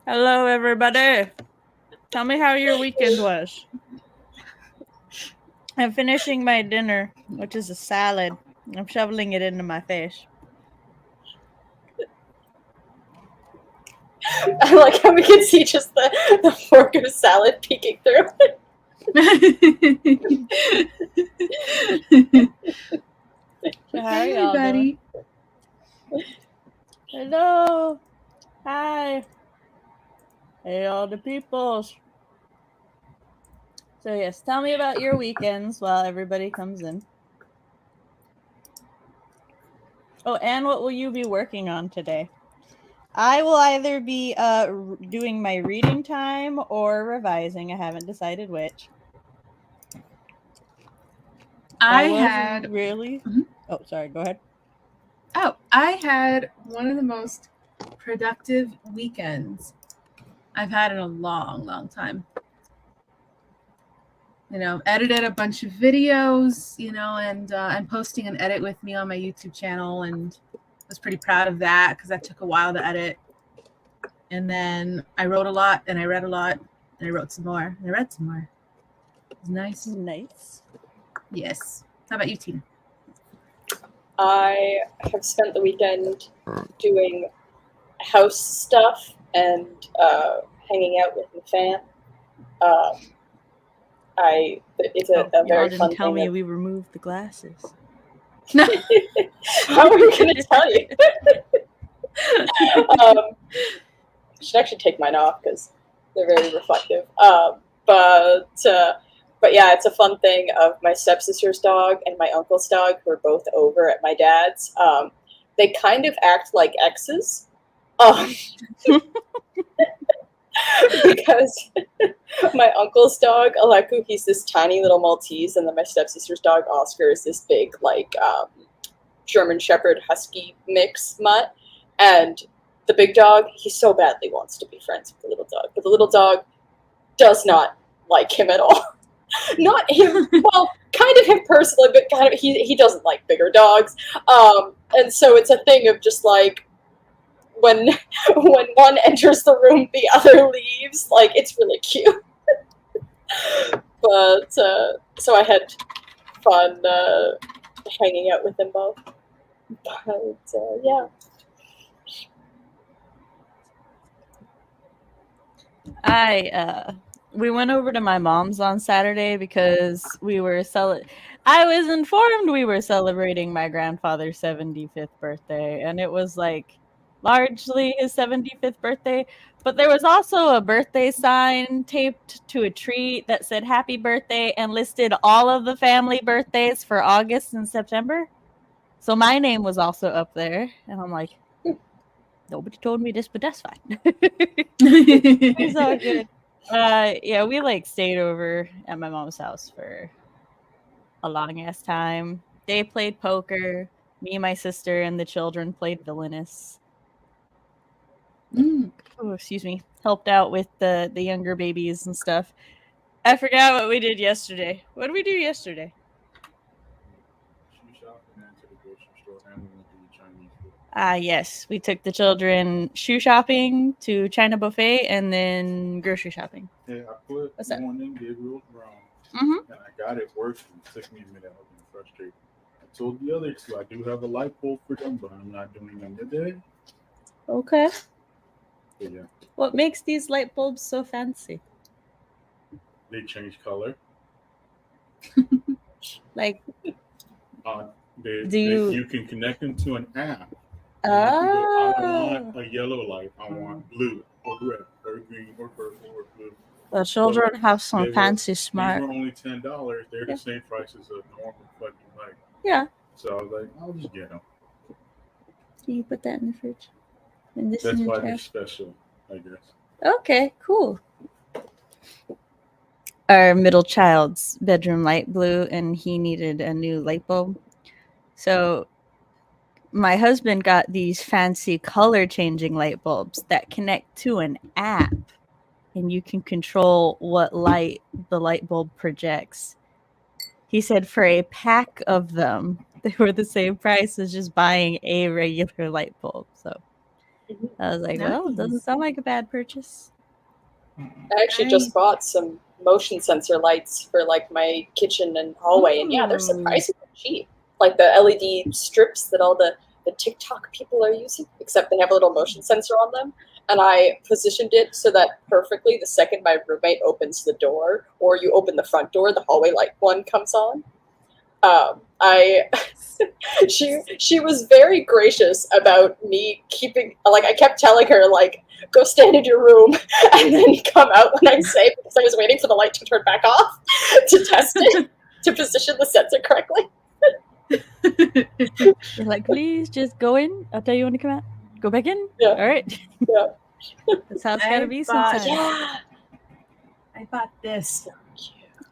Hello, everybody. Tell me how your weekend was. I'm finishing my dinner, which is a salad. I'm shoveling it into my face. I like how we can see just the fork of salad peeking through. So how Hey, are y'all doing? everybody. Hello. Hi. Hey, all the peoples. So, yes, tell me about your weekends while everybody comes in. Oh, and what will you be working on today? I will either be doing my reading time or revising. I haven't decided which. I was had really. Mhm. Oh, sorry. Go ahead. I had one of the most productive weekends I've had in a long, long time. Edited a bunch of videos, and posting an edit with me on my YouTube channel, and was pretty proud of that because that took a while to edit. And then I wrote a lot, and I read a lot, and I wrote some more, and I read some more. It was nice. Nice. Yes. How about you, Tina? I have spent the weekend doing house stuff and hanging out with my fam. It's a Y'all very didn't fun tell thing. me we removed the glasses. How are we going to tell you? I should actually take mine off because they're very reflective. But yeah, it's a fun thing of my stepsister's dog and my uncle's dog, who are both over at my dad's. They kind of act like exes. Because my uncle's dog, Aleku, he's this tiny little Maltese, and then my stepsister's dog, Oscar, is this big, German Shepherd Husky mix mutt. And the big dog, he so badly wants to be friends with the little dog, but the little dog does not like him at all. Not him, well, kind of him personally, but kind of he doesn't like bigger dogs. And so it's a thing of just like, when one enters the room, the other leaves. Like, it's really cute. But so I had fun hanging out with them both. But yeah. We went over to my mom's on Saturday because I was informed we were celebrating my grandfather's 75th birthday, and it was like largely his 75th birthday, but there was also a birthday sign taped to a tree that said happy birthday and listed all of the family birthdays for August and September. So my name was also up there, and I'm like, nobody told me this, but that's fine. It's all good. Yeah, we stayed over at my mom's house for a long ass time. They played poker. Me, my sister, and the children played Villainous. Oh, excuse me. Helped out with the younger babies and stuff. I forgot what we did yesterday. What did we do yesterday? Shoe shopping and to the grocery store, and we went to the Chinese food. Yes, we took the children shoe shopping to China Buffet and then grocery shopping. Yeah, I put What's that? one in Gabriel's brown, Mm-hmm. and I got it working. It took me a minute. I was getting frustrated. I told the other two I do have a light bulb for them, but I'm not doing them today. Okay. But yeah, What makes these light bulbs so fancy? they change color. Like, You can connect them to an app. And you can go, I don't want a yellow light. I want blue or red or green or purple or blue. the children have some fancy These smart. were only $10. They're the same price as a normal fucking light. Yeah. So I was like, I'll just get them. Can you put that in the fridge? And this That's in the why they're trash? special, I guess. Okay, cool. Our middle child's bedroom light blew, and he needed a new light bulb. So my husband got these fancy color changing light bulbs that connect to an app, and you can control what light the light bulb projects. He said for a pack of them, they were the same price as just buying a regular light bulb. So I was like, well, it doesn't Nice. sound like a bad purchase. I actually just bought some motion sensor lights for like my kitchen and hallway, and yeah, they're Ooh. surprisingly cheap. Like the LED strips that all the TikTok people are using, except they have a little motion sensor on them. And I positioned it so that perfectly the second my roommate opens the door, or you open the front door, the hallway light one comes on. She was very gracious about me keeping, like, I kept telling her, like, go stand in your room and then come out when I say, because I was waiting for the light to turn back off to test it, to position the sensor correctly. You're like, please just go in. I'll tell you when to come out. Go back in. Yeah. All right. Yeah. That's how it's got to be sometimes. Yeah. I bought this.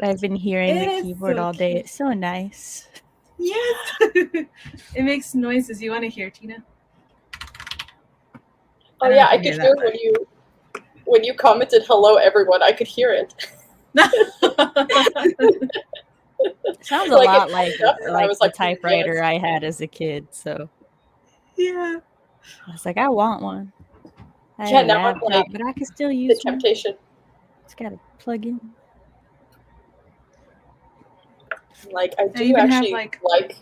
I've been hearing It the is keyboard so all day. cute. It's so nice. Yes. It makes noises. You want to hear, Tina? Oh yeah, I could hear when you commented hello everyone, I could hear it. Sounds a Like, lot it like popped up, and I was the like, typewriter yes. I had as a kid. So Yeah. I was like, I want one. I Yeah, had a now I'm laptop, like, but I can still the use one. temptation. Just gotta plug in. Like, I do even have, actually like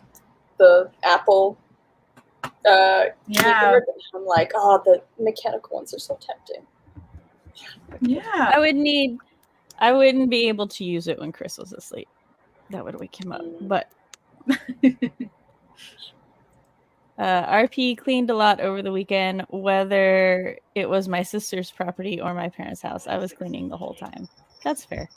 the Apple Yeah. keyboard. I'm like, oh, the mechanical ones are so tempting. Yeah. I wouldn't be able to use it when Chris was asleep. That would wake him up. But RP cleaned a lot over the weekend, whether it was my sister's property or my parents' house. I was cleaning the whole time. That's fair.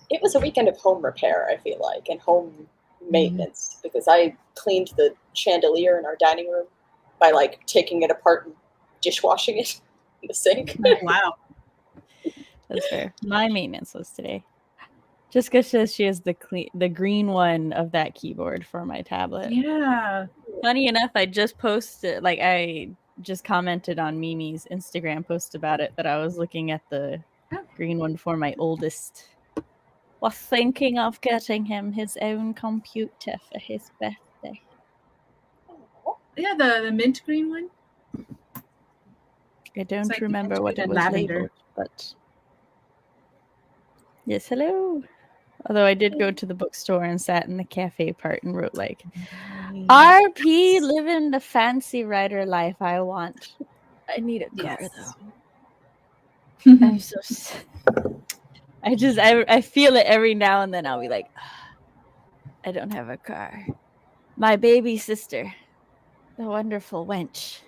It was a weekend of home repair, I feel like, and home maintenance, because I cleaned the chandelier in our dining room by, like, taking it apart and dishwashing it in the sink. Wow. That's fair. My maintenance was today. Jessica says she has the green one of that keyboard for my tablet. Yeah. Funny enough, I just posted, like, I just commented on Mimi's Instagram post about it, that I was looking at the green one for my oldest. Was thinking of getting him his own computer for his birthday. Yeah, the mint green one. I don't like remember what it was labeled, but yes, hello. Although I did go to the bookstore and sat in the cafe part and wrote, like, RP living the fancy writer life I want. I need a car though. I'm so I feel it every now and then. I'll be like, I don't have a car. My baby sister, the wonderful wench,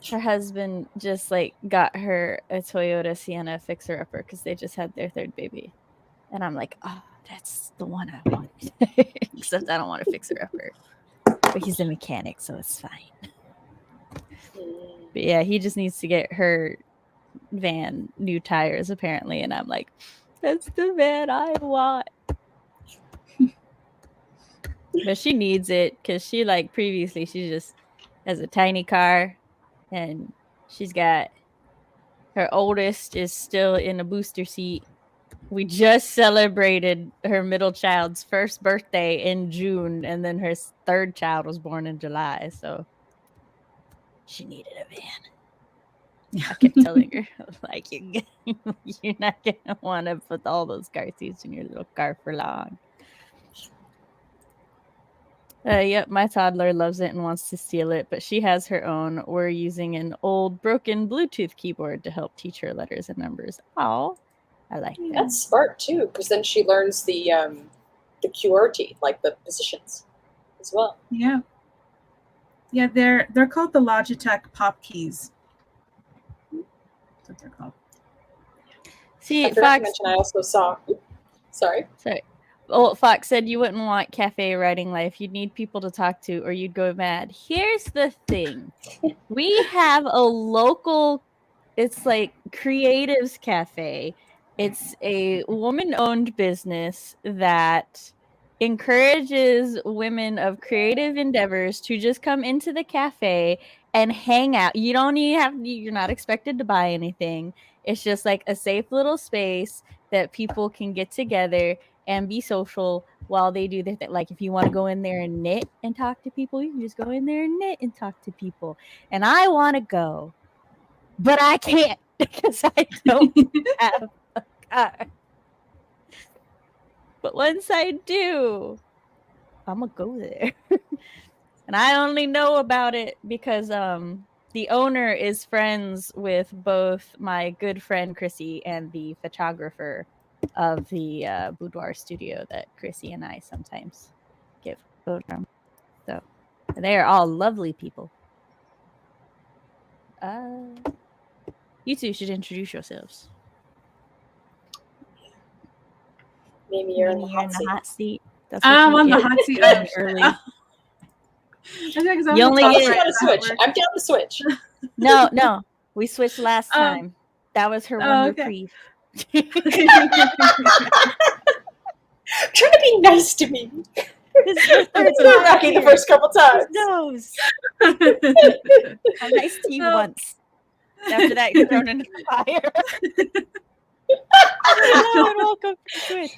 her husband just, like, got her a Toyota Sienna fixer-upper because they just had their third baby. And I'm like, oh, that's the one I want. Except I don't want a fixer-upper. But he's a mechanic, so it's fine. But yeah, he just needs to get her van new tires, apparently. And I'm like, that's the van I want. But she needs it because she, like, previously, she just has a tiny car. And she's got, her oldest is still in a booster seat. We just celebrated her middle child's first birthday in June, and then her third child was born in July, so she needed a van. I kept telling her, like, you're not going to want to put all those car seats in your little car for long. Yep, my toddler loves it and wants to steal it, but she has her own. We're using an old broken Bluetooth keyboard to help teach her letters and numbers. Oh, I like that. That's smart too, because then she learns the QWERTY, like the positions, as well. Yeah. Yeah, they're called the Logitech Pop Keys. That's what they're called. See, I forgot to Fox. mention, I also saw. Sorry. Oh, Fox said you wouldn't want cafe writing life. You'd need people to talk to, or you'd go mad. Here's the thing: we have a local. It's like Creatives Cafe. It's a woman-owned business that encourages women of creative endeavors to just come into the cafe and hang out. You don't even you're not expected to buy anything. It's just like a safe little space that people can get together and be social while they do their thing. Like if you want to go in there and knit and talk to people, you can just go in there and knit and talk to people. And I want to go, but I can't because I don't have a car. But once I do, I'm gonna go there. And I only know about it because the owner is friends with both my good friend Chrissy and the photographer of the boudoir studio that Chrissy and I sometimes get photos from. So they are all lovely people. You two should introduce yourselves. Maybe you're in the hot seat. That's what I'm on get the hot seat. early. You only get to switch. I'm down to switch. No. We switched last time. That was her one reprieve. Trying to be nice to me. It's not rocky the first couple times. Nose. I'm nice to you once. After that, you're thrown into the fire. Hello and welcome to Switch.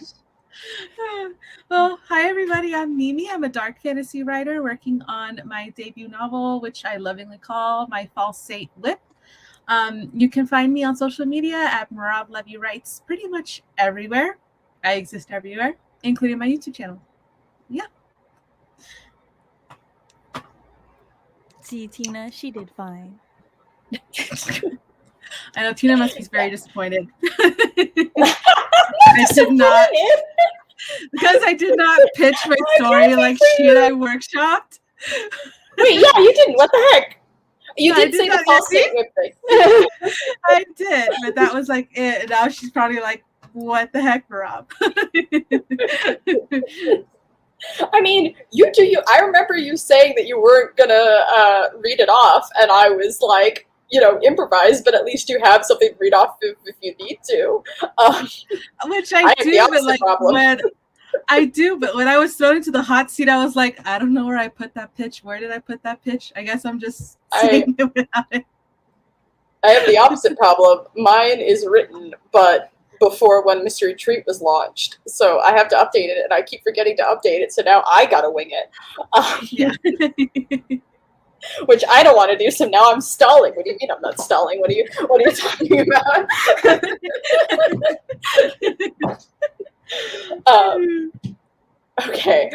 Well, hi everybody. I'm Mimi. I'm a dark fantasy writer working on my debut novel, which I lovingly call My False Saint Whip. You can find me on social media at Mirav Levy Writes pretty much everywhere. I exist everywhere, including my YouTube channel. Yeah. See, Tina, she did fine. I know Tina must be very disappointed. I did not, because I did not pitch my story like she and I workshopped. Wait, yeah, you didn't. What the heck? You did say the false saint whip thing. I did, but that was like it. And now she's probably like, "What the heck, Rob?" I mean, you do you. I remember you saying that you weren't gonna read it off, and I was like, improvise, but at least you have something to read off if you need to. Which I do, but like when I do, but when I was thrown into the hot seat, I was like, I don't know where I put that pitch. Where did I put that pitch? I guess I'm just saying it without it. I have the opposite problem. Mine is written, but before when Mystery Treat was launched, so I have to update it, and I keep forgetting to update it. So now I gotta wing it. Yeah. Which I don't want to do, so now I'm stalling. What do you mean I'm not stalling? What are you talking about? Okay.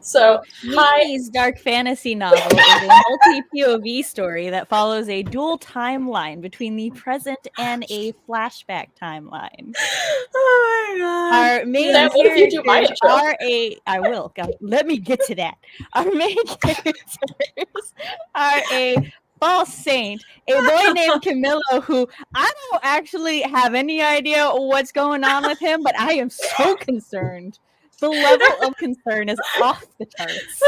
So Mimi's dark fantasy novel is a multi-POV story that follows a dual timeline between the present and a flashback timeline. Oh my god! Our main characters are I will. Let me get to that. Our main characters are a false saint, a boy named Camillo, who I don't actually have any idea what's going on with him, but I am so concerned. The level of concern is off the charts.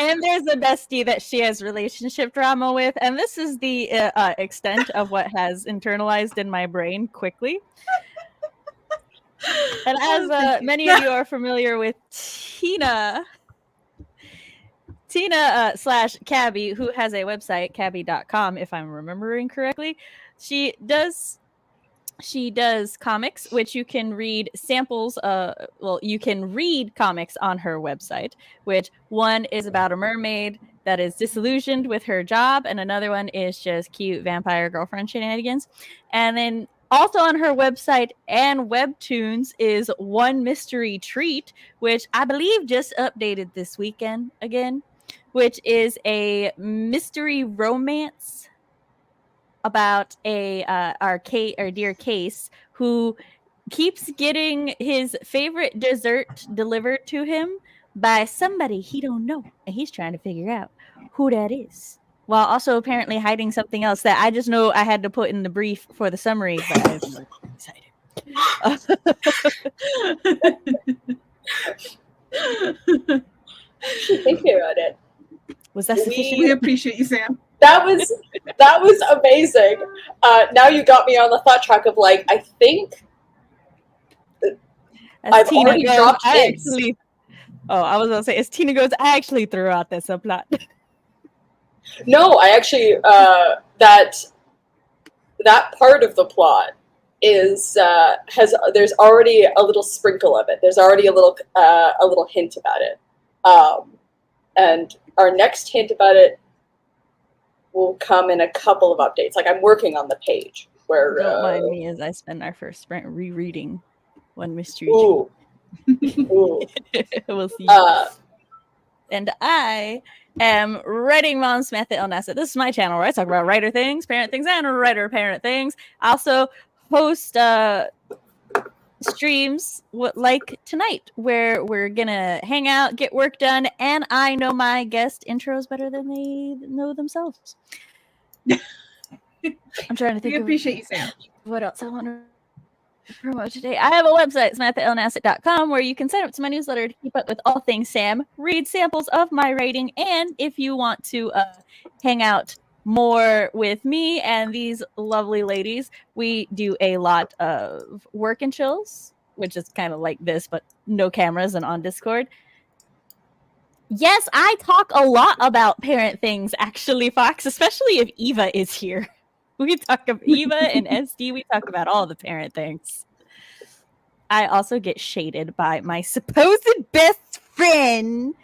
and there's a bestie that she has relationship drama with, and this is the extent of what has internalized in my brain quickly. And as many of you are familiar with Tina / Cabby, who has a website, cabby.com, if I'm remembering correctly, she does comics, which you can read samples. You can read comics on her website, which one is about a mermaid that is disillusioned with her job, and another one is just cute vampire girlfriend shenanigans. And then also on her website and Webtoons is One Mystery Treat, which I believe just updated this weekend again, which is a mystery romance about our dear Case, who keeps getting his favorite dessert delivered to him by somebody he don't know, and he's trying to figure out who that is, while also apparently hiding something else that I just know I had to put in the brief for the summary, but I'm so excited. Thank you about it. Was that sufficient? We appreciate you, Sam. That was amazing. Now you got me on the thought track of like, I think I've already dropped hints. I was gonna say, as Tina goes, I actually threw out that subplot. No, I actually that part of the plot is there's already a little sprinkle of it. There's already a little hint about it, and our next hint about it will come in a couple of updates. Like I'm working on the page where. Don't mind me as I spend our first sprint rereading One Mystery. Ooh. Ooh. We'll see. And I am writing Mom's Method on Asset. This is my channel where I talk about writer things, parent things, and writer-parent things. I also host streams like tonight where we're gonna hang out, get work done, and I know my guest intros better than they know themselves. I'm trying to think. We appreciate you, Sam. What else I want to promote today? I have a website, SamanthaEllenAssett.com, where you can sign up to my newsletter to keep up with all things Sam, read samples of my writing, and if you want to hang out more with me and these lovely ladies, we do a lot of work and chills, which is kind of like this, but no cameras and on Discord. Yes, I talk a lot about parent things, actually, Fox, especially if Eva is here. We talk about Eva and SD. We talk about all the parent things. I also get shaded by my supposed best friend,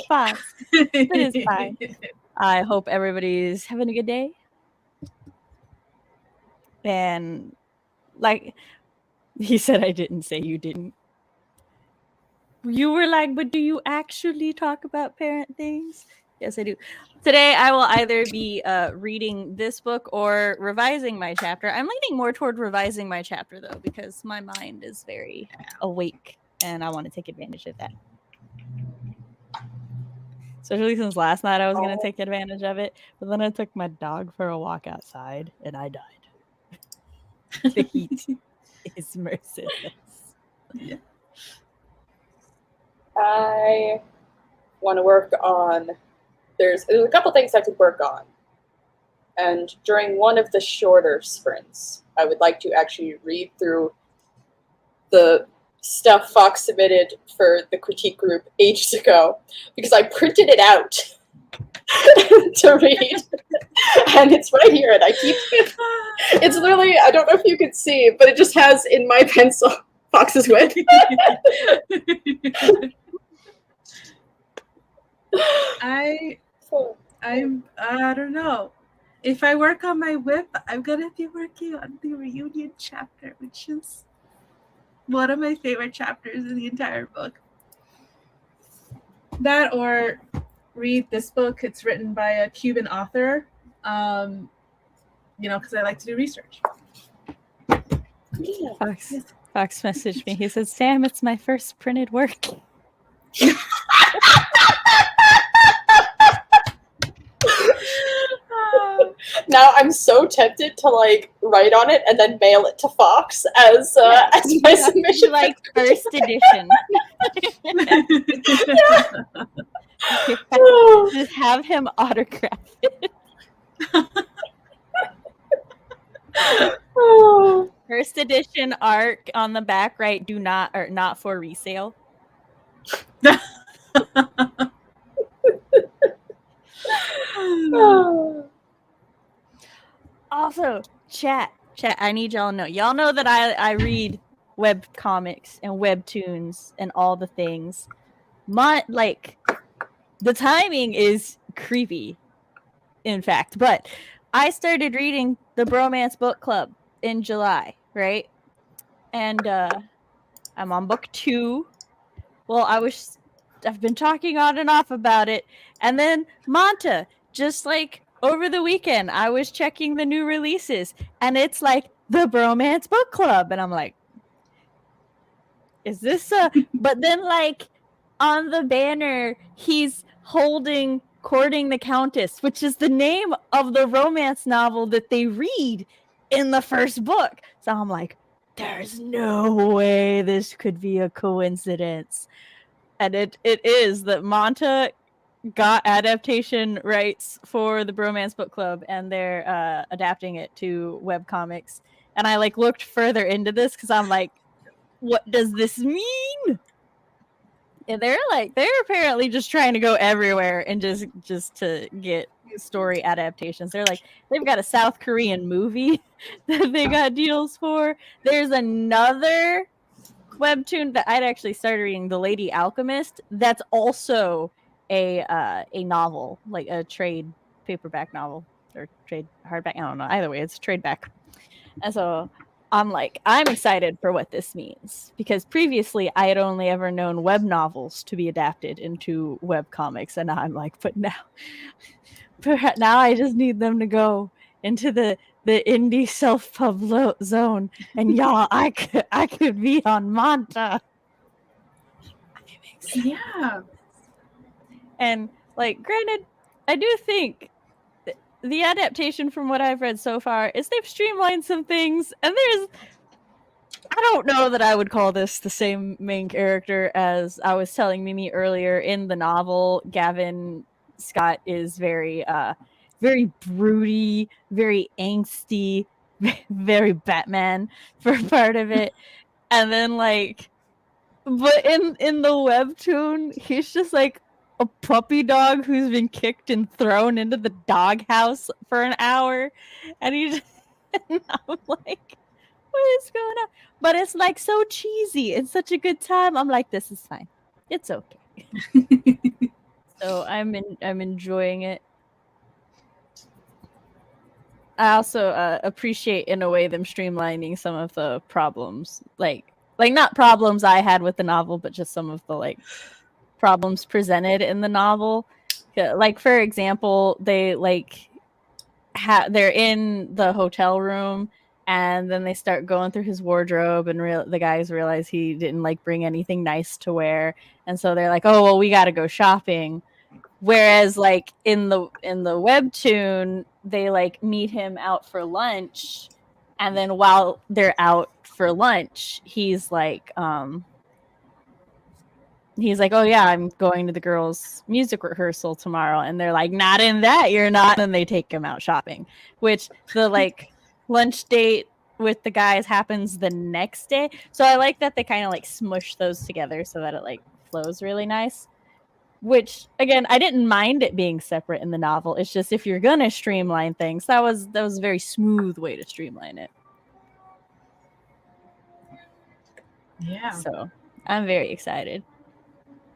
Fox. It is fine. I hope everybody's having a good day. And like he said, I didn't say you didn't. You were like, but do you actually talk about parent things? Yes, I do. Today, I will either be reading this book or revising my chapter. I'm leaning more toward revising my chapter, though, because my mind is very awake, and I want to take advantage of that. Especially since last night I was going to take advantage of it, but then I took my dog for a walk outside, and I died. The heat is merciless. Yeah. I want to work on. There's a couple things I could work on, and during one of the shorter sprints, I would like to actually read through the stuff Fox submitted for the critique group ages ago, because I printed it out to read, and it's right here, and I keep it. It's literally, I don't know if you can see, but it just has in my pencil Fox's wit. I don't know. If I work on my whip, I'm gonna be working on the reunion chapter, which is one of my favorite chapters in the entire book. That or read this book. It's written by a Cuban author. Because I like to do research. Fox messaged me. He said, "Sam, it's my first printed work." Now I'm so tempted to write on it and then mail it to Fox as my submission, like first edition. Just have him autograph it. First edition art on the back, right? Do not or not for resale. Also, chat, I need y'all to know. Y'all know that I read web comics and webtoons and all the things. The timing is creepy, in fact. But I started reading the Bromance Book Club in July, right? And I'm on book 2. Well, I've been talking on and off about it. And then Manta, just over the weekend, I was checking the new releases, and it's the Bromance Book Club. And I'm like, is this but then on the banner, he's Courting the Countess, which is the name of the romance novel that they read in the first book. So I'm like, there's no way this could be a coincidence. And it is that Manta got adaptation rights for the Bromance Book Club, and they're adapting it to webcomics. And I looked further into this because I'm like, what does this mean? And they're apparently just trying to go everywhere and just to get story adaptations. They've got a South Korean movie that they got deals for. There's another webtoon that I'd actually started reading, The Lady Alchemist. That's also a novel, like a trade paperback novel or trade hardback. I don't know. Either way, it's trade back. And so I'm excited for what this means, because previously I had only ever known web novels to be adapted into web comics, and now I'm like, but now I just need them to go into the indie self-pub zone, and y'all, I could be on Manta. Yeah. And like, granted, I do think the adaptation from what I've read so far is they've streamlined some things, and I don't know that I would call this the same main character as I was telling Mimi earlier. In the novel, Gavin Scott is very broody, very angsty, very Batman for part of it. And then but in the webtoon, he's just like a puppy dog who's been kicked and thrown into the doghouse for an hour, and and I'm like, what is going on? But it's like so cheesy. It's such a good time. I'm like, this is fine. It's okay. So I'm enjoying it. I also appreciate, in a way, them streamlining some of the problems, like not problems I had with the novel, but just some of the problems presented in the novel. Like, for example, they they're in the hotel room, and then they start going through his wardrobe, and the guys realize he didn't bring anything nice to wear, and so they're like, oh well, we got to go shopping. Whereas in the webtoon, they meet him out for lunch, and then while they're out for lunch, he's like, oh yeah, I'm going to the girls' music rehearsal tomorrow, and they're like, not in that, you're not. And then they take him out shopping, which the lunch date with the guys happens the next day. So I like that they kind of smush those together so that it flows really nice. Which, again, I didn't mind it being separate in the novel. It's just, if you're gonna streamline things, that was a very smooth way to streamline it. Yeah. So I'm very excited.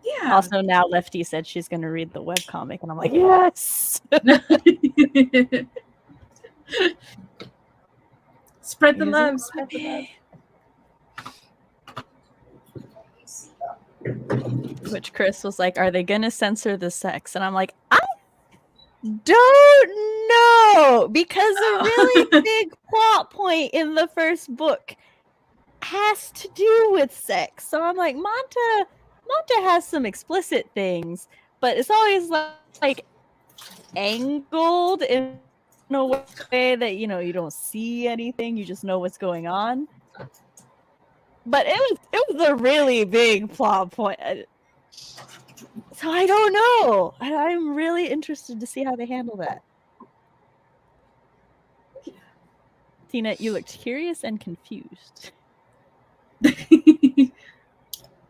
Yeah. Also, now Lefty said she's gonna read the webcomic, and I'm like, yes. Spread the love. Spread the love. Which Chris was like, are they gonna censor the sex? And I'm like, I don't know, because a really big plot point in the first book has to do with sex. So I'm like, Manta has some explicit things, but it's always angled in a way that you don't see anything, you just know what's going on. But it was a really big plot point. So I don't know. I'm really interested to see how they handle that. Tina, you looked curious and confused.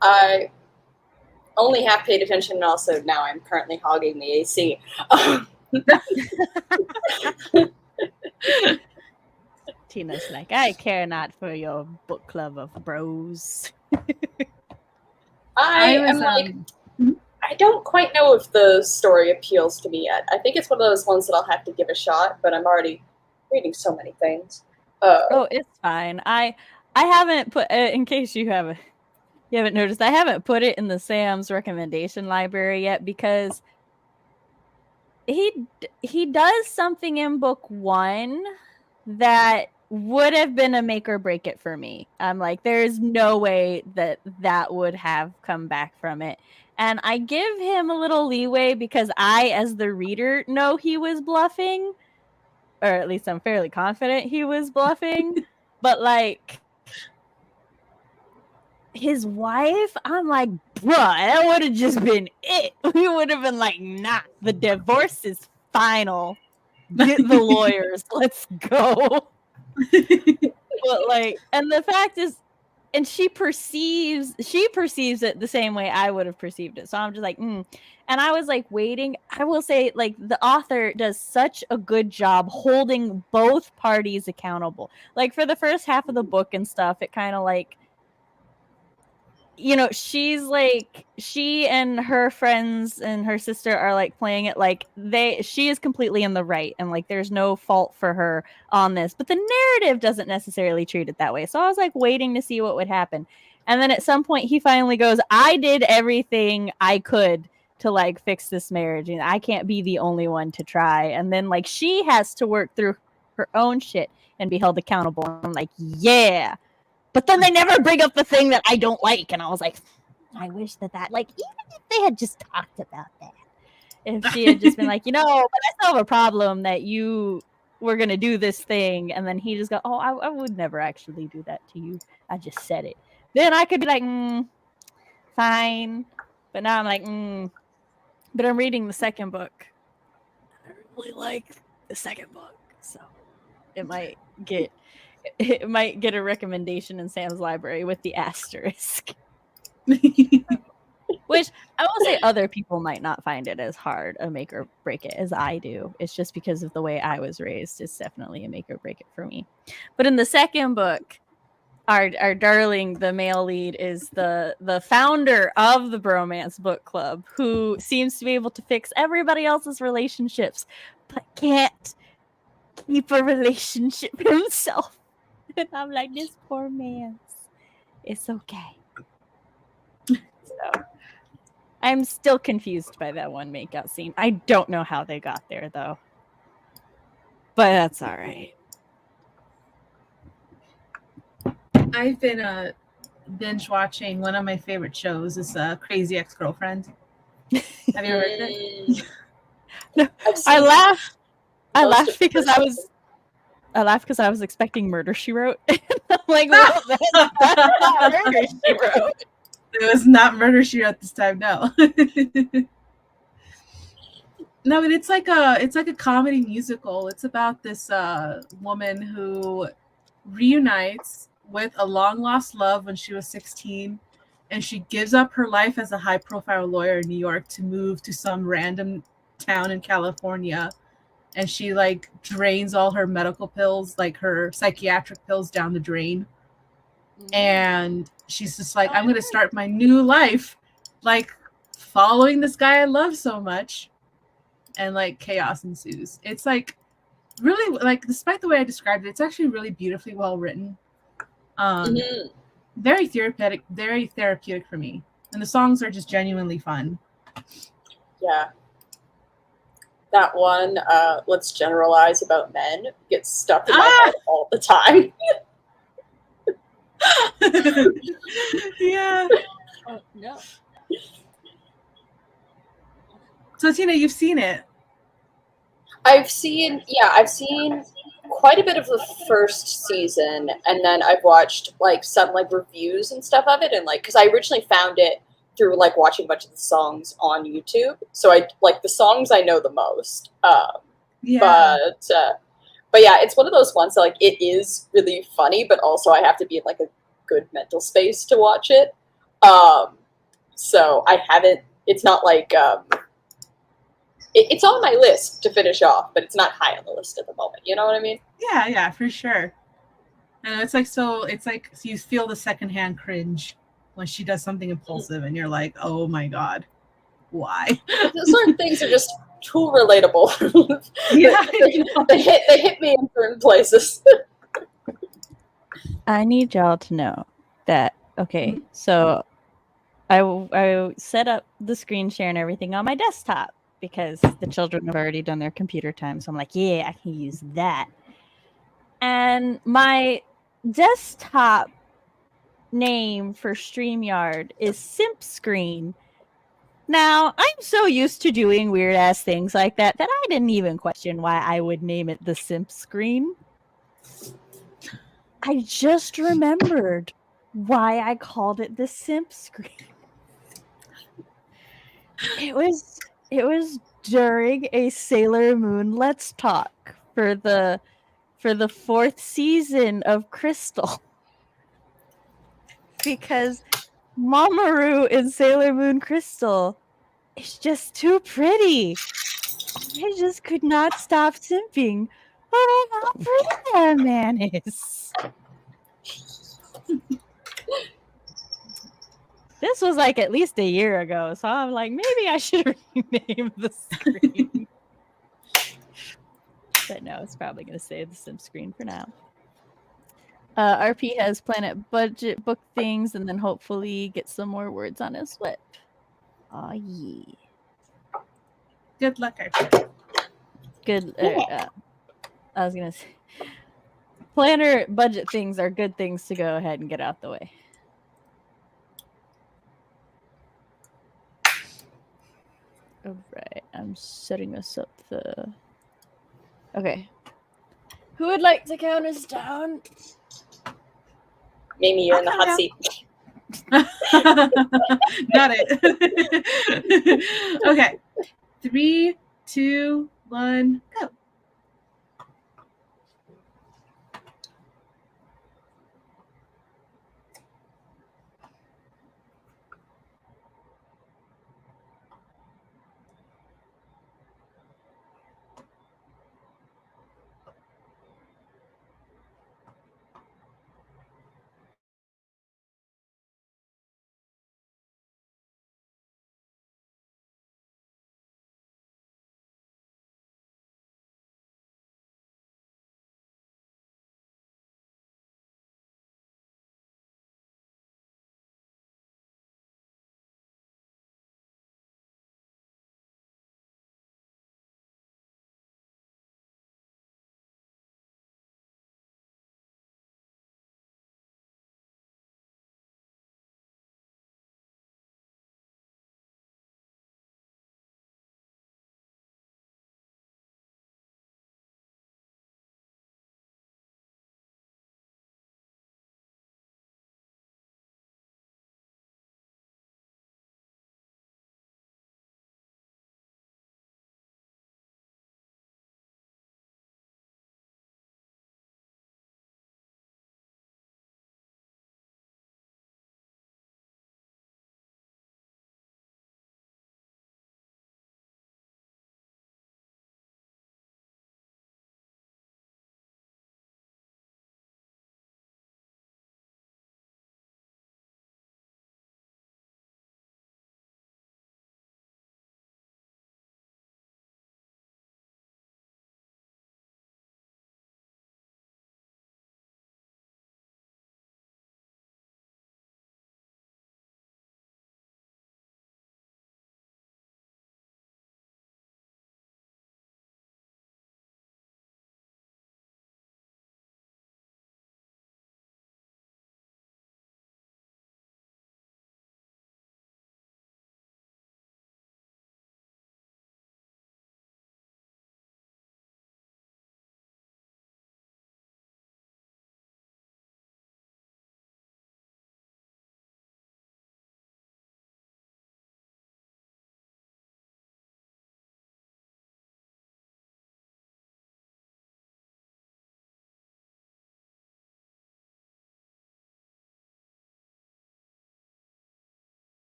I only half paid attention, and also now I'm currently hogging the AC. Tina's like, I care not for your book club of bros. I don't quite know if the story appeals to me yet. I think it's one of those ones that I'll have to give a shot, but I'm already reading so many things. Oh, it's fine. I haven't put, in case you haven't noticed, I haven't put it in the Sam's recommendation library yet, because he does something in book 1 that would have been a make or break it for me. I'm like, there's no way that would have come back from it. And I give him a little leeway because I, as the reader, know he was bluffing. Or at least I'm fairly confident he was bluffing. But his wife, I'm like, bruh, that would have just been it. We would have been like, nah, the divorce is final. Get the lawyers. Let's go. But and the fact is, and she perceives it the same way I would have perceived it. So I'm just like, And I was like waiting. I will say, like, the author does such a good job holding both parties accountable. Like, for the first half of the book and stuff, it kind of like, you know, she's like, she and her friends and her sister are like playing it like she is completely in the right, and like there's no fault for her on this, but the narrative doesn't necessarily treat it that way. So I was like waiting to see what would happen. And then at some point he finally goes, I did everything I could to like fix this marriage, and I can't be the only one to try. And then like she has to work through her own shit and be held accountable. And I'm like, yeah. But then they never bring up the thing that I don't like. And I was like, I wish that, like, even if they had just talked about that. If she had just been like, but I still have a problem that you were going to do this thing. And then he just go, oh, I would never actually do that to you. I just said it. Then I could be like, fine. But now I'm like, But I'm reading the second book. I really like the second book. So it might get a recommendation in Sam's library with the asterisk. Which I will say other people might not find it as hard a make or break it as I do. It's just because of the way I was raised. It's definitely a make or break it for me. But in the second book, our darling, the male lead, is the founder of the bromance book club, who seems to be able to fix everybody else's relationships, but can't keep a relationship himself. And I'm like, this poor man. It's okay. So I'm still confused by that one makeout scene. I don't know how they got there though. But that's all right. I've been binge watching one of my favorite shows is Crazy Ex-Girlfriend. Have you heard of it? No, I laughed because I was expecting Murder, She Wrote. I'm like, well, that's not Murder, She Wrote. It was not Murder, She Wrote this time, no. No, but it's like a comedy musical. It's about this woman who reunites with a long-lost love when she was 16, and she gives up her life as a high-profile lawyer in New York to move to some random town in California. And she like drains all her medical pills, like her psychiatric pills, down the drain. And she's just like, I'm going to start my new life, like following this guy I love so much. And like chaos ensues. It's like really, like, despite the way I described it, it's actually really beautifully well written. Very therapeutic for me. And the songs are just genuinely fun. Yeah. That one, Let's Generalize About Men, gets stuck in my head all the time. Yeah. Oh, no. So Tina, you've seen it. I've seen quite a bit of the first season, and then I've watched like some like reviews and stuff of it, and like because I originally found it through like watching a bunch of the songs on YouTube. So I like the songs I know the most. Yeah. But yeah, it's one of those ones that like it is really funny, but also I have to be in like a good mental space to watch it. So I haven't. It's not like it's on my list to finish off, but it's not high on the list at the moment. You know what I mean? Yeah, for sure. And it's like so you feel the secondhand cringe when she does something impulsive, and you're like, oh my god, why? Certain things are just too relatable. Yeah, they hit me in certain places. I need y'all to know that, okay, so I set up the screen share and everything on my desktop because the children have already done their computer time. So I'm like, yeah, I can use that. And my desktop name for StreamYard is Simp Screen. Now, I'm so used to doing weird ass things like that I didn't even question why I would name it the Simp Screen. I just remembered why I called it the Simp Screen. It was during a Sailor Moon Let's Talk for the 4th season of Crystal. because Mamoru in Sailor Moon Crystal is just too pretty. I just could not stop simping over how pretty that man is. This was like at least a year ago, so I'm like, maybe I should rename the screen. But no, it's probably going to save the sim screen for now. RP has Planet Budget book things and then hopefully get some more words on his whip. Aw, yeah. Good luck, RP. Good. I was going to say, planner budget things are good things to go ahead and get out the way. All right, I'm setting us up the... Okay. Who would like to count us down? Mimi, you're in the I'll hot count seat. Got it. Okay. 3, 2, 1, go.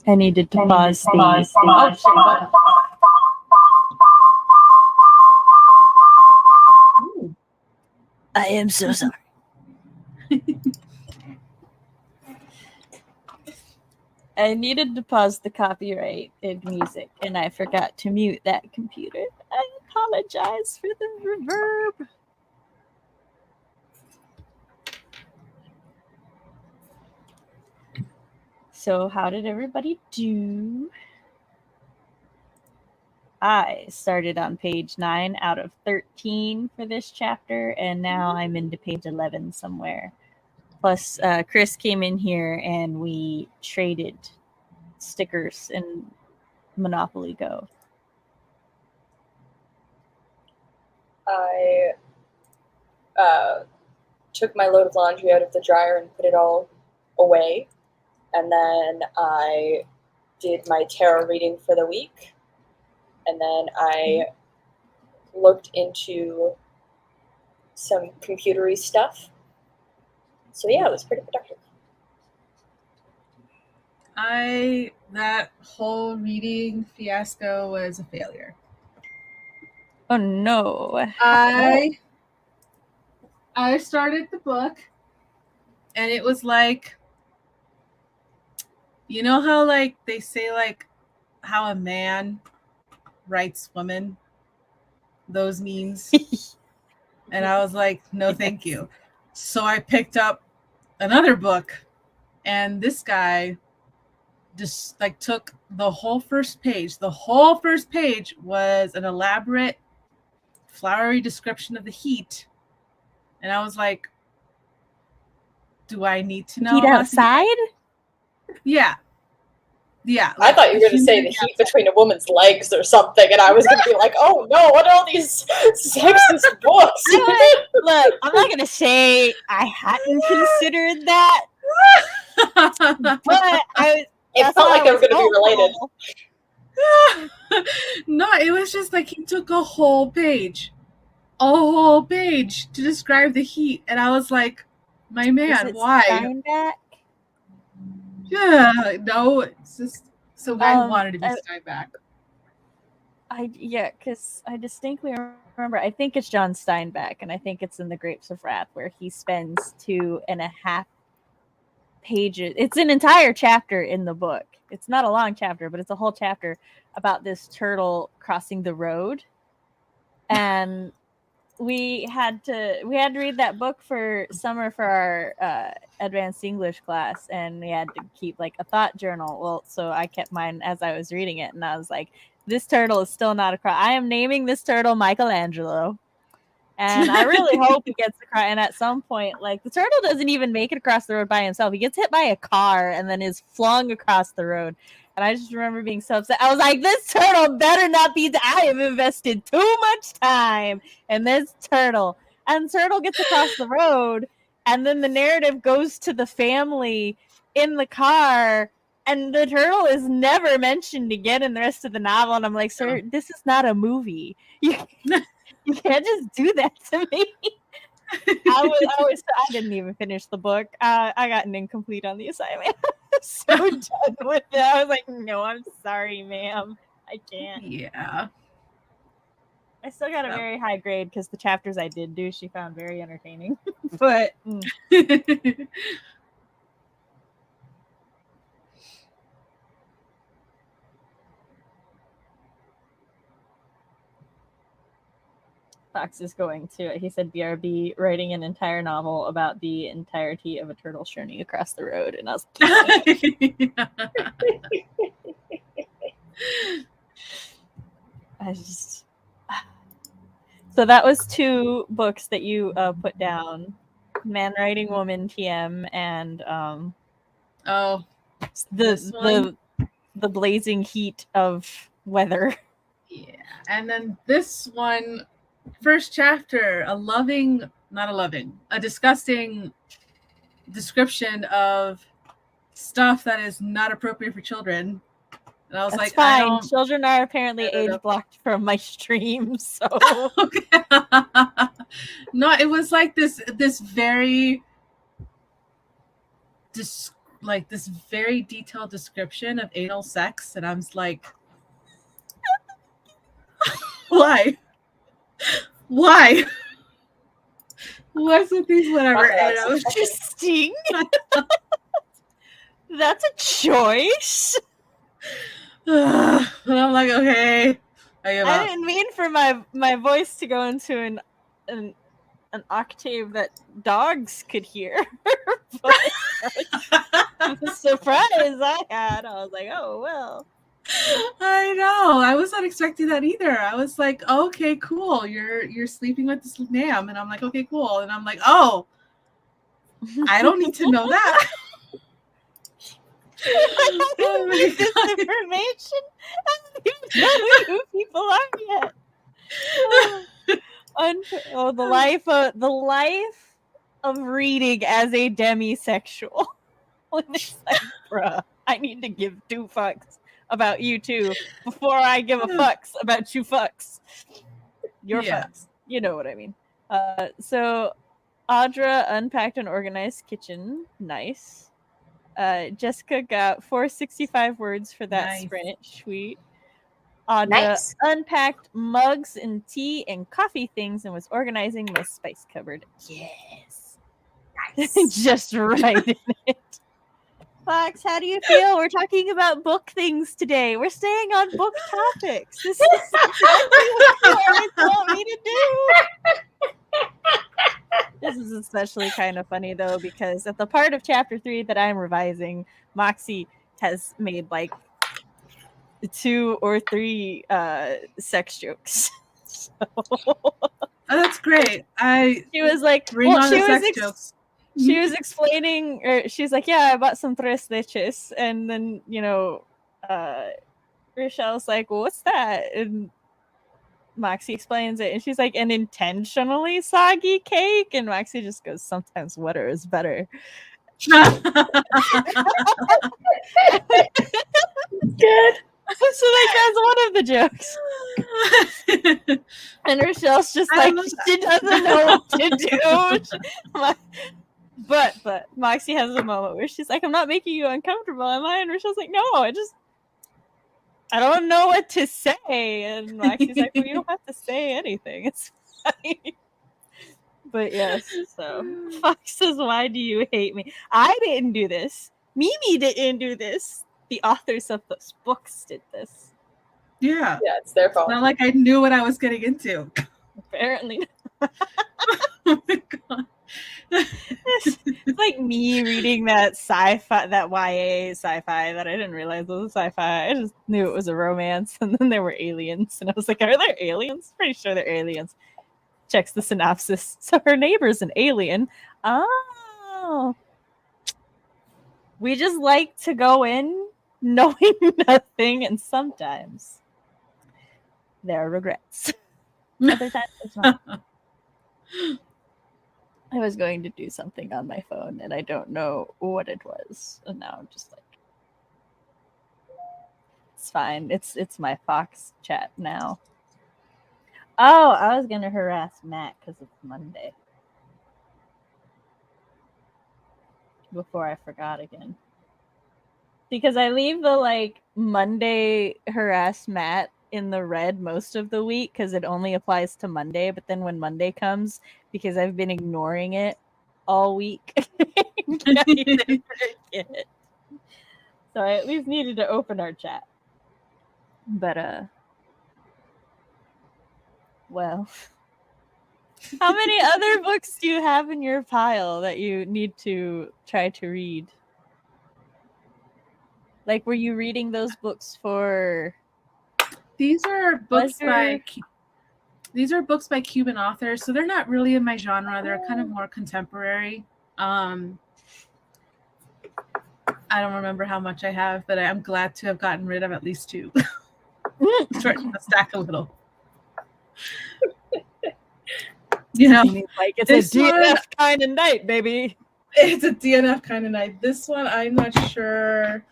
I needed to pause the. Oh, shit. Ooh. I am so sorry. I needed to pause the copyright in music, and I forgot to mute that computer. I apologize for the reverb. So how did everybody do? I started on page 9 out of 13 for this chapter, and now I'm into page 11 somewhere. Plus, Chris came in here and we traded stickers in Monopoly Go. I took my load of laundry out of the dryer and put it all away. And then I did my tarot reading for the week. And then I looked into some computery stuff. So yeah, it was pretty productive. That whole reading fiasco was a failure. Oh no. I started the book and it was like, you know how like they say like how a man writes woman, those memes. And I was like, no, thank you. So I picked up another book, and this guy just like took the whole first page. The whole first page was an elaborate flowery description of the heat. And I was like, do I need to know? Heat outside? Yeah. Yeah. I thought you were going to say the heat between a woman's legs or something, and I was going to be like, oh no, what are all these sexist books? Look, I'm not going to say I hadn't considered that, but it felt like they were going to be related. No, it was just like he took a whole page to describe the heat, and I was like, my man, why? Steinbeck? Yeah, no, it's just so I wanted to be Steinbeck. Because I distinctly remember, I think it's John Steinbeck, and I think it's in The Grapes of Wrath, where he spends 2.5 pages. It's an entire chapter in the book. It's not a long chapter, but it's a whole chapter about this turtle crossing the road. And we had to read that book for summer for our advanced English class, and we had to keep like a thought journal. Well, so I kept mine as I was reading it, and I was like, this turtle is still not across. I am naming this turtle Michelangelo. And I really hope he gets across. And at some point, like, the turtle doesn't even make it across the road by himself. He gets hit by a car and then is flung across the road. And I just remember being so upset. I was like, this turtle better not be. I have invested too much time in this turtle. And turtle gets across the road. And then the narrative goes to the family in the car. And the turtle is never mentioned again in the rest of the novel. And I'm like, sir, this is not a movie. You can't just do that to me. I didn't even finish the book. I got an incomplete on the assignment. So done with it. I was like, no, I'm sorry, ma'am. I can't. Yeah. I still got a very high grade because the chapters I did do, she found very entertaining. But Fox is going to, he said, BRB writing an entire novel about the entirety of a turtle journey across the road. And I was like, So that was 2 books that you put down. Man Writing Woman TM and the blazing heat of weather. Yeah. And then this one, first chapter, a disgusting description of stuff that is not appropriate for children. And I was That's like, fine. Children are apparently age blocked from my stream, so no, it was like this very like this very detailed description of anal sex, and I'm like, why? Why? What's with these whatever? And I was Interesting. That's a choice. and I'm like, okay. I didn't mean for my voice to go into an octave that dogs could hear. But the surprise I had, I was like, oh well. I know. I was not expecting that either. I was like, okay, cool. You're sleeping with this ma'am, and I'm like, okay, cool. And I'm like, oh, I don't need to know that. I don't need this information. I don't even know who people are yet. The life of reading as a demisexual. When it's like, bruh, I need to give 2 fucks about you two before I give a fucks about you fucks. Your fucks. You know what I mean. So Audra unpacked an organized kitchen. Nice. Jessica got 465 words for that sprint. Sweet. Audra unpacked mugs and tea and coffee things and was organizing my spice cupboard. Yes. Nice. Just right in it. Fox, how do you feel? We're talking about book things today. We're staying on book topics. This is exactly what you always want me to do. This is especially kind of funny, though, because at the part of chapter 3 that I'm revising, Moxie has made like 2 or 3 sex jokes. So... Oh, that's great. She was like, bring on the sex jokes. She was explaining, or she's like, yeah, I bought some tres leches. And then, Rochelle's like, well, what's that? And Moxie explains it. And she's like, an intentionally soggy cake? And Moxie just goes, sometimes wetter is better. Good. So like that's one of the jokes. And Rochelle's just like, she doesn't know what to do. But Moxie has a moment where she's like, I'm not making you uncomfortable, am I? And Rochelle's like, no, I don't know what to say. And Moxie's like, well, you don't have to say anything. It's fine. But yes, so Fox says, why do you hate me? I didn't do this. Mimi didn't do this. The authors of those books did this. Yeah. Yeah, it's their fault. It's not like I knew what I was getting into. Apparently. Oh my god. It's like me reading that sci-fi, that YA sci-fi that I didn't realize was a sci-fi. I just knew it was a romance, and then there were aliens, and I was like, are there aliens? Pretty sure they're aliens. Checks the synopsis. So her neighbor's an alien. Oh. We just like to go in knowing nothing, and sometimes there are regrets. Other times it's not. I was going to do something on my phone, and I don't know what it was. And now I'm just like, it's fine. It's my Fox chat now. Oh, I was going to harass Matt because it's Monday. Before I forgot again. Because I leave the Monday harass Matt in the red most of the week because it only applies to Monday. But then when Monday comes, because I've been ignoring it all week, I forget. So I at least needed to open our chat. But well, how many other books do you have in your pile that you need to try to read? Like, were you reading those books for? These are books by Cuban authors, so they're not really in my genre. They're kind of more contemporary. I don't remember how much I have, but I'm glad to have gotten rid of at least 2. Starting to stack a little. Like it's a DNF kind of night, baby. It's a DNF kind of night. This one, I'm not sure.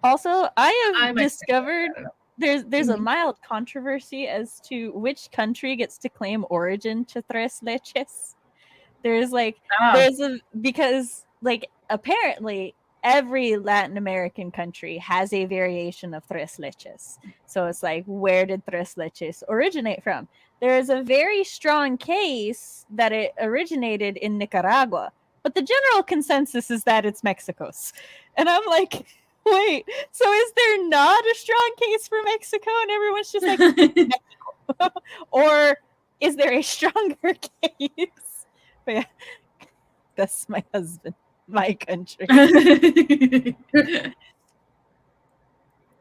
Also, I have discovered there's a mild controversy as to which country gets to claim origin to tres leches. Because like apparently every Latin American country has a variation of tres leches. So it's like, where did tres leches originate from? There is a very strong case that it originated in Nicaragua, but the general consensus is that it's Mexico's. And I'm like, wait, so is there not a strong case for Mexico? And everyone's just like, Mexico. Or is there a stronger case? But yeah, that's my husband, my country.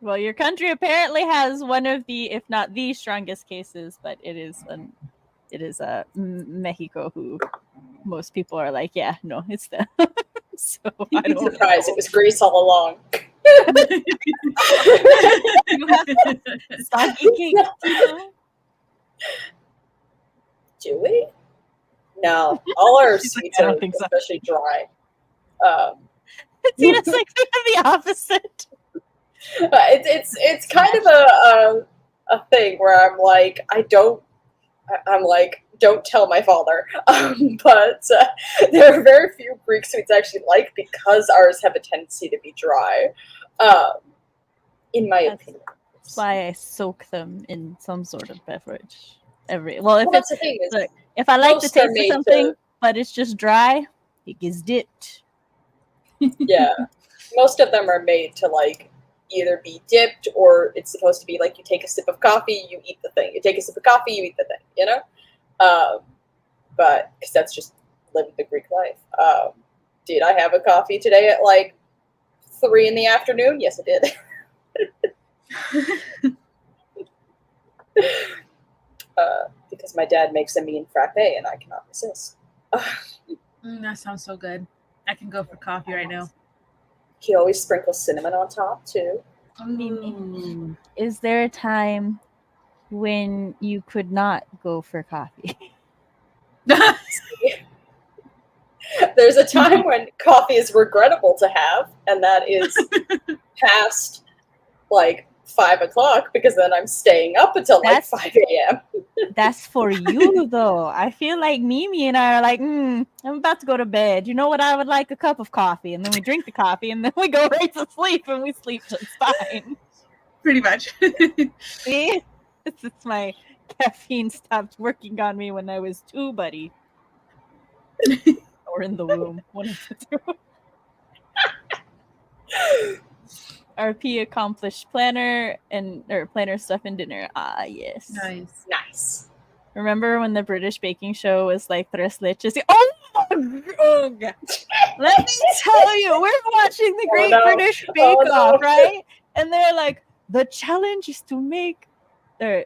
Well, your country apparently has one of the, if not the strongest cases, but it is Mexico, who most people are like, yeah, no, it's them. So I You'd be don't surprised. know. It was Greece all along. Soggy cake, Tina? Do we? No, all our She's like, sweets I are don't think so. especially dry. Tina's like the opposite. It's kind of a thing where I'm like, don't tell my father. But there are very few Greek sweets I actually like because ours have a tendency to be dry. In my opinion. That's why I soak them in some sort of beverage. Well, That's the thing is, look, if I like the most are taste of made something, but it's just dry, it gets dipped. yeah, most of them are made to like either be dipped or it's supposed to be like you take a sip of coffee, you eat the thing. You take a sip of coffee, you eat the thing. You know, but because that's just living the Greek life. Did I have a coffee today at like 3 p.m? Yes, I did. Because my dad makes a mean frappe and I cannot resist. That sounds so good. I can go for coffee right now. He always sprinkles cinnamon on top too. Ooh. Is there a time when you could not go for coffee? There's a time when coffee is regrettable to have, and that is past like 5 o'clock because then I'm staying up until like 5 a.m. That's for you though. I feel like Mimi and I are like, I'm about to go to bed. You know what? I would like a cup of coffee, and then we drink the coffee, and then we go right to sleep, and we sleep just fine. Pretty much. See, it's my caffeine stopped working on me when I was 2, buddy. Or in the womb, one of the two. RP accomplished planner or planner stuff and dinner. Ah, yes. Nice. Remember when the British baking show was like tres leches? Oh God. Let me tell you, we're watching the Great British Bake Off, right? And they're like, the challenge is to make they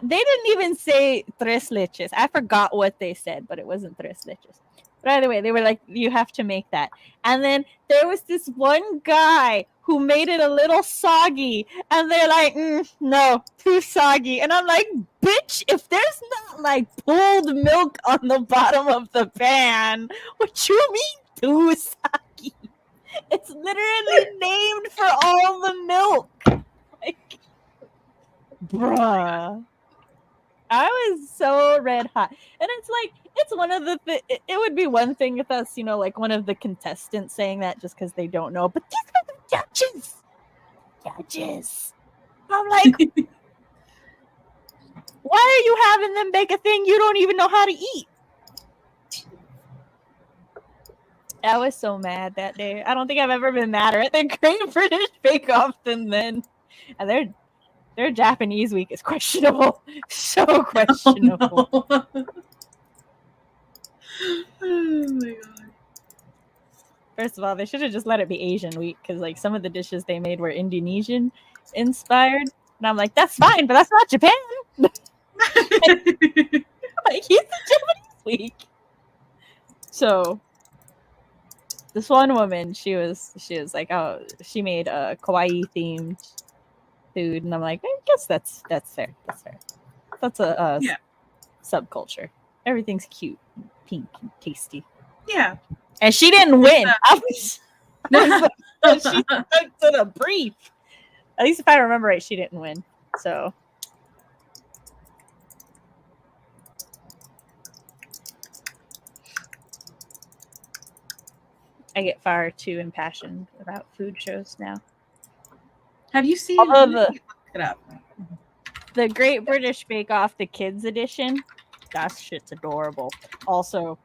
didn't even say tres leches. I forgot what they said, but it wasn't tres leches. But either way, they were like, you have to make that. And then there was this one guy who made it a little soggy. And they're like, no, too soggy. And I'm like, bitch, if there's not like pulled milk on the bottom of the pan, what you mean too soggy? It's literally named for all the milk. Like, bruh. I was so red hot. And it's like, it's one of the it would be one thing if that's, like one of the contestants saying that just because they don't know. But these are the judges. I'm like, why are you having them bake a thing you don't even know how to eat? I was so mad that day. I don't think I've ever been madder at the Great British Bake Off than then. And their Japanese week is questionable. So questionable. Oh, no. Oh my God. First of all, they should have just let it be Asian week because like some of the dishes they made were Indonesian inspired. And I'm like, that's fine, but that's not Japan. Like, he's the Japanese week. So this one woman, she was like, oh, she made a kawaii themed food, and I'm like, I guess that's fair. That's fair. That's a subculture. Everything's cute, pink, and tasty. Yeah. And she didn't win. She stuck to the brief. At least if I remember right, she didn't win. So. I get far too impassioned about food shows now. Have you seen? Although Look it up. the Great British Bake Off, the kids edition, that shit's adorable. Also,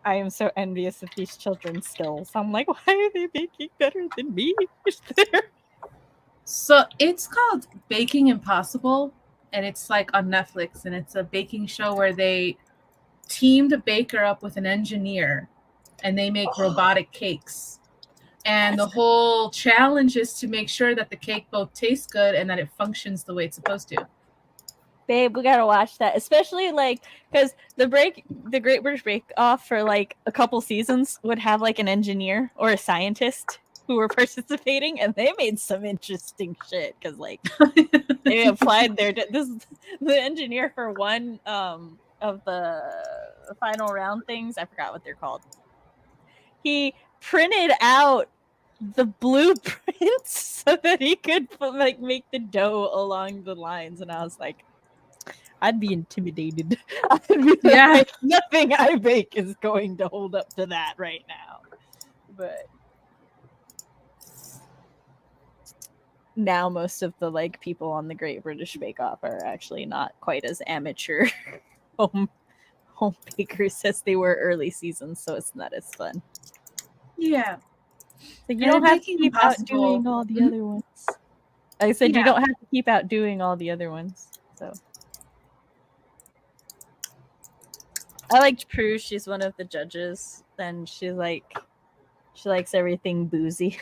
I am so envious of these children's skills. I'm like, why are they baking better than me? So it's called Baking Impossible, and it's like on Netflix, and it's a baking show where they teamed a baker up with an engineer, and they make robotic cakes. And the whole challenge is to make sure that the cake both tastes good and that it functions the way it's supposed to. Babe, we gotta watch that, especially like because the Great British Bake Off for like a couple seasons would have like an engineer or a scientist who were participating, and they made some interesting shit because like they applied the engineer for one of the final round things. I forgot what they're called. He printed out the blueprints so that he could like make the dough along the lines, and I was like, I'd be intimidated. I'd be like, nothing I bake is going to hold up to that right now. But now most of the like people on the Great British Bake Off are actually not quite as amateur home bakers as they were early seasons, so it's not as fun. Yeah. So you don't have to keep outdoing all the other ones. I said you don't have to keep outdoing all the other ones. So I liked Prue. She's one of the judges, and she likes everything boozy.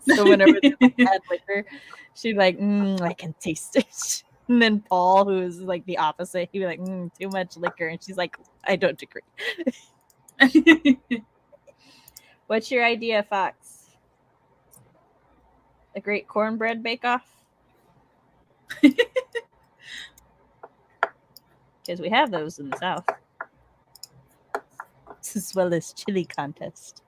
So whenever they had liquor, she'd like, I can taste it. And then Paul, who is like the opposite, he'd be like, too much liquor, and she's like, I don't agree. What's your idea, Fox? A great cornbread bake-off? Because we have those in the South. As well as chili contest.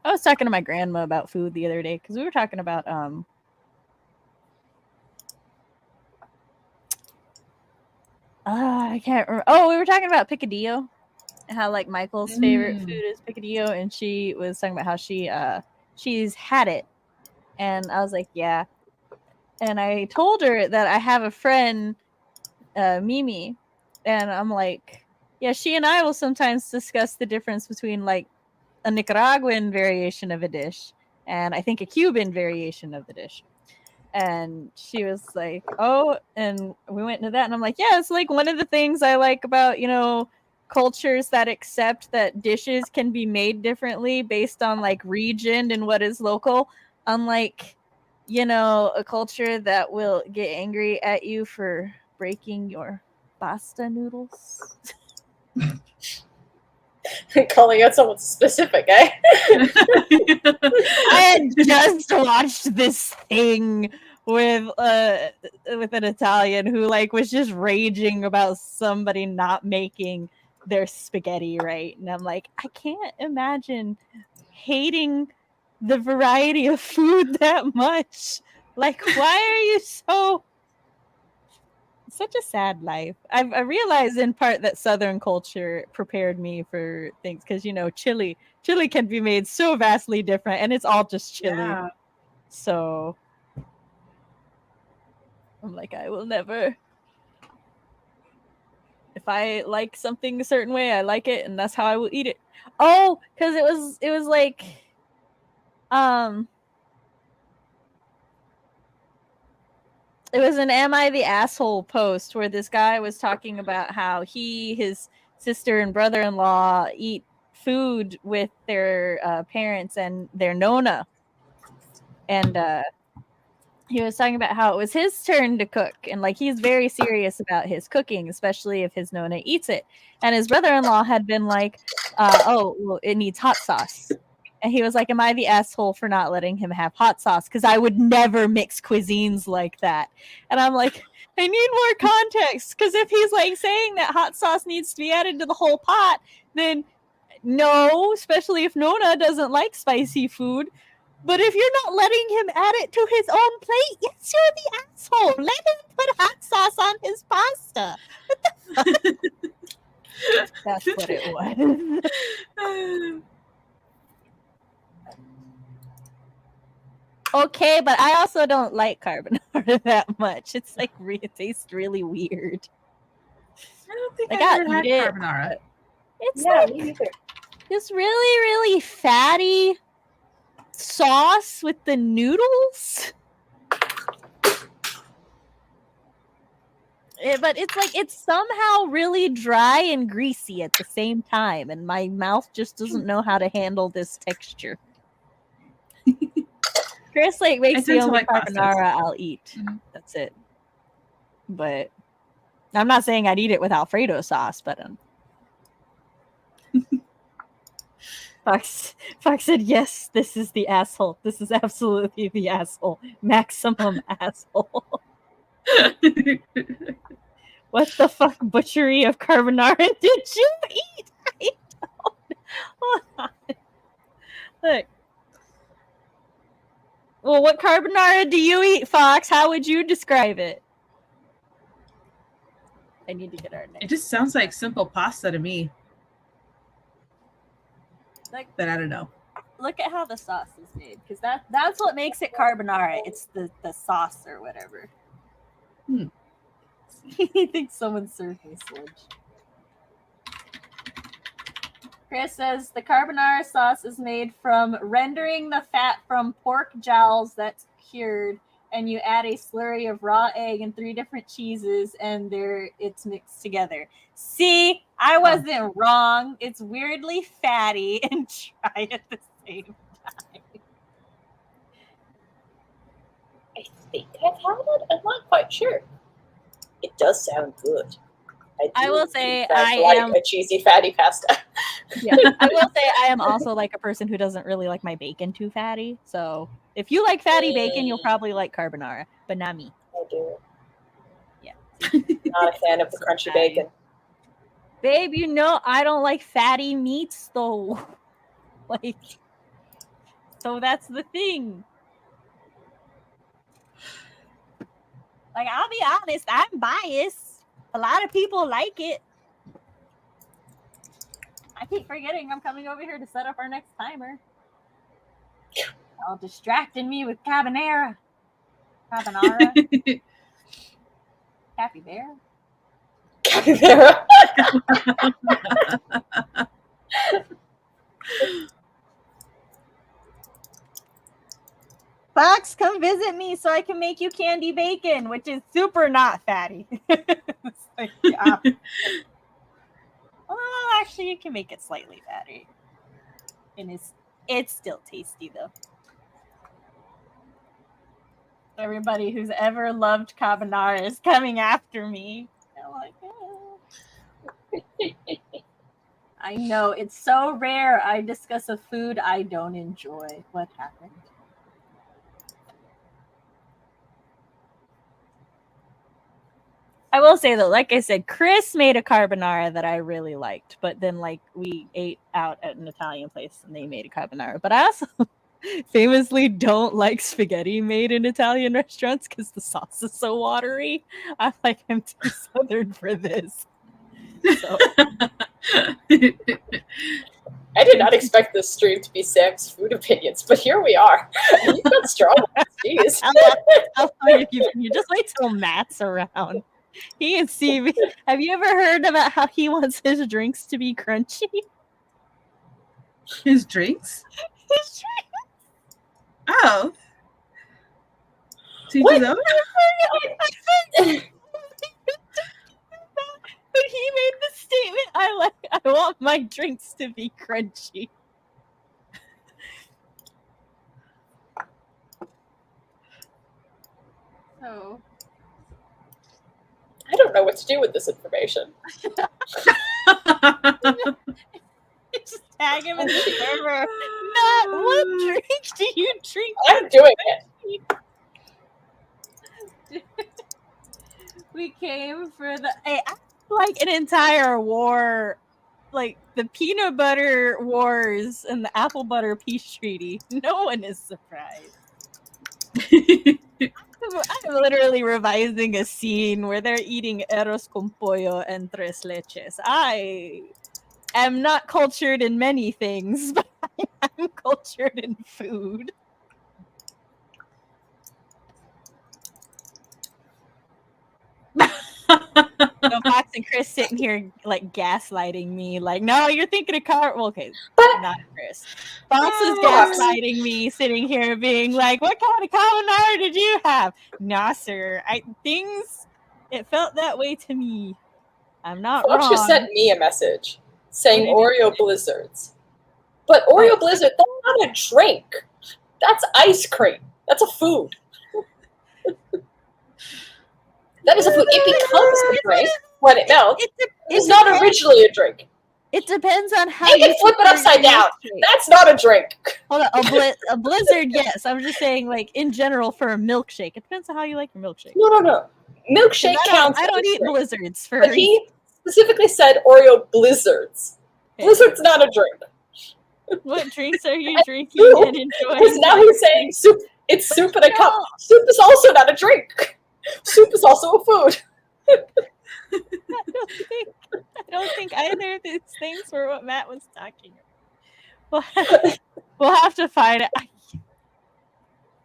I was talking to my grandma about food the other day because we were talking about I can't remember. Oh, we were talking about picadillo and how like Michael's favorite food is picadillo, and she was talking about how she's had it, and I was like, yeah. And I told her that I have a friend, Mimi, and I'm like, yeah, she and I will sometimes discuss the difference between like a Nicaraguan variation of a dish and I think a Cuban variation of the dish. And she was like, oh, and we went into that, and I'm like, yeah, it's like one of the things I like about, cultures that accept that dishes can be made differently based on like region and what is local, unlike a culture that will get angry at you for breaking your pasta noodles. Calling out someone specific, eh? I had just watched this thing with an Italian who like was just raging about somebody not making their spaghetti right, and I'm like, I can't imagine hating the variety of food that much. Like, why are you such a sad life? I realized in part that Southern culture prepared me for things because chili can be made so vastly different, and it's all just chili. Yeah. So I'm like, I will never. If I like something a certain way, I like it, and that's how I will eat it. Oh, because it was like, it was an Am I the Asshole post where this guy was talking about how his sister and brother-in-law eat food with their parents and their nonna. And he was talking about how it was his turn to cook. And like, he's very serious about his cooking, especially if his nonna eats it. And his brother-in-law had been like, oh, well, it needs hot sauce. And he was like, am I the asshole for not letting him have hot sauce? Because I would never mix cuisines like that. And I'm like, I need more context. Because if he's like saying that hot sauce needs to be added to the whole pot, then no, especially if Nona doesn't like spicy food. But if you're not letting him add it to his own plate, yes, you're the asshole. Let him put hot sauce on his pasta. What the fuck? That's what it was. Okay, but I also don't like carbonara that much. It's like it tastes really weird. I don't think Like, I've I'll ever had eat it, carbonara. but it's Yeah, like me neither. this really, really fatty sauce with the noodles. But it's like it's somehow really dry and greasy at the same time, and my mouth just doesn't know how to handle this texture. Chris like makes the tend to only like pastas. carbonara I'll eat. Mhm. That's it. But I'm not saying I'd eat it with Alfredo sauce, but Fox said, yes, this is the asshole. This is absolutely the asshole. Maximum asshole. What the fuck butchery of carbonara did you eat? I don't. Look. Well, what carbonara do you eat, Fox? How would you describe it? I need to get our next. It just sounds like simple pasta to me. Like, but I don't know. Look at how the sauce is made, because that's what makes it carbonara. It's the sauce or whatever. He thinks someone served me sludge. Chris says the carbonara sauce is made from rendering the fat from pork jowls that's cured, and you add a slurry of raw egg and 3 different cheeses, and it's mixed together. See, I wasn't wrong. It's weirdly fatty and dry at the same time. I think I've had it. I'm not quite sure. It does sound good. I will say I am a cheesy fatty pasta. Yeah, I will say I am also like a person who doesn't really like my bacon too fatty. So if you like fatty bacon, you'll probably like carbonara, but not me. I do. Yeah. Not a fan of the crunchy bacon. Babe, you know I don't like fatty meats though. Like, so that's the thing. Like, I'll be honest, I'm biased. A lot of people like it. I keep forgetting I'm coming over here to set up our next timer. All distracting me with carbonara. Capybara. Capybara. Fox, come visit me so I can make you candy bacon, which is super not fatty. It's like, well, actually, you can make it slightly fatty. And it's still tasty, though. Everybody who's ever loved carbonara is coming after me. I'm like, I know, it's so rare I discuss a food I don't enjoy. What happened? I will say though, like I said, Chris made a carbonara that I really liked, but then like we ate out at an Italian place and they made a carbonara. But I also famously don't like spaghetti made in Italian restaurants because the sauce is so watery. I'm like, I'm too southern for this. So I did not expect this stream to be Sam's food opinions, but here we are. You've got strong ones. Jeez. I'll you just wait till Matt's around. He and Steve, have you ever heard about how he wants his drinks to be crunchy? His drinks? His drinks. Oh. What? But he made the statement, I want my drinks to be crunchy. So I don't know what to do with this information. just tag him in the server. Matt, what drink do you drink? I'm doing it. We came for like an entire war, like the peanut butter wars and the apple butter peace treaty. No one is surprised. I'm literally revising a scene where they're eating arroz con pollo and tres leches. I am not cultured in many things, but I'm cultured in food. So Fox and Chris sitting here like gaslighting me, like, no, you're thinking of car. Well, okay, not Chris. Fox is gaslighting me, sitting here being like, what kind of carbonara did you have? Nah, sir. It felt that way to me. I'm not Fox wrong. just sent me a message saying Oreo Blizzards. But Oreo Blizzard, that's not a drink. That's ice cream. That's a food. That is a food. It becomes a drink when it melts. It's not originally a drink. It depends on how you flip it upside down. That's not a drink. Hold on, a blizzard, yes. I'm just saying, like, in general, for a milkshake. It depends on how you like your milkshake. No. Milkshake counts. I don't eat blizzards for. But he specifically said Oreo Blizzards. Okay. Blizzard's not a drink. What drinks are you drinking and enjoying? Because now he's saying soup. It's soup in a cup. Soup is also not a drink. Soup is also a food. I don't think either of these things were what Matt was talking about. We'll have to find it.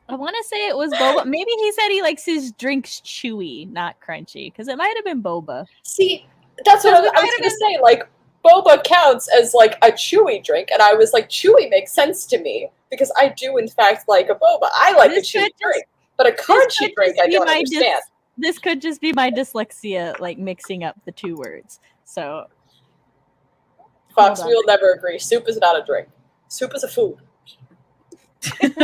I want to say it was boba. Maybe he said he likes his drinks chewy, not crunchy, because it might have been boba. See, that's what I was going to say. Like, boba counts as like a chewy drink, and I was like, chewy makes sense to me because I do in fact like a boba. I like a chewy drink, but a crunchy drink I don't understand. This could just be my dyslexia, like mixing up the two words. So, Fox, we will never agree. Soup is not a drink. Soup is a food. It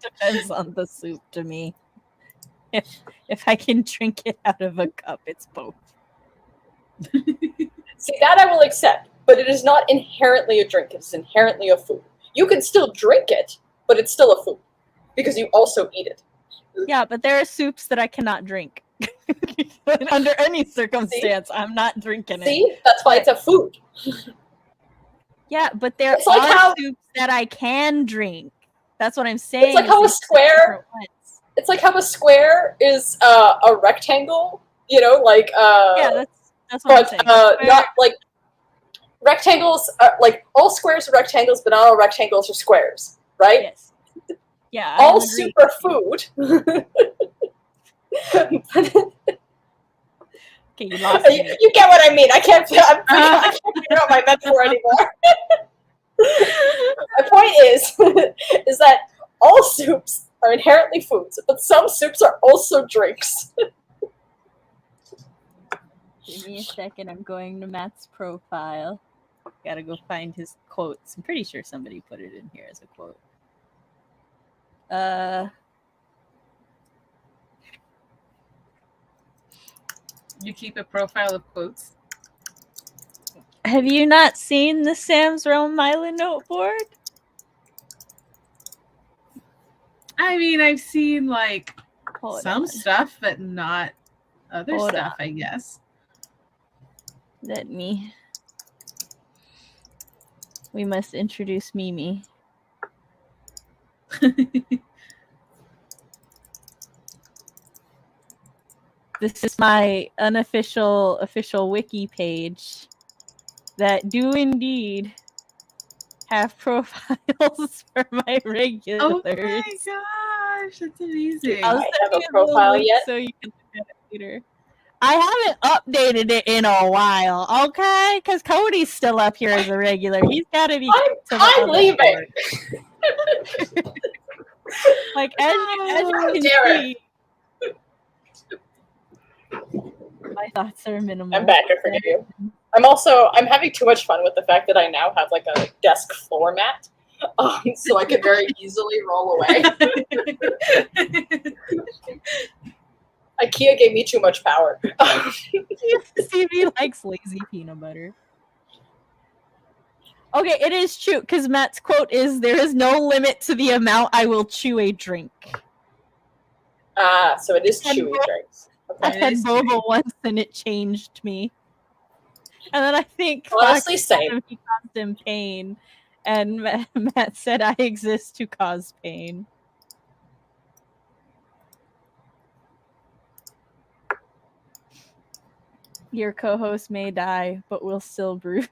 depends on the soup to me. If I can drink it out of a cup, it's both. See, that I will accept, but it is not inherently a drink. It's inherently a food. You can still drink it, but it's still a food because you also eat it. Yeah, but there are soups that I cannot drink. Under any circumstance, I'm not drinking it. See? That's why it's a food. Yeah, but there are soups that I can drink. That's what I'm saying. It's like how a square. It's like how a square is a rectangle. You know, like yeah, that's what I'm saying. Not like rectangles. Like all squares are rectangles, but not all rectangles are squares, right? Yes. Yeah. All soup are food. Okay, you lost me. You get what I mean. I can't figure out my metaphor anymore. My point is that all soups are inherently foods, but some soups are also drinks. Give me a second. I'm going to Matt's profile. Gotta go find his quotes. I'm pretty sure somebody put it in here as a quote. You keep a profile of quotes? Have you not seen the Sam's Realm Mila noteboard? I mean, I've seen like some stuff, but not other stuff, I guess. We must introduce Mimi. This is my unofficial wiki page that do indeed have profiles for my regulars. Oh my gosh, that's amazing. I'll have a profile yet? So you can look at it later. I haven't updated it in a while, okay? Because Cody's still up here as a regular. He's got to be. I'm leaving. Like as you can see, my thoughts are minimal. I'm back. I forgive you. I'm having too much fun with the fact that I now have like a desk floor mat, so I can very easily roll away. IKEA gave me too much power. CV likes lazy peanut butter. Okay, it is true, because Matt's quote is, there is no limit to the amount I will chew a drink. So it is chewy drinks. Okay. I had boba once and it changed me. And then I think honestly, same. He caused him pain, and Matt said, I exist to cause pain. Your co-host may die, but will still bruise.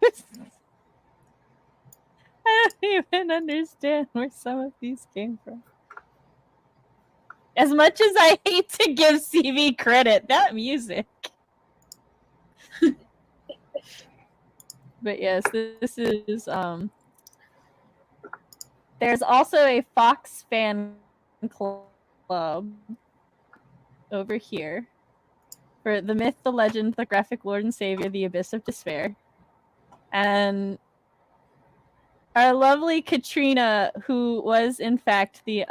I don't even understand where some of these came from. As much as I hate to give CV credit, that music. But yes, this is there's also a Fox fan club over here for the myth, the legend, the graphic lord and savior, the abyss of despair. And our lovely Katrina, who was in fact the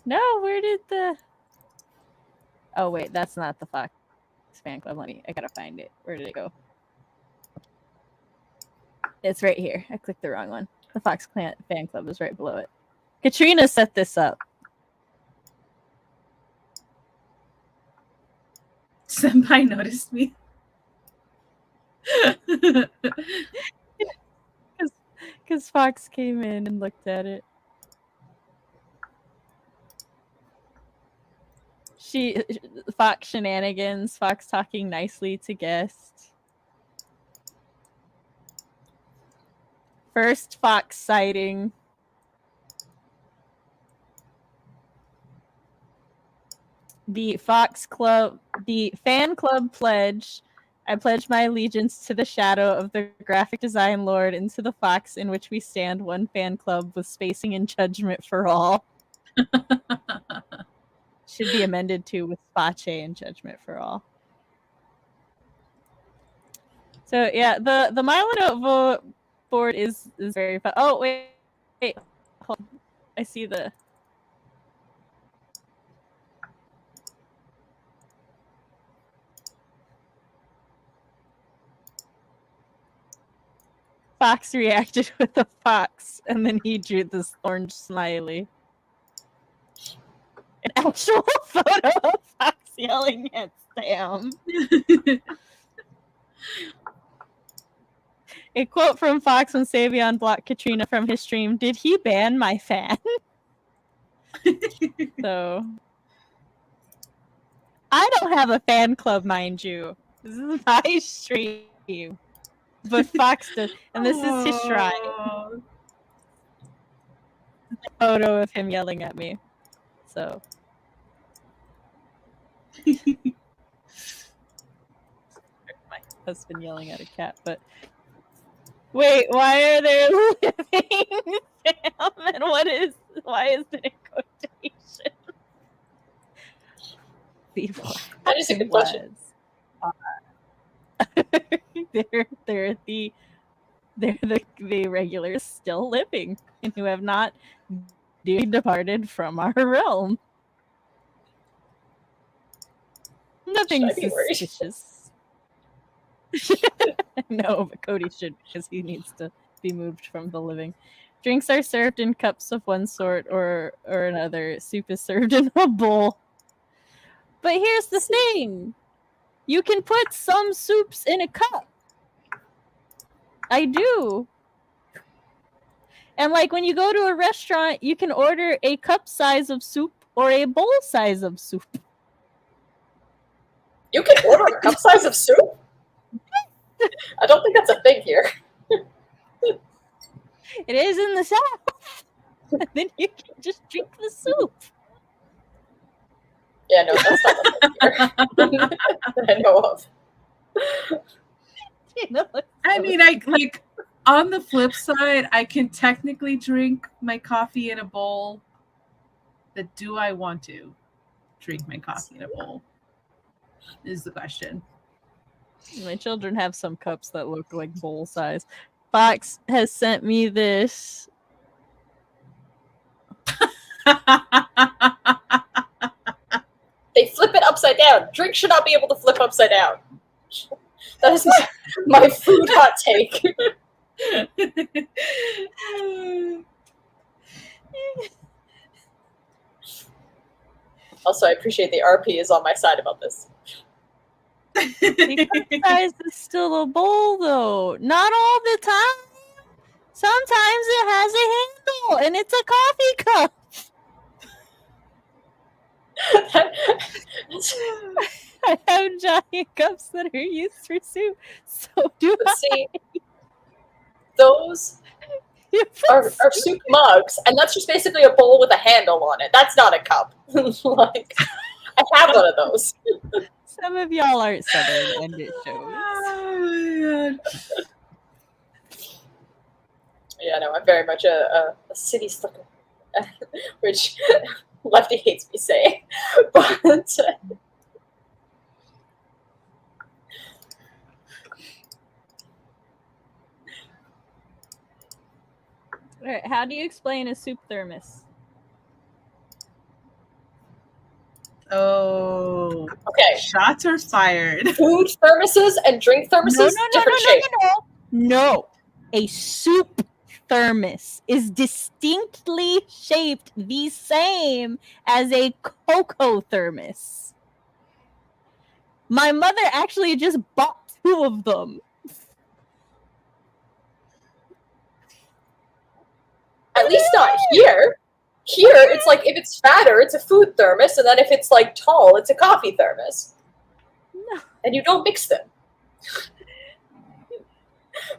No, where did the Oh wait, that's not the Fox fan club. I gotta find it. Where did it go? It's right here. I clicked the wrong one. The Fox fan club is right below it. Katrina set this up. Senpai noticed me. Because Fox came in and looked at it. Fox shenanigans, Fox talking nicely to guests. First Fox sighting. The Fox Club, the fan club pledge. I pledge my allegiance to the shadow of the graphic design lord and to the Fox in which we stand, one fan club with spacing and judgment for all. Should be amended to with Space and judgment for all. So yeah, the Milo board is very fun. Oh wait, hold on. I see the. Fox reacted with a fox, and then he drew this orange smiley. An actual photo of Fox yelling at Sam. A quote from Fox when Savion blocked Katrina from his stream. Did he ban my fan? So I don't have a fan club, mind you. This is my stream. But Fox does, and this is his shrine. A photo of him yelling at me. So my husband yelling at a cat, but wait, why are there living Sam? And why is it in quotation? That is a good question. They're the regulars still living and who have not departed from our realm. Nothing suspicious. No, but Cody should, because he needs to be moved from the living. Drinks are served in cups of one sort or another. Soup is served in a bowl. But here's the thing. You can put some soups in a cup. I do. And like when you go to a restaurant, you can order a cup size of soup or a bowl size of soup. You can order a cup size of soup? I don't think that's a thing here. It is in the South. And then you can just drink the soup. Yeah, no, that's not a thing here that I know of. I mean, I like on the flip side, I can technically drink my coffee in a bowl. But do I want to drink my coffee in a bowl? Is the question. My children have some cups that look like bowl size. Fox has sent me this. They flip it upside down. Drink should not be able to flip upside down. That is my food hot take. Also, I appreciate the RP is on my side about this. The cup size is still a bowl, though. Not all the time. Sometimes it has a handle, and it's a coffee cup. I have giant cups that are used for soup. So do But I. see, those You are put soup mugs, and that's just basically a bowl with a handle on it. That's not a cup. Like, I have one of those. Some of y'all aren't Southern, and it shows. Oh, my God. Yeah, no, I'm very much a city slicker, which Lefty hates me saying. But All right, how do you explain a soup thermos? Oh, okay, shots are fired. food thermoses and drink thermoses, different shape. No, a soup thermos is distinctly shaped the same as a cocoa thermos. My mother actually just bought 2 of them. At least not here. Here, it's like if it's fatter, it's a food thermos, and then if it's like tall, it's a coffee thermos. No. And you don't mix them.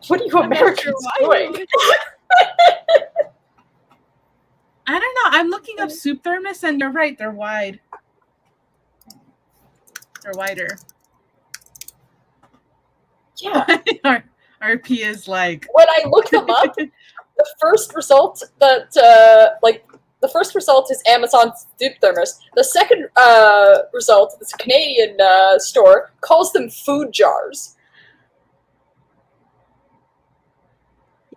What are you I'm not Americans sure why doing? I don't know. I'm looking up soup thermos, and you're right. They're wide. They're wider. Yeah. RP is like. When I look them up, the first result that the first result is Amazon soup thermos. The second result, this Canadian store, calls them food jars.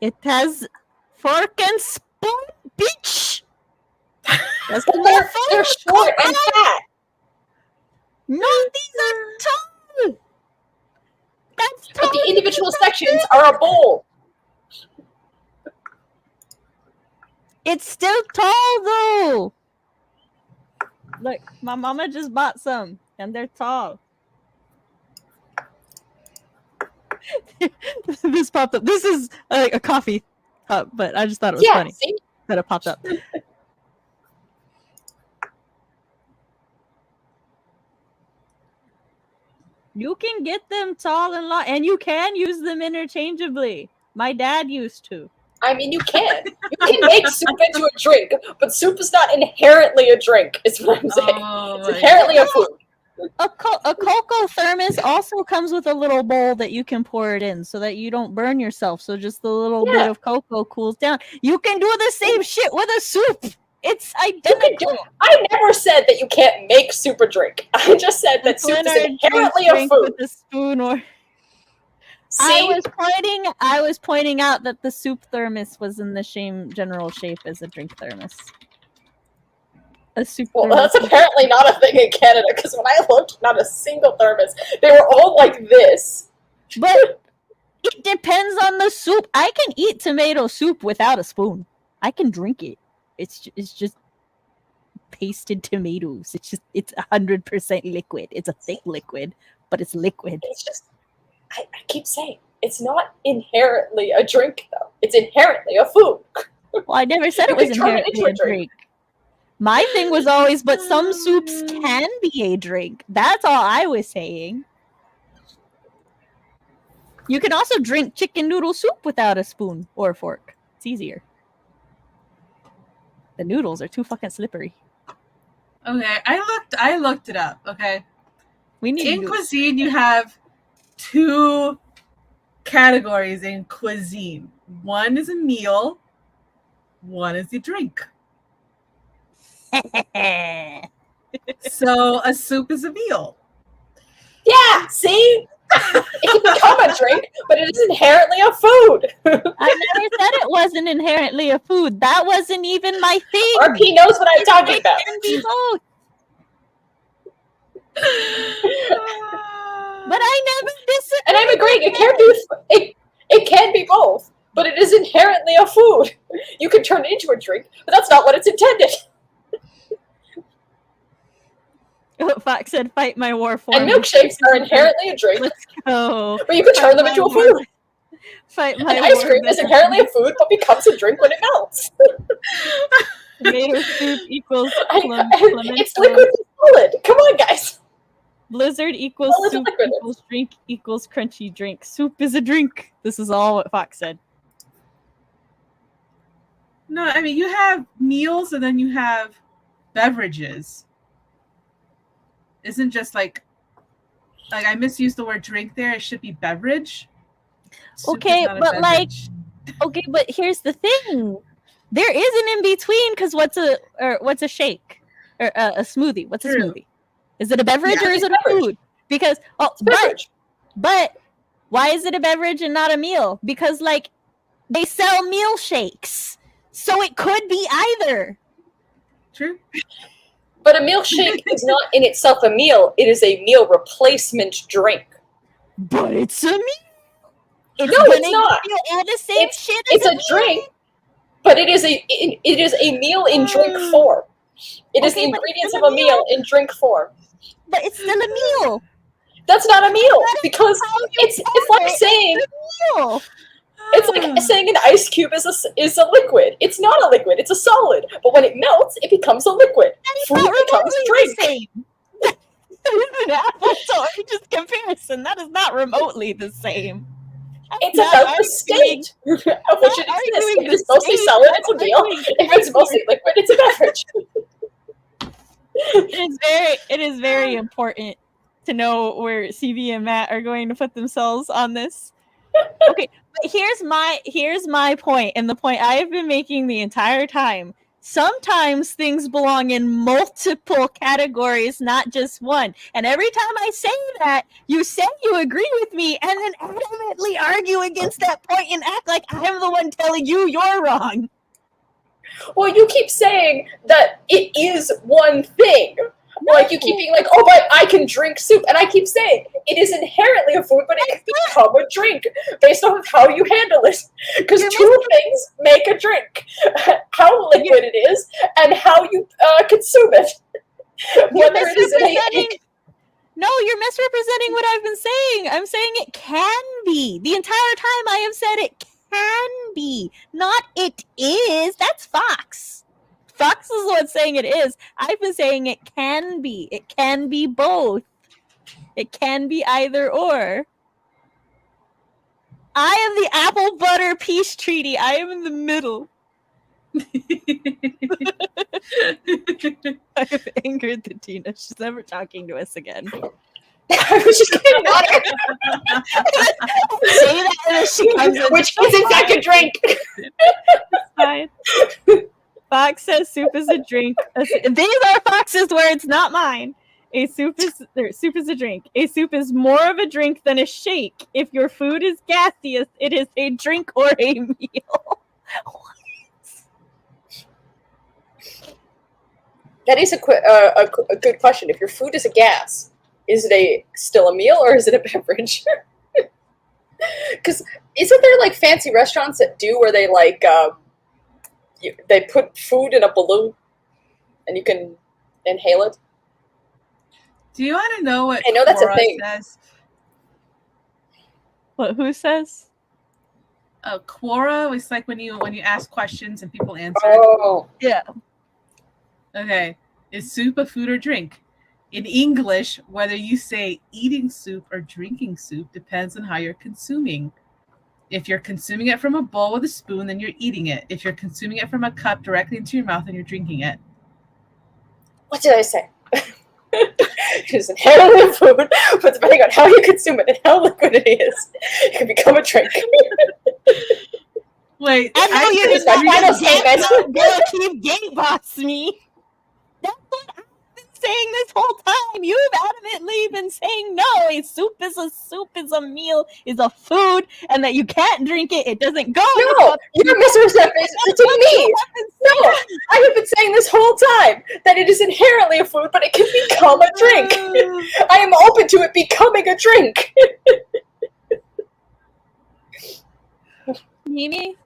It has fork and spoon, bitch. That's And they're short and fat. No, these are tall. That's tall. But the individual sections are a bowl. It's still tall though. Look, my mama just bought some, and they're tall. This popped up. This is a coffee cup, but I just thought it was funny See? that it popped up. You can get them tall and long, and you can use them interchangeably. My dad used to. I mean, you can. You can make soup into a drink, but soup is not inherently a drink, is what I'm saying. It's inherently a food. A cocoa thermos also comes with a little bowl that you can pour it in so that you don't burn yourself. So just the little bit of cocoa cools down. You can do the same shit with a soup. It's identical. I never said that you can't make soup a drink. I just said that soup is inherently a food. With a spoon or... See? I was pointing out that the soup thermos was in the same general shape as a drink thermos. A soup thermos. That's apparently not a thing in Canada, because when I looked, not a single thermos. They were all like this. But it depends on the soup. I can eat tomato soup without a spoon. I can drink it. It's just pasted tomatoes. It's 100% liquid. It's a thick liquid, but it's liquid. It's just, I keep saying, it's not inherently a drink, though. It's inherently a food. Well, I never said it was inherently a drink. My thing was always, but some soups can be a drink. That's all I was saying. You can also drink chicken noodle soup without a spoon or a fork. It's easier. The noodles are too fucking slippery. Okay, I looked it up, okay? In cuisine, you have 2 categories in cuisine. One is a meal, one is a drink. So a soup is a meal. Yeah, see? It can become a drink, but it is inherently a food. I never said it wasn't inherently a food. That wasn't even my thing. RP knows what I'm talking about. It can be both. But I never disagreed. And I'm agreeing. It can be both, but it is inherently a food. You can turn it into a drink, but that's not what it's intended. Fox said, "Fight my war for And me." milkshakes are inherently a drink. Let's go. But you can turn them into a food. Fight my and ice cream is inherently a food, but becomes a drink when it melts. Tomato soup equals It's liquid and solid. Come on, guys. Blizzard equals Solid to soup liquid. equals drink equals crunchy drink. Soup is a drink. This is all what Fox said. No, I mean, you have meals and then you have beverages. Isn't just like I misused the word drink there. It should be beverage. Soup Okay, is not a but like, beverage. okay, but here's the thing. There is an in between because what's a shake or a smoothie? What's a True. smoothie? Is it a beverage Yeah, or is it's it a beverage. food? Because Beverage. but why is it a beverage and not a meal? Because like they sell meal shakes, so it could be either. True. But a milkshake is not in itself a meal. It is a meal replacement drink. But it's a meal. It's No, gonna it's not. give you all the same shit It's as a meal. drink, but it is a meal in drink form. It is Okay, the but it's ingredients still of a a meal in drink form. But it's still a meal. That's not a meal because How you it's pour like it, saying it's a meal. it's like saying an ice cube is a liquid. It's not a liquid. It's a solid. But when it melts, it becomes a liquid. It's Food not becomes remotely drink. the same. That is an apples to oranges comparison. That is not remotely the same. It's Not about the arguing- state of which it not exists. arguing If it's the mostly state, solid, I'm it's a meal. arguing If it's mostly liquid, it's a beverage. It is very important to know where CV and Matt are going to put themselves on this. Okay, but here's my point, and the point I have been making the entire time. Sometimes things belong in multiple categories, not just one. And every time I say that, you say you agree with me, and then adamantly argue against that point and act like I'm the one telling you you're wrong. Well, you keep saying that it is one thing. Like, you keep being like, oh, but I can drink soup. And I keep saying, it is inherently a food, but it can become a drink based off of how you handle it. Because two things make a drink. How liquid it is and how you consume it. Whether it is in a... No, you're misrepresenting what I've been saying. I'm saying it can be. The entire time I have said it can be, not it is. That's Fox. Fox is the one saying it is. I've been saying it can be. It can be both. It can be either or. I am the apple butter peace treaty. I am in the middle. I have angered the Tina. She's never talking to us again. I was just getting water. Say that and then she comes in. Which is in fact a drink. Fine. Fox says soup is a drink. These are Fox's words, not mine. Soup is a drink. A soup is more of a drink than a shake. If your food is gaseous, it is a drink or a meal. That is a good question. If your food is a gas, is it still a meal or is it a beverage? Because isn't there like fancy restaurants that do where they like they put food in a balloon and you can inhale it? Do you want to know what I know that's a thing. says? What? Who says? Quora is like when you ask questions and people answer. Oh, Yeah. Okay. Is soup a food or drink? In English, whether you say eating soup or drinking soup depends on how you're consuming. If you're consuming it from a bowl with a spoon, then you're eating it. If you're consuming it from a cup directly into your mouth, then you're drinking it. what did I say? It is inherently a food, but depending on how you consume it and how liquid it is, it can become a drink. Wait, I know you're just my final statement. gonna keep gang boss me. That's what I've been saying this whole time. You've adamantly been saying no. A soup is a meal, is a food, and that you can't drink it. It doesn't go. No, you're misrepresenting me. No, I have been saying this whole time that it is inherently a food, but it can become a drink. I am open to it becoming a drink. Mimi.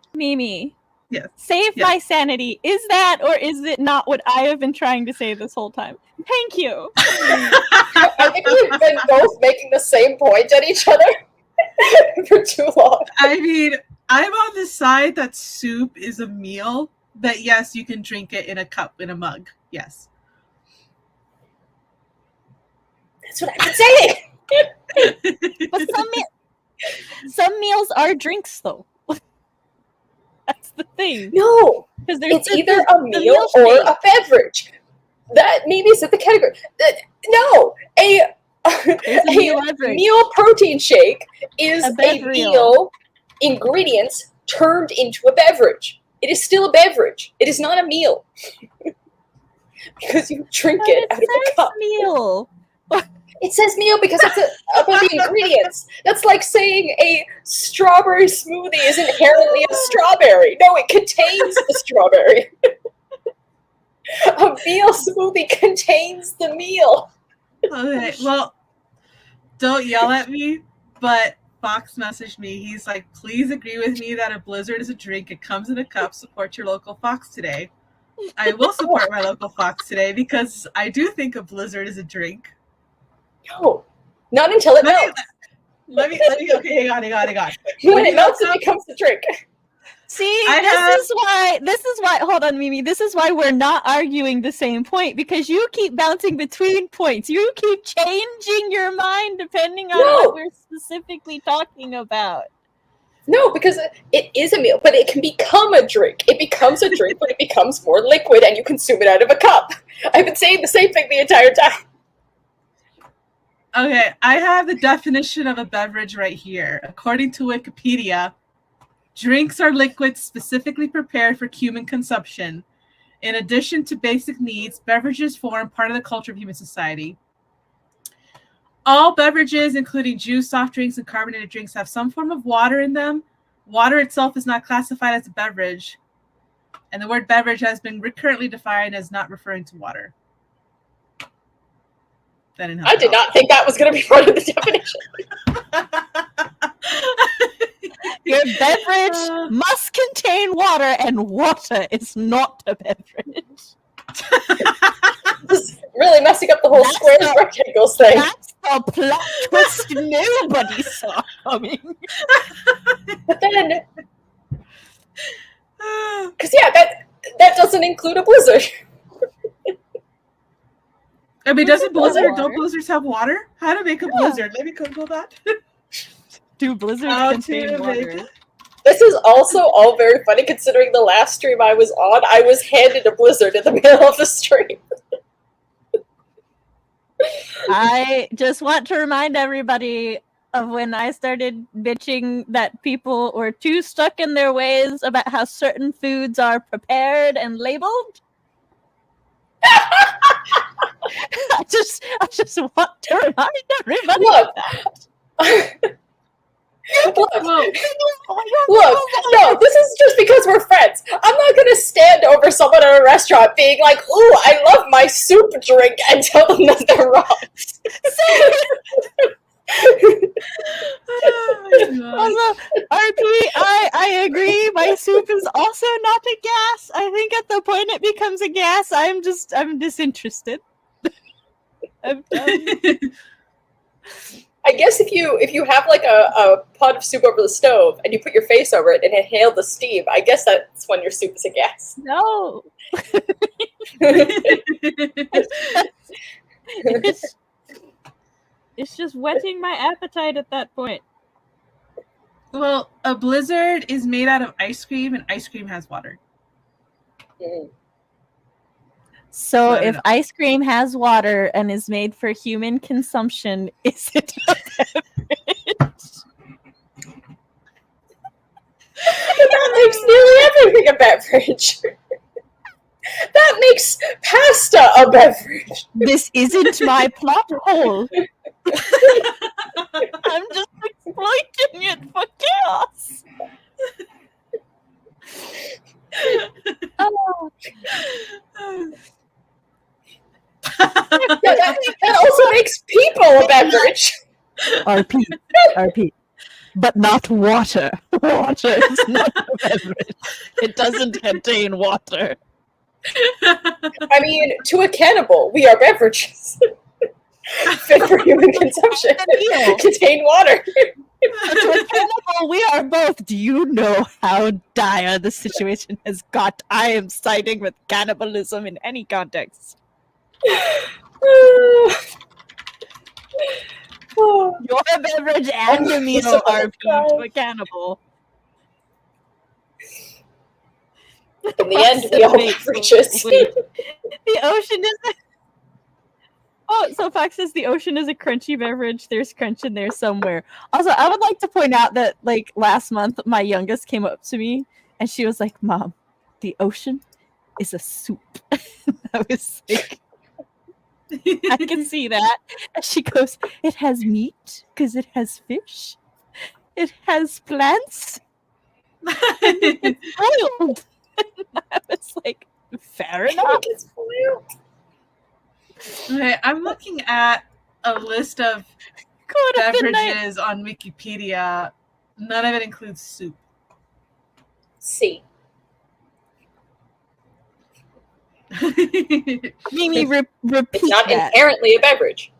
Yes. Save Yes. my sanity. Is that or is it not what I have been trying to say this whole time? Thank you. I think we've been both making the same point at each other for too long. I mean, I'm on the side that soup is a meal, that yes, you can drink it in a cup, in a mug. Yes. That's what I've been saying. But some meals are drinks, though. That's the thing. No, Because it's either a meal or a beverage. That maybe is at the category. No, a meal protein shake is a meal ingredients turned into a beverage. It is still a beverage. It is not a meal. Because you drink it out of a cup. Meal. It says meal because it's about the ingredients. That's like saying a strawberry smoothie is inherently a strawberry. No, it contains the strawberry. A meal smoothie contains the meal. Okay, well, don't yell at me, but Fox messaged me. He's like, please agree with me that a blizzard is a drink. It comes in a cup. Support your local Fox today. I will support my local Fox today because I do think a blizzard is a drink. No, not until it melts. Let me, okay, hang on. When it melts, it becomes a drink. See, this is why, hold on, Mimi, this is why we're not arguing the same point, because you keep bouncing between points. You keep changing your mind depending on what we're specifically talking about. No, because it is a meal, but it can become a drink. It becomes a drink when it becomes more liquid and you consume it out of a cup. I've been saying the same thing the entire time. Okay, I have the definition of a beverage right here. According to Wikipedia, drinks are liquids specifically prepared for human consumption. In addition to basic needs, beverages form part of the culture of human society. All beverages, including juice, soft drinks, and carbonated drinks, have some form of water in them. Water itself is not classified as a beverage, and the word beverage has been currently defined as not referring to water. I did not think that was going to be part of the definition. Your beverage must contain water, and water is not a beverage. This is really messing up the whole square rectangles thing. That's a plot twist nobody saw coming. But then, because that doesn't include a blizzard. I mean, don't blizzards have water? How to make a blizzard? Let me Google that. Do blizzards contain water? This is also all very funny considering the last stream I was on, I was handed a blizzard in the middle of the stream. I just want to remind everybody of when I started bitching that people were too stuck in their ways about how certain foods are prepared and labeled. I just want to remind everybody of that. Look, no, this is just because we're friends. I'm not going to stand over someone in a restaurant being like, ooh, I love my soup drink, and tell them that they're wrong. Also, RP, I agree. My soup is also not a gas. I think at the point it becomes a gas, I'm disinterested. I guess if you have like a pot of soup over the stove and you put your face over it and inhale the steam, I guess that's when your soup is a gas. No. It's just whetting my appetite at that point. Well, a blizzard is made out of ice cream, and ice cream has water. Mm. So if ice cream has water and is made for human consumption, is it a beverage? That makes nearly everything a beverage. That makes pasta a beverage. This isn't my plot hole. I'm just exploiting it for chaos. Oh. That also makes people a beverage. RP. But not water. Water is not a beverage. It doesn't contain water. I mean, to a cannibal, we are beverages. Fit for human consumption. Contain water. To a cannibal, we are both. Do you know how dire the situation has got? I am siding with cannibalism in any context. Your beverage and a meal are to a cannibal. In the end, we all beverages. The ocean is. Oh, so Fox says the ocean is a crunchy beverage. There's crunch in there somewhere. Also, I would like to point out that, like, last month, my youngest came up to me and she was like, "Mom, the ocean is a soup." I was like, I can see that. And she goes, "It has meat because it has fish. It has plants. And it gets boiled." I was like, fair enough. It's boiled. Okay, I'm looking at a list of beverages on Wikipedia. None of it includes soup. See. Mimi, repeat It's not that. inherently a beverage.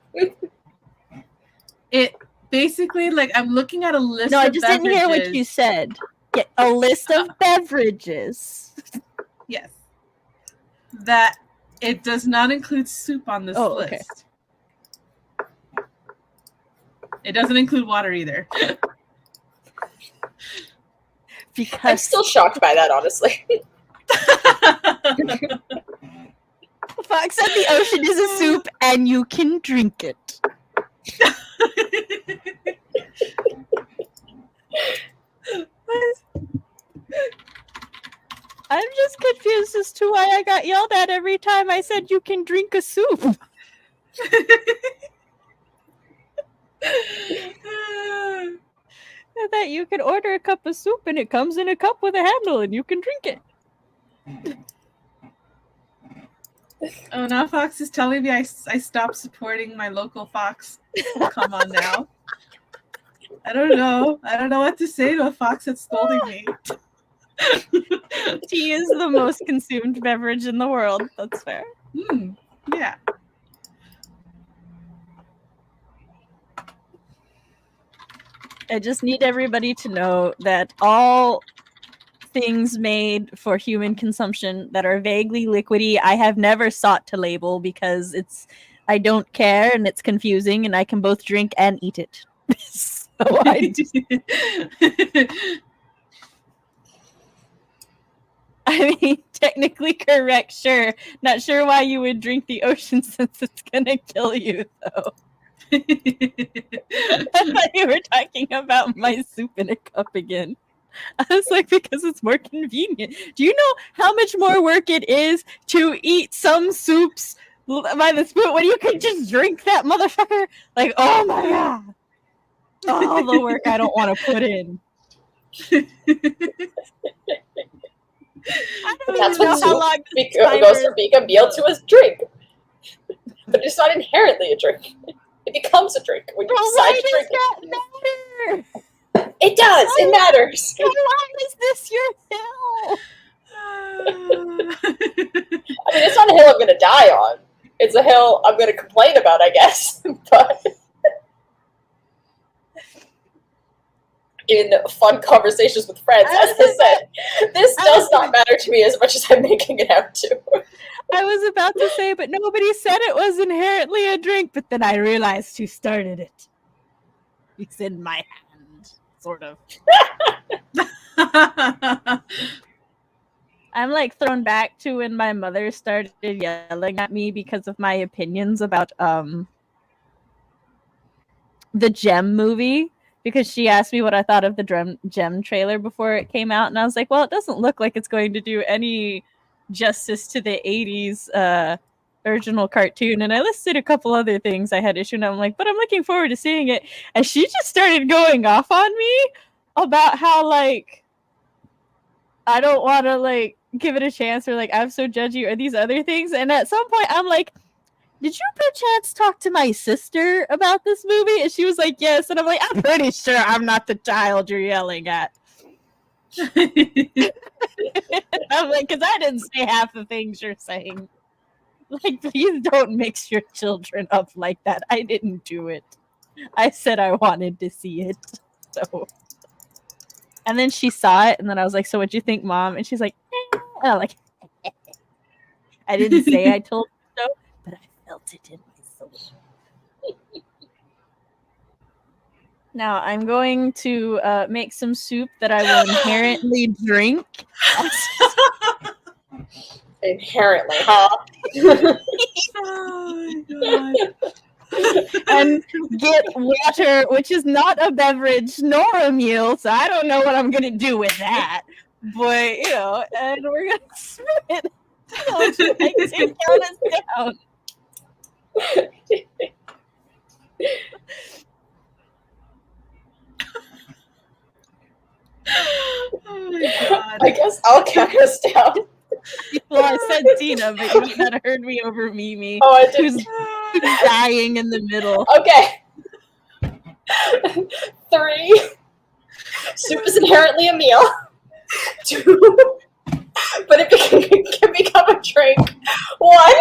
It basically, like, I'm looking at a list No, of I just beverages. didn't hear what you said. Yeah, a list of beverages. Yes. That it does not include soup on this list. Okay. It doesn't include water either. Because I'm still shocked by that, honestly. Fox said the ocean is a soup and you can drink it. I'm just confused as to why I got yelled at every time I said you can drink a soup. That you can order a cup of soup and it comes in a cup with a handle and you can drink it. Oh, now Fox is telling me I stopped supporting my local Fox. Come on now. I don't know. I don't know what to say to a Fox that's scolding me. Tea is the most consumed beverage in the world. That's fair. Yeah. I just need everybody to know that all things made for human consumption that are vaguely liquidy, I have never sought to label because I don't care and it's confusing and I can both drink and eat it. So I mean, technically correct, sure. Not sure why you would drink the ocean since it's gonna kill you, though. I thought you were talking about my soup in a cup again. I was like, because it's more convenient. Do you know how much more work it is to eat some soups by the spoon when you can just drink that motherfucker? Like, oh my god. All the work I don't want to put in. That's what soup goes from being a meal to a drink. But it's not inherently a drink. It becomes a drink when you decide to drink it. Matter? It does. It matters. So why is this your hill? I mean, it's not a hill I'm going to die on. It's a hill I'm going to complain about, I guess. But in fun conversations with friends, as I said, this does not matter to me as much as I'm making it out to. I was about to say, but nobody said it was inherently a drink, but then I realized who started it. It's in my hand, sort of. I'm like thrown back to when my mother started yelling at me because of my opinions about the Gem movie, because she asked me what I thought of the Gem trailer before it came out, and I was like, well, it doesn't look like it's going to do any justice to the 80s original cartoon, and I listed a couple other things I had issue, and I'm like, but I'm looking forward to seeing it. And she just started going off on me about how, like, I don't want to, like, give it a chance, or, like, I'm so judgy, or these other things. And at some point, I'm like, did you perchance talk to my sister about this movie? And she was like, yes. And I'm like, I'm pretty sure I'm not the child you're yelling at. I'm like, because I didn't say half the things you're saying. Like, please don't mix your children up like that. I didn't do it. I said I wanted to see it. So, and then she saw it, and then I was like, "So what'd you think, Mom?" And she's like, eh. And I'm like, I didn't say I told her so, but I felt it in my soul. Now I'm going to make some soup that I will inherently drink. Inherently, huh? Oh my god. And get water, which is not a beverage nor a meal, so I don't know what I'm gonna do with that. But and we're gonna swim it. So would you like to count us down? Oh my god. I guess I'll count us down. Well, I said Tina, but you might not have heard me over Mimi, Oh, I did. who's dying in the middle. Okay. 3. Soup is inherently a meal. 2. But it can become a drink. 1.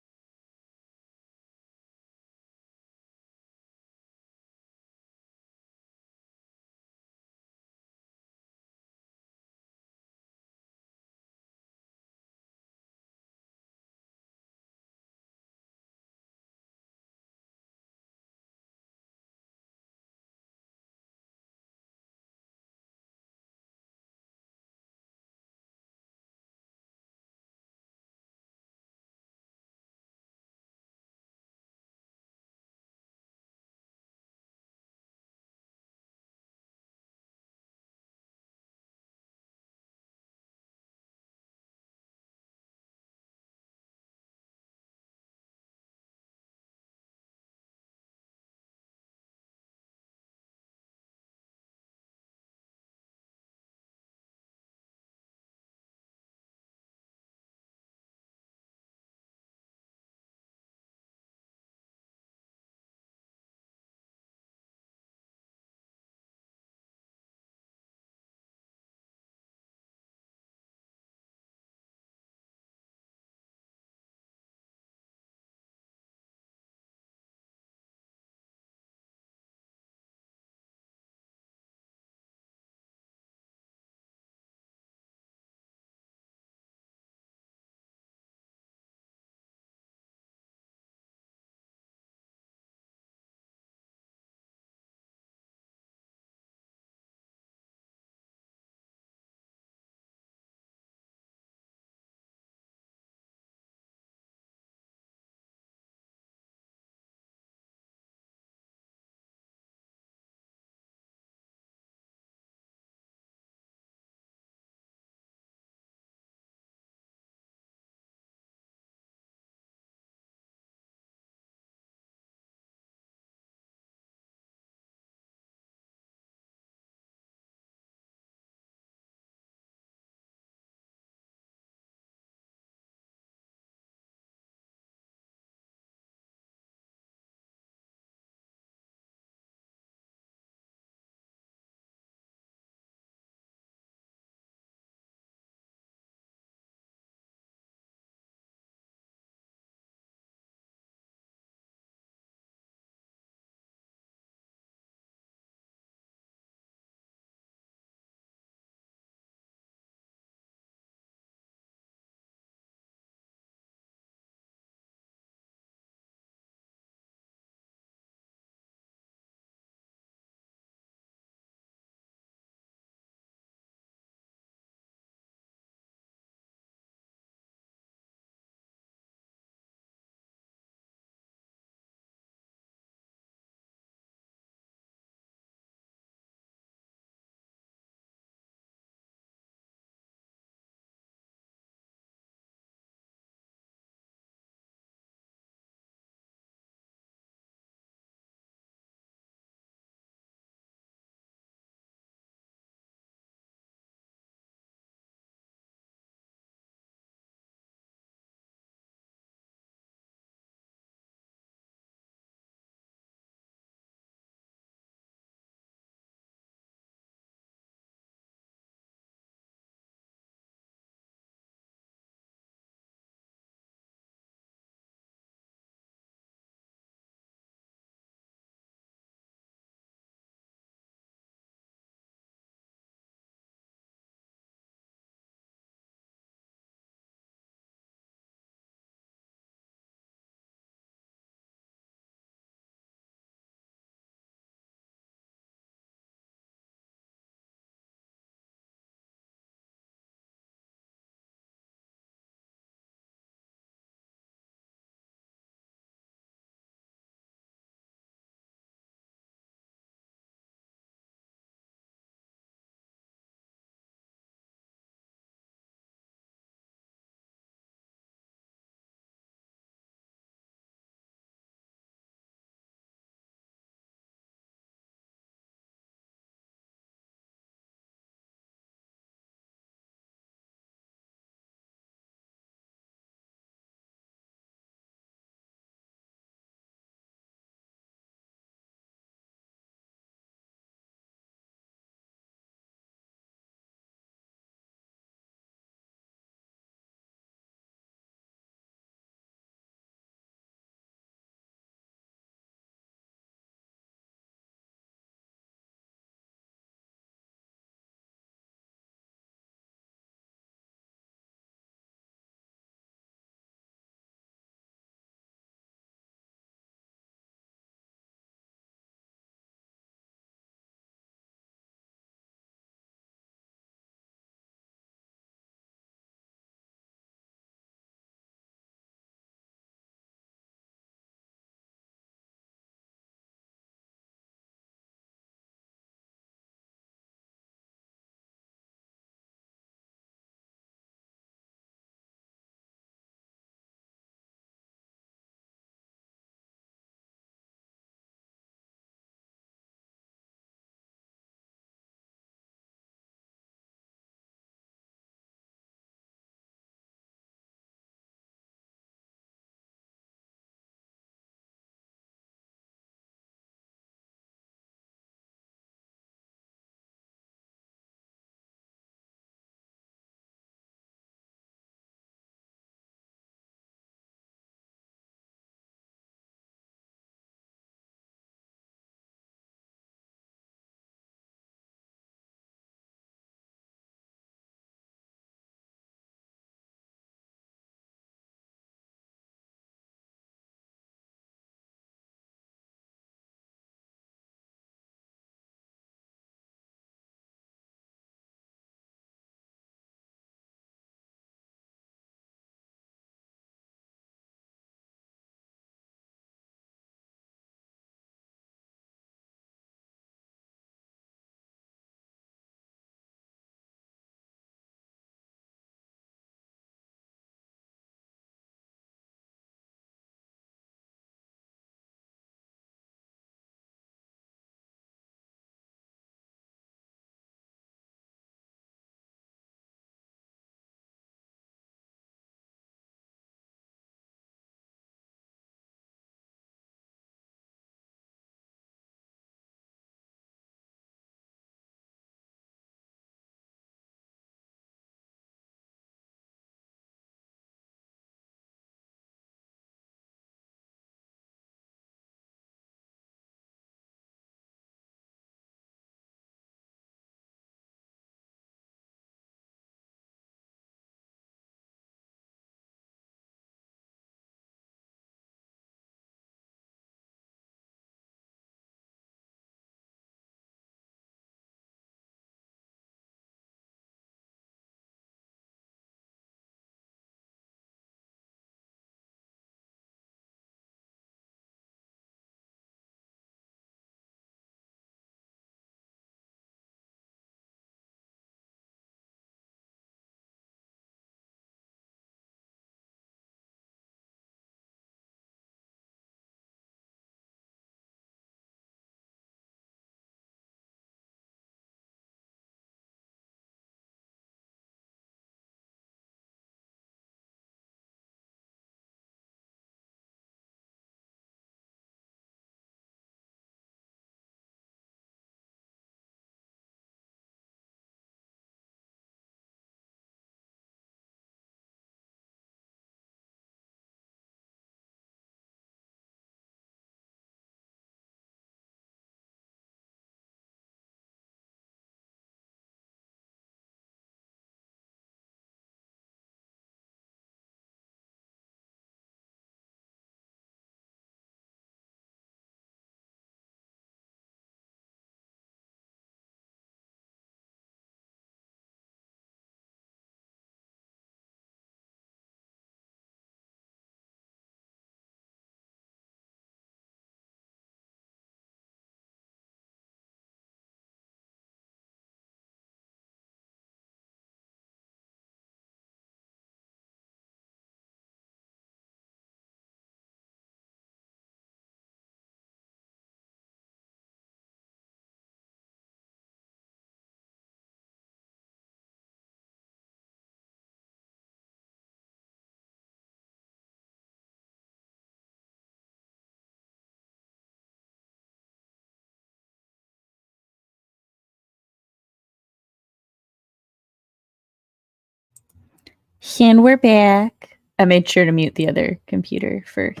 And we're back. I made sure to mute the other computer first.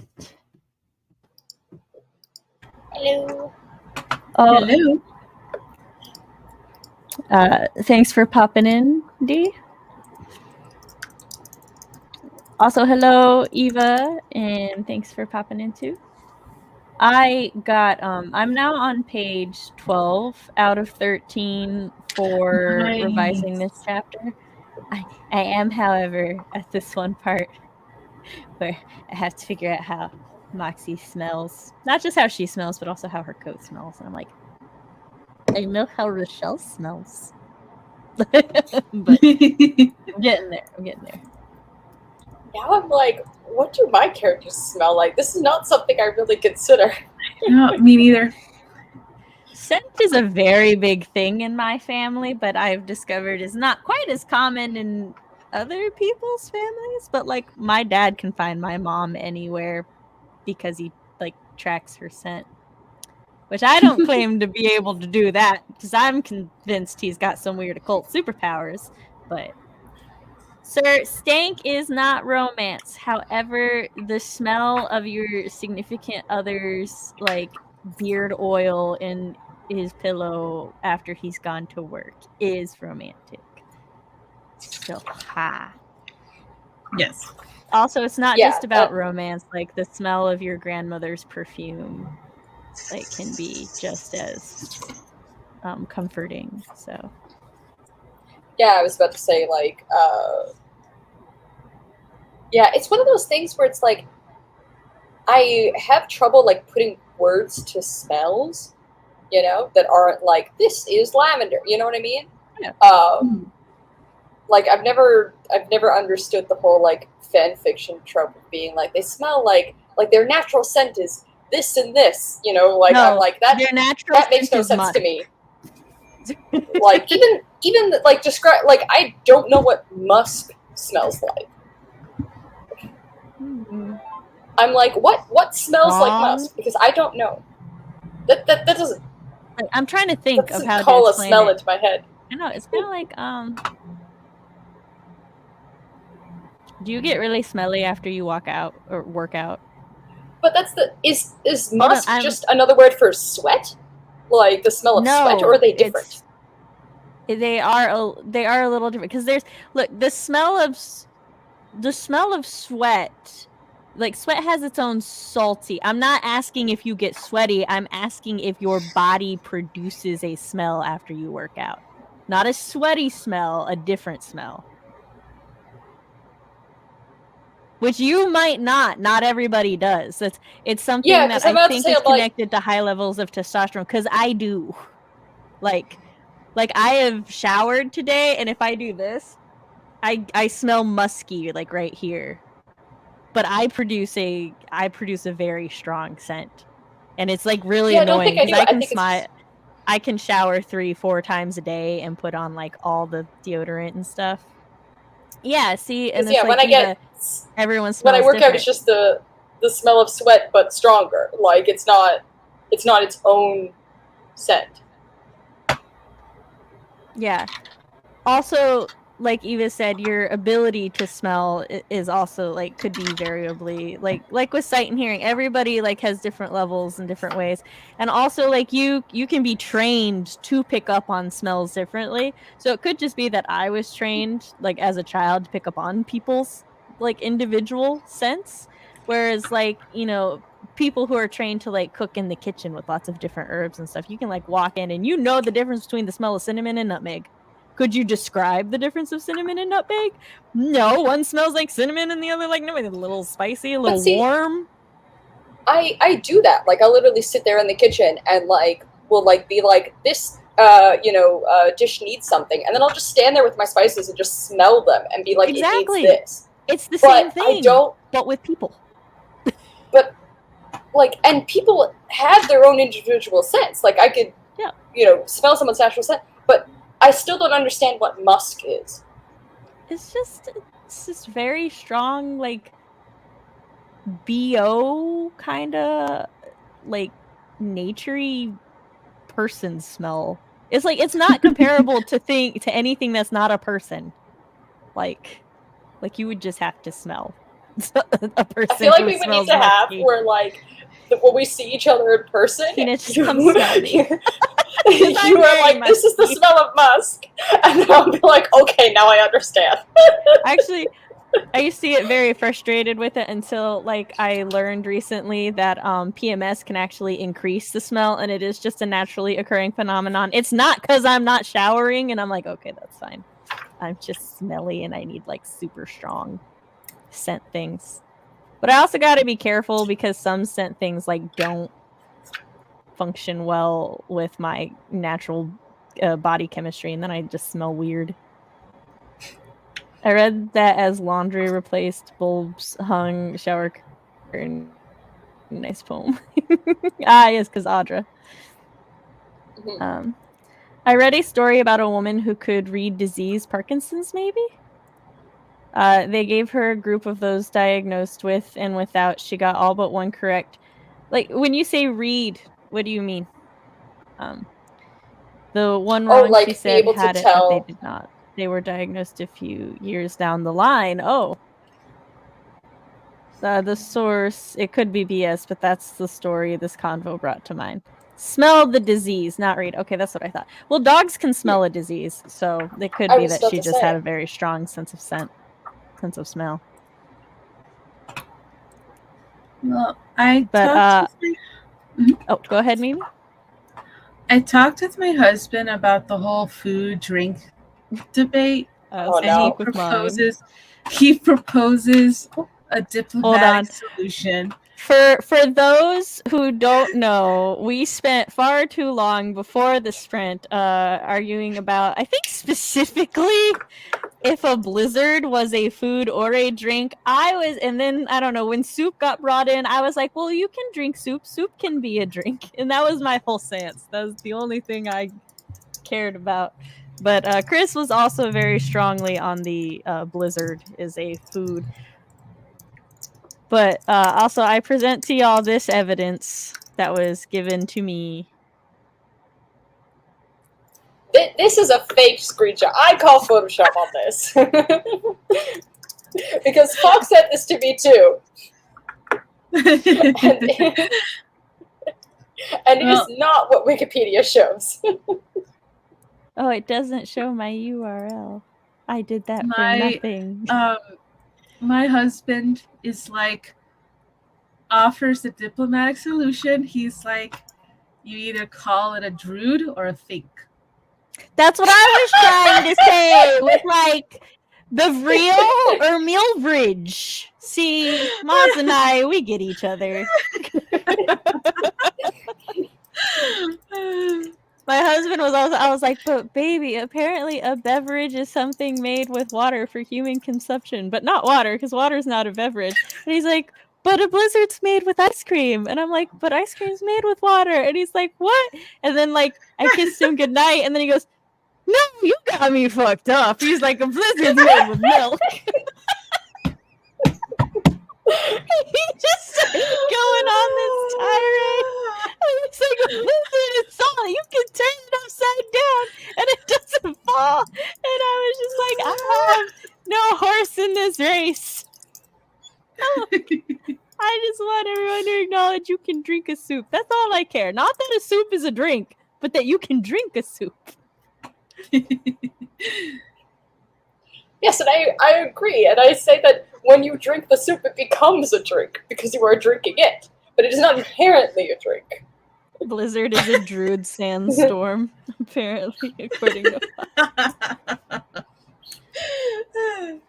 Hello. Hello. Thanks for popping in, Dee. Also, hello, Eva, and thanks for popping in too. I got, I'm now on page 12 out of 13 for revising this chapter. I am, however, at this one part where I have to figure out how Moxie smells. Not just how she smells, but also how her coat smells. And I'm like, I know how Rochelle smells. But I'm getting there. Now I'm like, what do my characters smell like? This is not something I really consider. No, me neither. Scent is a very big thing in my family, but I've discovered is not quite as common in other people's families. But like, my dad can find my mom anywhere because he like tracks her scent, which I don't claim to be able to do that because I'm convinced he's got some weird occult superpowers. But sir, stank is not romance. However, the smell of your significant other's like beard oil in his pillow after he's gone to work is romantic. So, ha. Yes. Also, it's not Yeah, just about romance. Like, the smell of your grandmother's perfume, like, can be just as comforting. So, Yeah, I was about to say, like, yeah, it's one of those things where it's like, I have trouble, like, putting words to smells, you know, that aren't like, this is lavender, you know what I mean? Yeah. Like, I've never understood the whole, like, fan fiction trope of being like, they smell like their natural scent is this and this, you know, like, no, I'm like, that makes no sense to me. Like, even like, describe, like, I don't know what musk smells like. I'm like, what smells like musk? Because I don't know. That doesn't. I'm trying to think of how call to a explain smell it. into my head. I know, it's kind of like do you get really smelly after you walk out or work out? But that's is musk just another word for sweat? Like the smell of sweat, or are they different? They are a little different because the smell of sweat. Like, sweat has its own salty. I'm not asking if you get sweaty. I'm asking if your body produces a smell after you work out. Not a sweaty smell, a different smell. Which you might not. Not everybody does. It's something that I think is connected to high levels of testosterone, because I do. Like I have showered today, and if I do this, I smell musky, like right here. But I produce a very strong scent, and it's like really annoying because I can shower 3-4 times a day and put on like all the deodorant and stuff. Yeah, see, and it's like everyone smells when I work different. out, it's just the smell of sweat, but stronger. Like it's not its own scent. Yeah. Also, like Eva said, your ability to smell is also like could be variably like with sight and hearing. Everybody like has different levels in different ways, and also like you can be trained to pick up on smells differently. So it could just be that I was trained like as a child to pick up on people's like individual scents, whereas like, you know, people who are trained to like cook in the kitchen with lots of different herbs and stuff, you can like walk in and you know the difference between the smell of cinnamon and nutmeg. Could you describe the difference of cinnamon and nutmeg? No, one smells like cinnamon and the other like nutmeg. A little spicy, a little warm. I do that. Like, I'll literally sit there in the kitchen and like will like be like, this dish needs something, and then I'll just stand there with my spices and just smell them and be like, exactly. It needs this. It's the same thing. But with people. But like, and people have their own individual scents. Like, I could smell someone's natural scent, but I still don't understand what musk is. It's just very strong, like BO kind of like naturey person smell. It's like it's not comparable to anything that's not a person. Like Like you would just have to smell a person. I feel like who we would need smells to have musky. where like when we see each other in person, Tina, just come smell me. you are like, this is the musky. smell of musk, and then I'll be like, okay, now I understand. Actually, I used to get very frustrated with it until like I learned recently that PMS can actually increase the smell, and it is just a naturally occurring phenomenon. It's not because I'm not showering, and I'm like, okay, that's fine. I'm just smelly, and I need like super strong scent things. But I also got to be careful because some scent things like don't function well with my natural body chemistry, and then I just smell weird. I read that as laundry replaced bulbs hung shower curtain. Nice poem. Yes, because Audra. I read a story about a woman who could read disease, Parkinson's maybe? They gave her a group of those diagnosed with and without. She got all but one correct. Like, when you say read, what do you mean? The one wrong like, she said be able had to it, but tell. they did not. They were diagnosed a few years down the line. Oh. The source, it could be BS, but that's the story this convo brought to mind. Smell the disease, not read. Okay, that's what I thought. Well, dogs can smell a disease, so it could be that she just had a very strong sense of scent, sense of smell. Well, oh, go ahead, Mimi. I talked with my husband about the whole food drink debate, and he proposes a diplomatic solution. For those who don't know, we spent far too long before the sprint arguing about, I think specifically, if a blizzard was a food or a drink. And then, I don't know, when soup got brought in, I was like, well, you can drink soup. Soup can be a drink. And that was my whole stance. That was the only thing I cared about. But Chris was also very strongly on the blizzard is a food. But also, I present to y'all this evidence that was given to me. This is a fake screenshot. I call Photoshop on this. Because Fox sent this to me too. And it is not what Wikipedia shows. Oh, it doesn't show my URL. I did that for nothing. My husband is like, offers a diplomatic solution. He's like, you either call it a druid or a fake. That's what I was trying to say with like the real or Millbridge. See, Maz and I, we get each other. My husband was also, I was like, but baby, apparently a beverage is something made with water for human consumption, but not water, because water is not a beverage. And he's like, but a blizzard's made with ice cream. And I'm like, but ice cream's made with water. And he's like, what? And then like, I kissed him goodnight, and then he goes, no, you got me fucked up. He's like, a blizzard's made with milk. He just started going on this tirade. It's like a blizzard is solid. You can turn it upside down and it doesn't fall. And I was just like, I have no horse in this race. I just want everyone to acknowledge you can drink a soup. That's all I care. Not that a soup is a drink, but that you can drink a soup. Yes, and I agree. And I say that when you drink the soup, it becomes a drink because you are drinking it. But it is not inherently a drink. Blizzard is a druid sandstorm, apparently, according to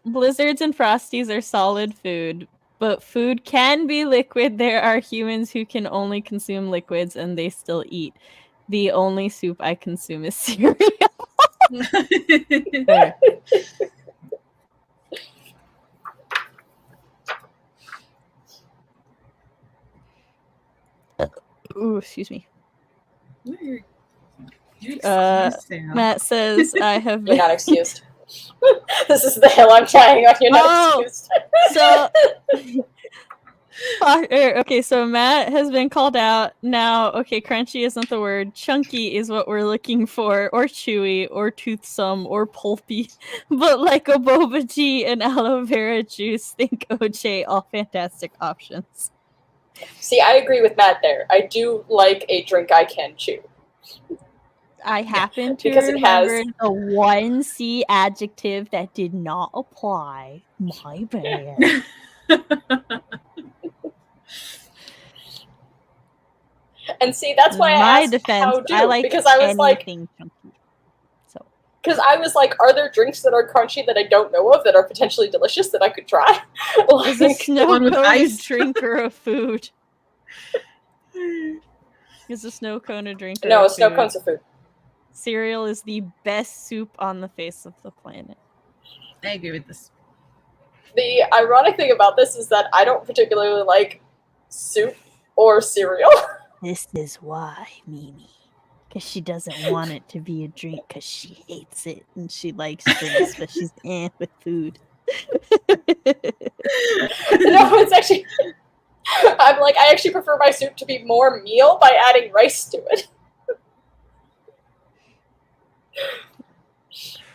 Blizzards and Frosties are solid food, but food can be liquid. There are humans who can only consume liquids and they still eat. The only soup I consume is cereal. Ooh, excuse me. Matt says I have been... You're not excused. This is the hill I'm dying on. You're not excused. So Okay, so Matt has been called out. Now, okay, crunchy isn't the word. Chunky is what we're looking for, or chewy, or toothsome, or pulpy. But like a boba tea and aloe vera juice, think OJ, all fantastic options. See, I agree with Matt there. I do like a drink I can chew. I happen to Because it remember has- the one C adjective that did not apply. My bad. And see, that's why In I my asked defense, how do, I like because I was like, anything chunky. So because I was like, are there drinks that are crunchy that I don't know of that are potentially delicious that I could try? is a Like, snow one with cone a ice. drink or a food? Is a snow cone a drink or no, a a snow food? cone's a food. Cereal is the best soup on the face of the planet. I agree with this. The ironic thing about this is that I don't particularly like soup or cereal. This is why, Mimi. Because she doesn't want it to be a drink because she hates it and she likes drinks, but she's with food. No, it's actually. I'm like, I actually prefer my soup to be more meal by adding rice to it.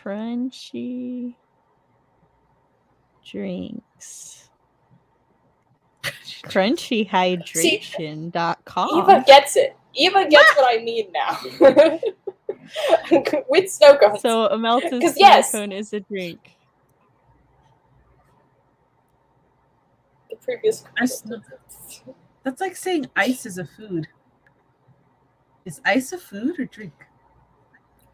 Crunchy drinks. Crunchyhydration.com. Eva gets it. Eva gets what I mean now. With snow cones. So a melted 'Cause snow yes. cone is a drink. The previous. That's like saying ice is a food. Is ice a food or drink?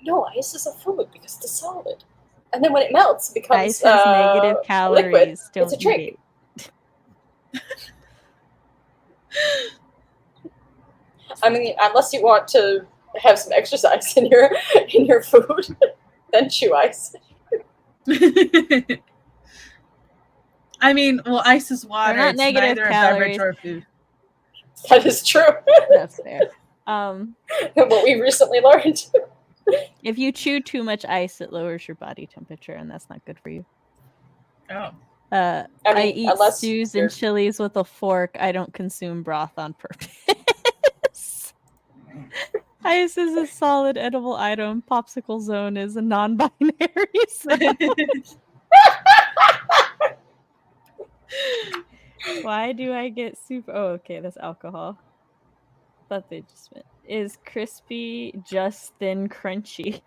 No, ice is a food because it's a solid. And then when it melts, it becomes Ice has negative calories. liquid. Don't It's a eat drink. it. I mean, unless you want to have some exercise in your food, then chew ice. I mean, well, ice is water. not It's negative neither calories. a beverage or a food. That is true. That's fair. What we recently learned. If you chew too much ice, it lowers your body temperature, and that's not good for you. Oh. I I mean, eat unless stews you're- and chilies with a fork. I don't consume broth on purpose. Ice is a solid edible item. Popsicle zone is a non-binary zone. Why do I get super? Oh, okay, that's alcohol. Thought they just meant is crispy, just thin, crunchy.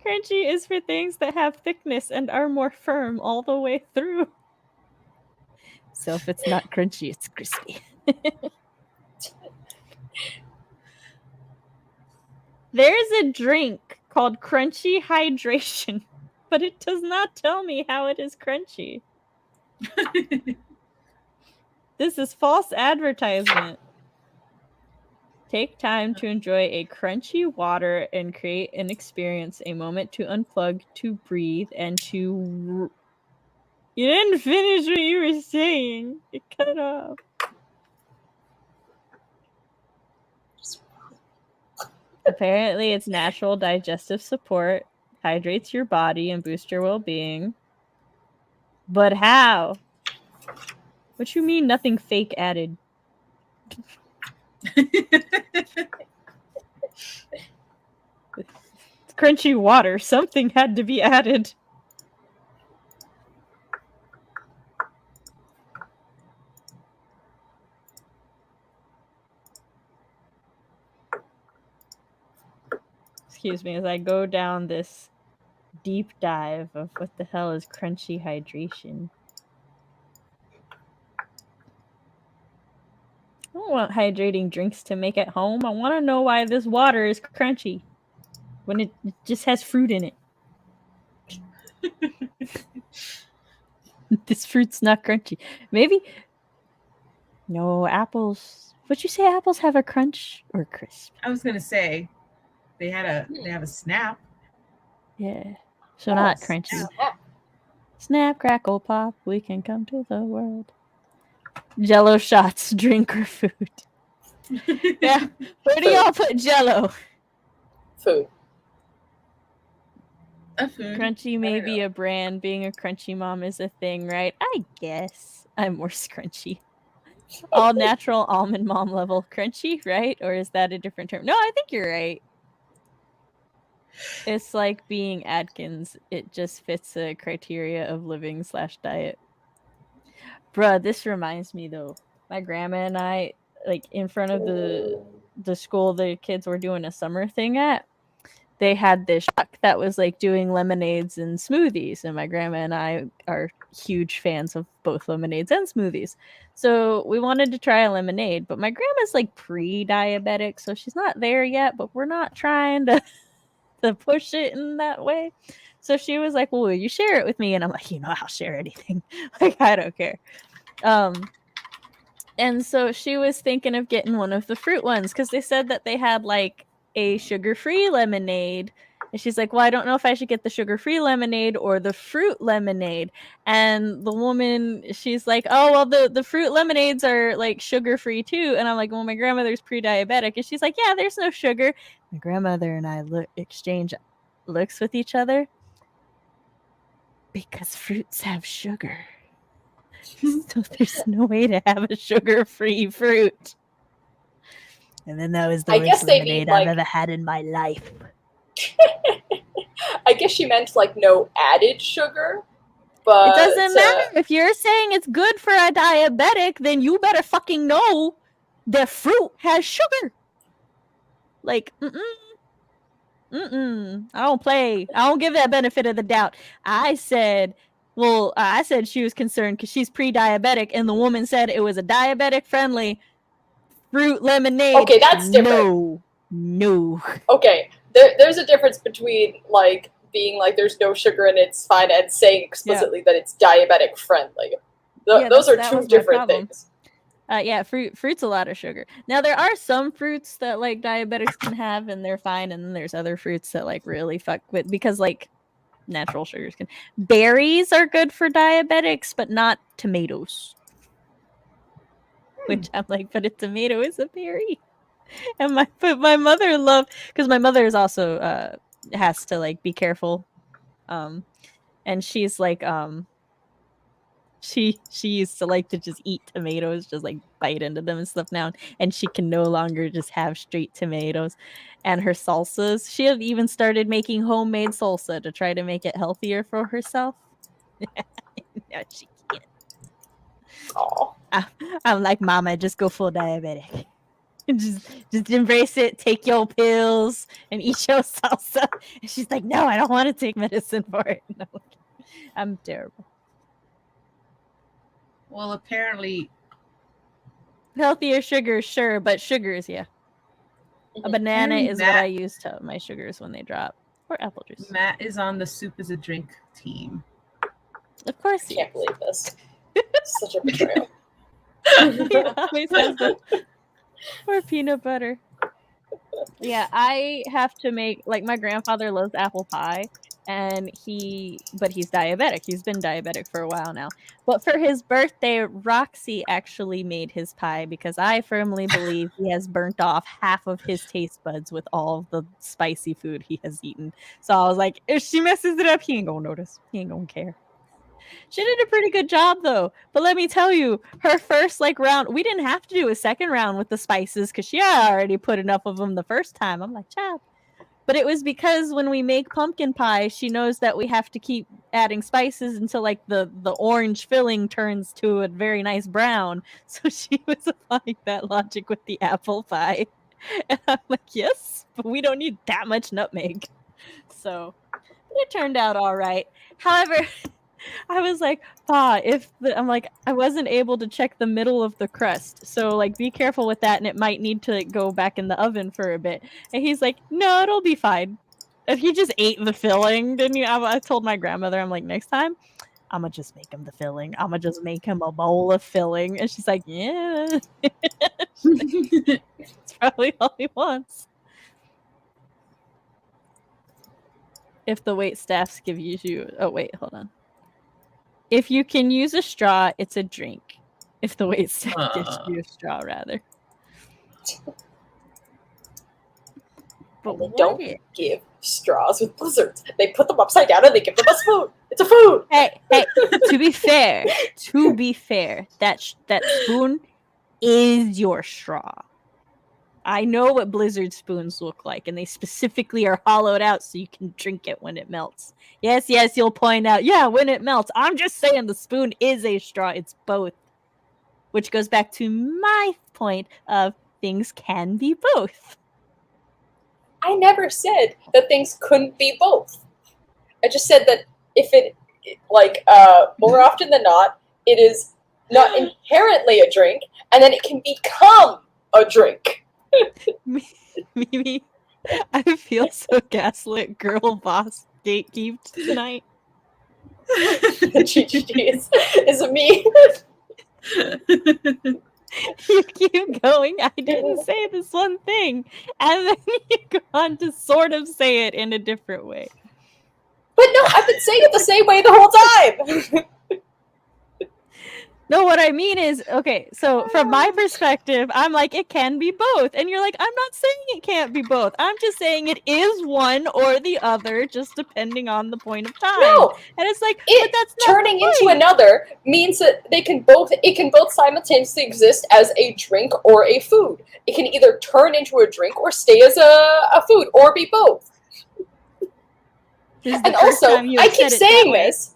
Crunchy is for things that have thickness and are more firm all the way through. So if it's not crunchy, it's crispy. There's a drink called Crunchy Hydration, but it does not tell me how it is crunchy. This is false advertisement. Take time to enjoy a crunchy water and create an experience, a moment to unplug, to breathe, and to... You didn't finish what you were saying. It cut off. Apparently, it's natural digestive support, hydrates your body, and boosts your well-being. But how? What you mean nothing fake added? It's crunchy water. Something had to be added. Excuse me as I go down this deep dive of what the hell is crunchy hydration. I don't want hydrating drinks to make at home. I want to know why this water is crunchy when it just has fruit in it. This fruit's not crunchy. Maybe. No, apples. Would you say apples have a crunch or crisp? I was gonna say they have a snap. Yeah. So not crunchy. Snap, crackle, pop, we can come to the world. Jello shots, drink or food. Yeah. Where do y'all put Jello? Food. A food. Crunchy may be a brand. Being a crunchy mom is a thing, right? I guess. I'm more scrunchy. All natural almond mom level crunchy, right? Or is that a different term? No, I think you're right. It's like being Atkins. It just fits the criteria of living/diet. Bruh, this reminds me though. My grandma and I, like in front of the school the kids were doing a summer thing at, they had this truck that was like doing lemonades and smoothies, and my grandma and I are huge fans of both lemonades and smoothies. So we wanted to try a lemonade, but my grandma's like pre-diabetic, so she's not there yet, but we're not trying to push it in that way. So she was like, well, will you share it with me? And I'm like, I'll share anything. Like, I don't care. And so she was thinking of getting one of the fruit ones because they said that they had like a sugar-free lemonade. And she's like, well, I don't know if I should get the sugar-free lemonade or the fruit lemonade. And the woman, she's like, oh, well, the fruit lemonades are like sugar-free too. And I'm like, well, my grandmother's pre-diabetic. And she's like, yeah, there's no sugar. My grandmother and I exchange looks with each other because fruits have sugar. So there's no way to have a sugar-free fruit. And then that was the worst lemonade I've ever had in my life. I guess she meant like no added sugar, but it doesn't matter. If you're saying it's good for a diabetic, then you better fucking know that fruit has sugar. Like, I don't play. I don't give that benefit of the doubt. I said she was concerned because she's pre-diabetic, and the woman said it was a diabetic-friendly fruit lemonade. Okay, that's different. No. Okay, there's a difference between like being like there's no sugar and it's fine and saying explicitly that it's diabetic friendly. Those are two different things. Fruit's a lot of sugar. Now there are some fruits that like diabetics can have and they're fine, and then there's other fruits that like really fuck with because like natural sugars can. Berries are good for diabetics, but not tomatoes. Which I'm like, but a tomato is a berry. And my mother because my mother is also has to like be careful. And she's like she used to like to just eat tomatoes, just like bite into them and stuff now, and she can no longer just have straight tomatoes. And her salsas, she had even started making homemade salsa to try to make it healthier for herself. No, she can't. I'm like, Mama, just go full diabetic. Just embrace it, take your pills, and eat your salsa. And she's like, no, I don't want to take medicine for it. No, I'm terrible. Well, apparently healthier sugars, sure, but sugars, yeah. A banana is what I use to my sugars when they drop, or apple juice. Matt is on the soup is a drink team. Of course, I can't believe this. Such a betrayal. He always has the or peanut butter. Yeah, I have to make like my grandfather loves apple pie, and he's diabetic. He's been diabetic for a while now. But for his birthday, Roxy actually made his pie because I firmly believe he has burnt off half of his taste buds with all of the spicy food he has eaten. So I was like, if she messes it up, he ain't gonna notice. He ain't gonna care. She did a pretty good job though. But let me tell you, her first like round, we didn't have to do a second round with the spices because she had already put enough of them the first time. I'm like, child. But it was because when we make pumpkin pie, she knows that we have to keep adding spices until like the orange filling turns to a very nice brown. So she was applying that logic with the apple pie. And I'm like, yes, but we don't need that much nutmeg. So it turned out all right. However, I was like, Pa, I'm like, I wasn't able to check the middle of the crust. So like be careful with that, and it might need to go back in the oven for a bit. And he's like, no, it'll be fine. If you just ate the filling, then I told my grandmother, I'm like, next time, I'm gonna just make him the filling. I'm gonna just make him a bowl of filling. And she's like, yeah. It's probably all he wants. If the wait staffs give you oh wait, hold on. If you can use a straw, it's a drink. If the wait staff gives you a straw, rather. But don't give straws with blizzards. They put them upside down and they give them a spoon. It's a food. Hey, to be fair, that spoon is your straw. I know what blizzard spoons look like, and they specifically are hollowed out so you can drink it when it melts. Yes, you'll point out, yeah, when it melts. I'm just saying the spoon is a straw. It's both. Which goes back to my point of things can be both. I never said that things couldn't be both. I just said that if it, more often than not, it is not inherently a drink, and then it can become a drink. Mimi, I feel so gaslit girl boss gatekeeped tonight. GGG is me. You keep going, I didn't say this one thing, and then you go on to sort of say it in a different way. But no, I've been saying it the same way the whole time. No, what I mean is, okay, so from my perspective, I'm like, it can be both. And you're like, I'm not saying it can't be both. I'm just saying it is one or the other, just depending on the point of time. No, and it's like, but that's not turning into another means that it can both simultaneously exist as a drink or a food. It can either turn into a drink or stay as a food, or be both. And also, I keep saying this.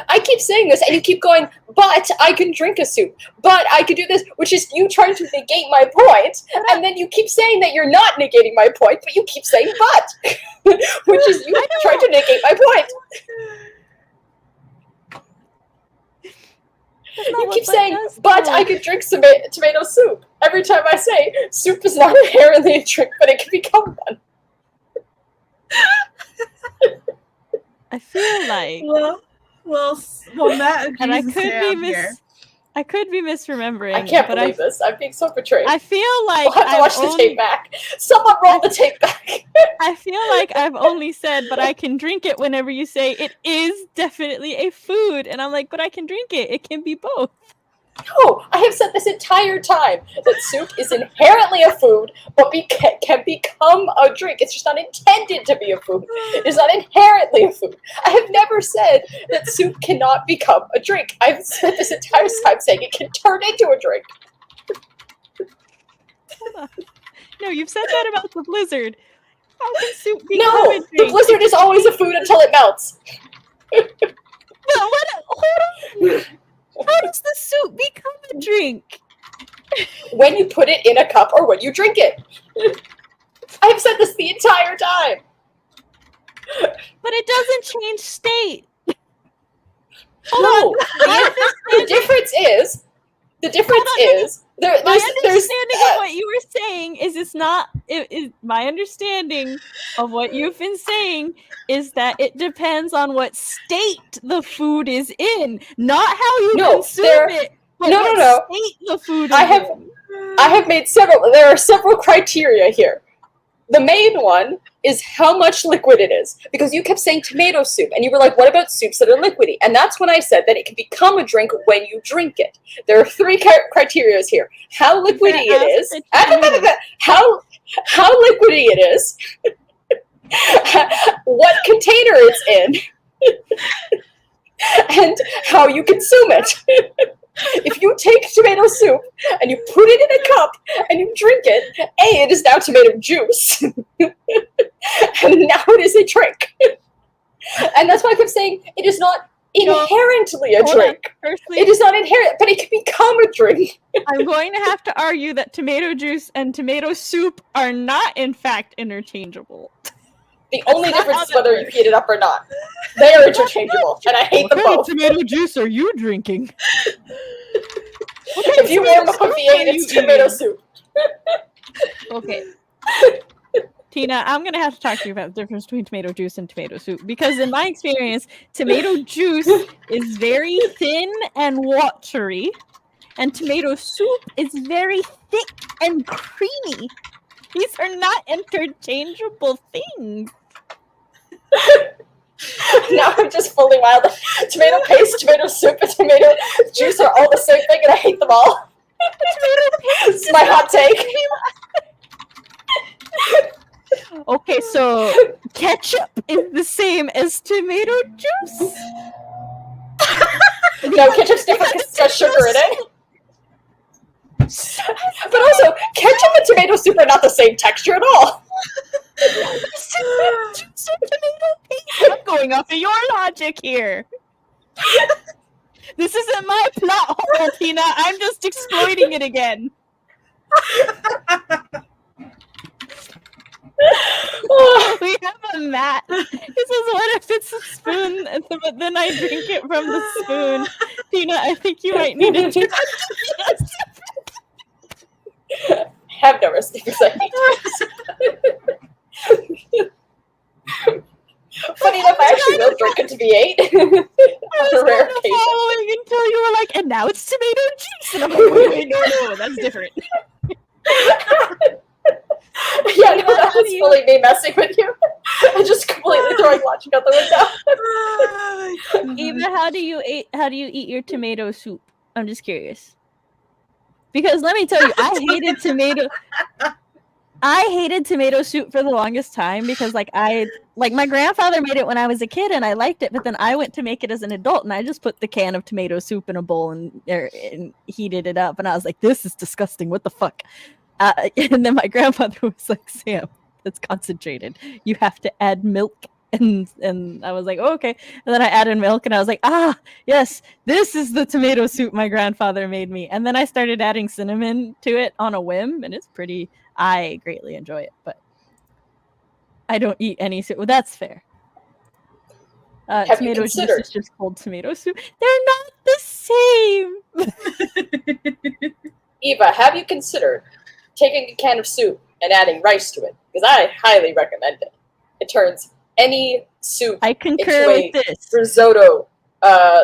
I keep saying this, and you keep going, but I can drink a soup, but I can do this, which is you trying to negate my point, and then you keep saying that you're not negating my point, but you keep saying but, which is you trying to negate my point. You keep saying, but I can drink some tomato soup. Every time I say, soup is not inherently a drink, but it can become one. I feel like... Well, Matt, and I could be misremembering. I can't believe this. I'm being so betrayed. I feel like I'll have to watch the tape back. Someone roll the tape back. I feel like I've only said, but I can drink it whenever you say it is definitely a food. And I'm like, but I can drink it. It can be both. No, I have said this entire time that soup is inherently a food, but can become a drink. It's just not intended to be a food. It is not inherently a food. I have never said that soup cannot become a drink. I've said this entire time saying it can turn into a drink. No, you've said that about the blizzard. How can soup become a drink? No, the blizzard is always a food until it melts. Hold on. How does the soup become a drink? When you put it in a cup or when you drink it. I've said this the entire time. But it doesn't change state. The difference is my understanding of what you were saying is my understanding of what you've been saying is that it depends on what state the food is in, not how you consume it, but what state the food is in. I have made there are several criteria here. The main one is how much liquid it is, because you kept saying tomato soup, and you were like, what about soups that are liquidy? And that's when I said that it can become a drink when you drink it. There are three criteria here. How liquidy it is. How liquidy it is. What container it's in. And how you consume it. If you take tomato soup and you put it in a cup and you drink it, it is now tomato juice. And now it is a drink. And that's why I kept saying it is not inherently a drink. It is not inherent, but it can become a drink. I'm going to have to argue that tomato juice and tomato soup are not, in fact, interchangeable. The only difference is whether you heat it up or not. They are interchangeable, and I hate them both. What tomato juice are you drinking? If you warm up a V8, it's tomato soup. Okay. Tina, I'm going to have to talk to you about the difference between tomato juice and tomato soup, because in my experience, tomato juice is very thin and watery, and tomato soup is very thick and creamy. These are not interchangeable things. Now I'm just fully wild. Tomato paste, tomato soup, and tomato juice are all the same thing, and I hate them all. Tomato paste is my hot take. Okay, so ketchup is the same as tomato juice? No, ketchup's different because it's got sugar in it. But also, ketchup and tomato soup are not the same texture at all. Juice and tomato paste. I'm going off of your logic here. This isn't my plot hole, Tina. I'm just exploiting it again. We have a mat. It says, what if it's a spoon? But then I drink it from the spoon. Tina, I think you might need a drink. Have no recipe because I hate Funny enough, I actually will drink it to be 8. I was rare kind of following until you were like, and now it's tomato juice. And I'm like, wait, no, that's different. Yeah, no, that was fully me messing with you. And just completely throwing logic out the window. Eva, how do you eat your tomato soup? I'm just curious. Because let me tell you, I hated tomato soup for the longest time because my grandfather made it when I was a kid and I liked it, but then I went to make it as an adult and I just put the can of tomato soup in a bowl and heated it up and I was like, this is disgusting. What the fuck? And then my grandfather was like, Sam, it's concentrated. You have to add milk. And I was like, oh, okay. And then I added milk and I was like, yes, this is the tomato soup my grandfather made me. And then I started adding cinnamon to it on a whim and I greatly enjoy it, but I don't eat any soup. Well, that's fair. Tomato juice is just cold tomato soup. They're not the same. Eva, have you considered taking a can of soup and adding rice to it? Because I highly recommend it. It turns any soup into a risotto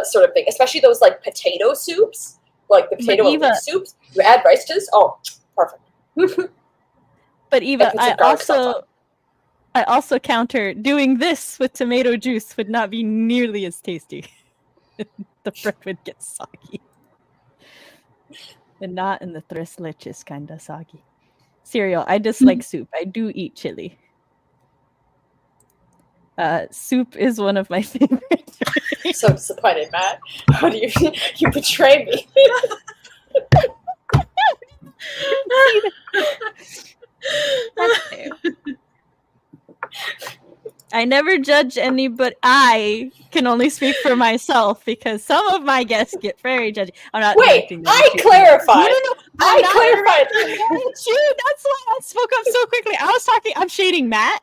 sort of thing, especially those like potato soups, like the potato and leaf soups. You add rice to this, perfect. But Eva, I also counter doing this with tomato juice would not be nearly as tasty. The bread would get soggy. And not in the tres leches kind of soggy. Cereal. I dislike soup. I do eat chili. Soup is one of my favorites. So disappointed, Matt. How do you betray me? That's fair. I never judge any, but I can only speak for myself because some of my guests get very judgy. I'm not. Wait, I clarified. No. I clarified. That's why I spoke up so quickly. I'm shading Matt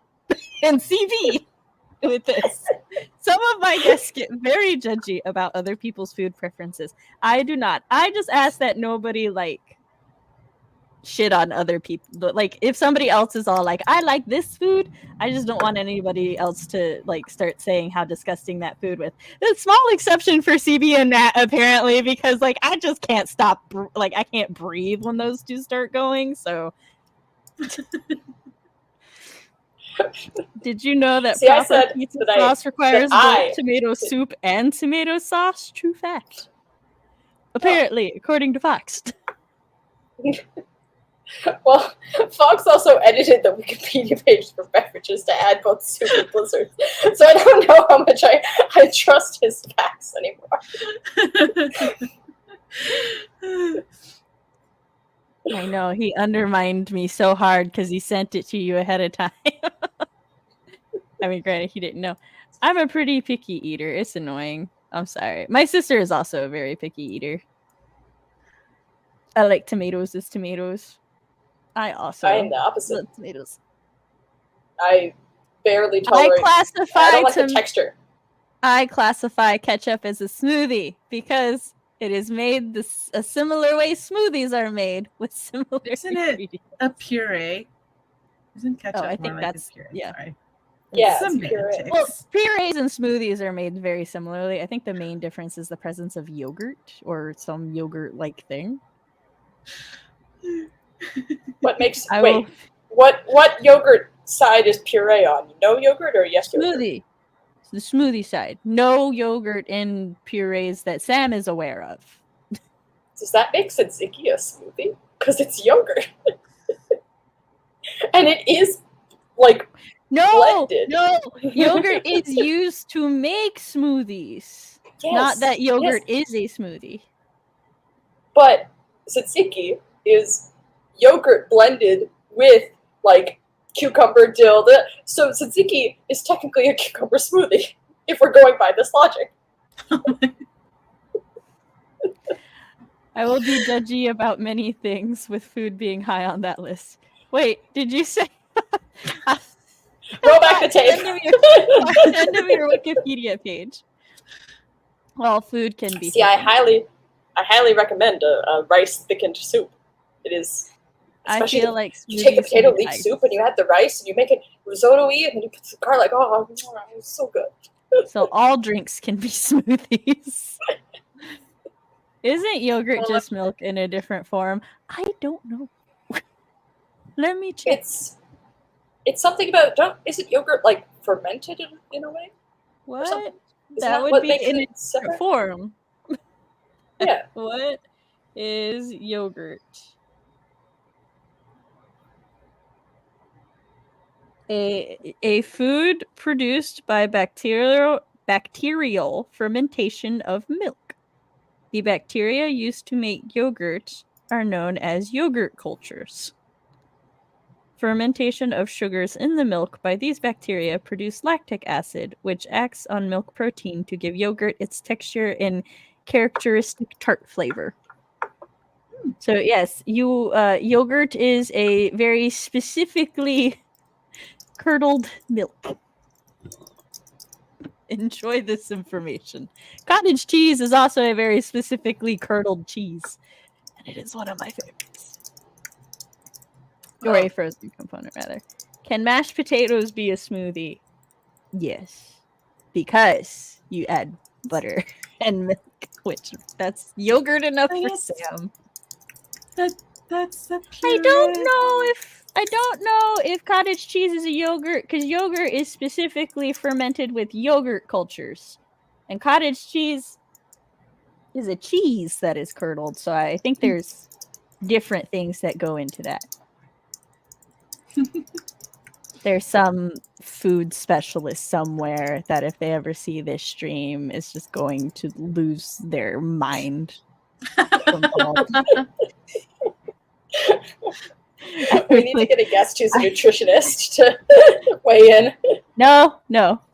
and CB with this. Some of my guests get very judgy about other people's food preferences. I do not. I just ask that nobody shit on other people. Like if somebody else is all like, I like this food, I just don't want anybody else to start saying how disgusting that food with. There's a small exception for CB and Nat apparently because I just can't stop. I can't breathe when those two start going. So. Did you know that proper pizza sauce requires both tomato soup and tomato sauce? True fact. Apparently, according to Fox. Well, Fox also edited the Wikipedia page for beverages to add both soup and blizzards. So I don't know how much I trust his facts anymore. I know, he undermined me so hard because he sent it to you ahead of time. I mean, granted, he didn't know. I'm a pretty picky eater. It's annoying. I'm sorry. My sister is also a very picky eater. I like tomatoes as tomatoes. I am the opposite. Love tomatoes. I barely tolerate. I don't like the texture. I classify ketchup as a smoothie because it is made a similar way smoothies are made with similar. Isn't it a puree? Isn't ketchup? I think that's a puree? Yeah. Sorry. Yeah, it's puree. Well, purees and smoothies are made very similarly. I think the main difference is the presence of yogurt or some yogurt-like thing. What makes what yogurt side is puree on? No yogurt or yes yogurt? Smoothie. It's the smoothie side. No yogurt in purees that Sam is aware of. Does that make tzatziki a smoothie? Because it's yogurt. And it is blended. No, yogurt is used to make smoothies. Yes, Not that yogurt yes. is a smoothie. But tzatziki is yogurt blended with like cucumber dill. So tzatziki is technically a cucumber smoothie if we're going by this logic. I will be judgy about many things with food being high on that list. Wait, did you say? Roll back the tape. End of your Wikipedia page. Well, food can be. See, I highly recommend a rice thickened soup. It is. I feel like you take the potato leek nice. soup and you add the rice and you make it risotto-y and then you put the garlic. Oh, it's so good. So all drinks can be smoothies. Isn't yogurt just milk in a different form? I don't know. Let me check. It's something about isn't yogurt like fermented in a way? What? That would be in a different form. Yeah. What is yogurt? A food produced by bacterial fermentation of milk. The bacteria used to make yogurt are known as yogurt cultures. Fermentation of sugars in the milk by these bacteria produce lactic acid, which acts on milk protein to give yogurt its texture and characteristic tart flavor. So yes, yogurt is a very specifically curdled milk. Enjoy this information. Cottage cheese is also a very specifically curdled cheese, and it is one of my favorites. Or a frozen component, rather. Can mashed potatoes be a smoothie? Yes. Because you add butter and milk, which that's yogurt enough for Sam. That's a I don't know if cottage cheese is a yogurt, because yogurt is specifically fermented with yogurt cultures. And cottage cheese is a cheese that is curdled, so I think there's different things that go into that. There's some food specialist somewhere that if they ever see this stream is just going to lose their mind. We need to get a guest who's a nutritionist to weigh in. No,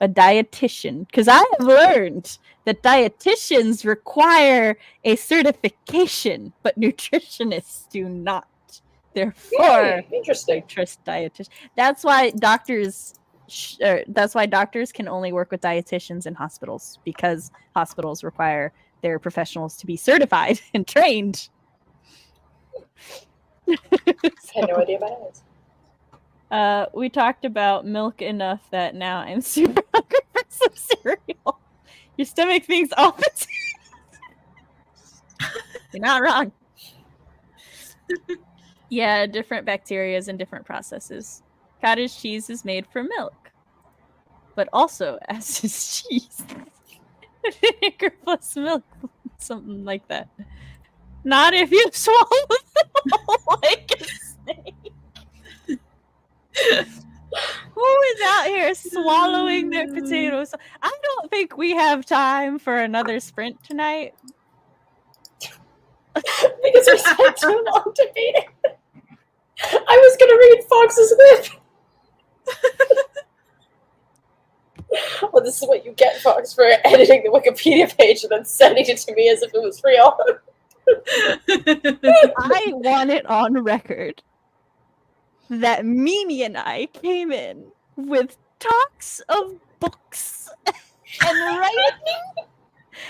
a dietitian. Because I have learned that dietitians require a certification, but nutritionists do not. Therefore, interesting. Trust dietitian. That's why doctors can only work with dietitians in hospitals, because hospitals require their professionals to be certified and trained. I had no idea about it. We talked about milk enough that now I'm super hungry for some cereal. Your stomach thinks opposite. You're not wrong. Yeah, different bacterias and different processes. Cottage cheese is made from milk, but also as is cheese. Vinegar plus milk, something like that. Not if you swallow them like a snake. Who is out here swallowing their potatoes? I don't think we have time for another sprint tonight. Because we spent too long debating. I was going to read Fox's whip. Well, this is what you get, Fox, for editing the Wikipedia page and then sending it to me as if it was real. I want it on record that Mimi and I came in with talks of books and writing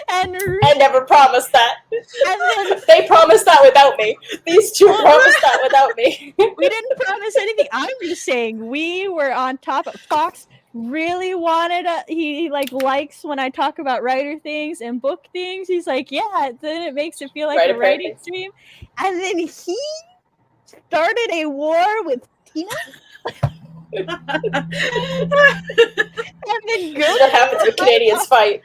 and I never promised that. And then, they promised that without me. These two promised that without me. We didn't promise anything. I'm just saying we were on top of Fox. Really wanted he likes when I talk about writer things and book things. He's like, yeah, then it makes it feel like a writing stream. And then he started a war with Tina. And then that happens when Canadians fight.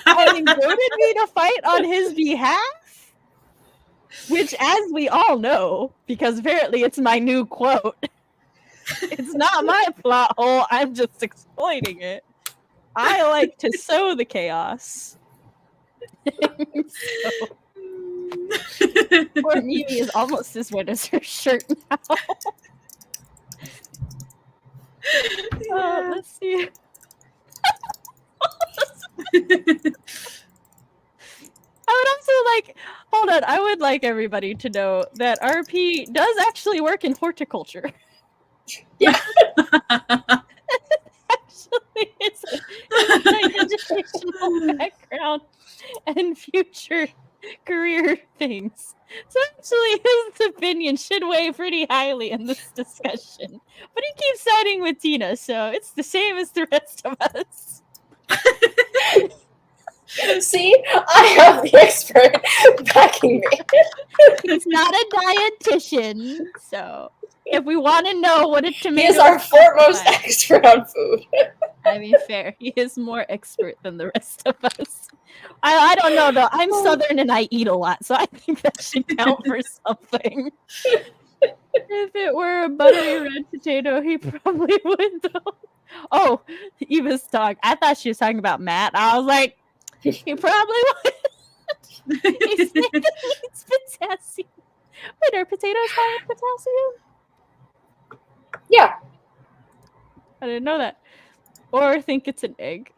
And then goaded me to fight on his behalf. Which, as we all know, because apparently it's my new quote, It's not my plot hole. I'm just exploiting it. I like to sow the chaos. So, poor Mimi is almost as wet as her shirt now. Let's see. I would also hold on. I would like everybody to know that RP does actually work in horticulture. Yeah. Actually, it's an educational background and future career things. So actually, his opinion should weigh pretty highly in this discussion. But he keeps siding with Tina, so it's the same as the rest of us. See, I have the expert backing me. He's not a dietitian, so if we want to know what a He tomato is our foremost expert on food. I mean, fair. He is more expert than the rest of us. I don't know though. I'm Southern and I eat a lot, so I think that should count for something. If it were a buttery red potato, he probably would though. Oh, Eva's dog. I thought she was talking about Matt. I was like, he probably would. He needs potassium. Wait, are potatoes high in potassium? Yeah. I didn't know that. Or think it's an egg.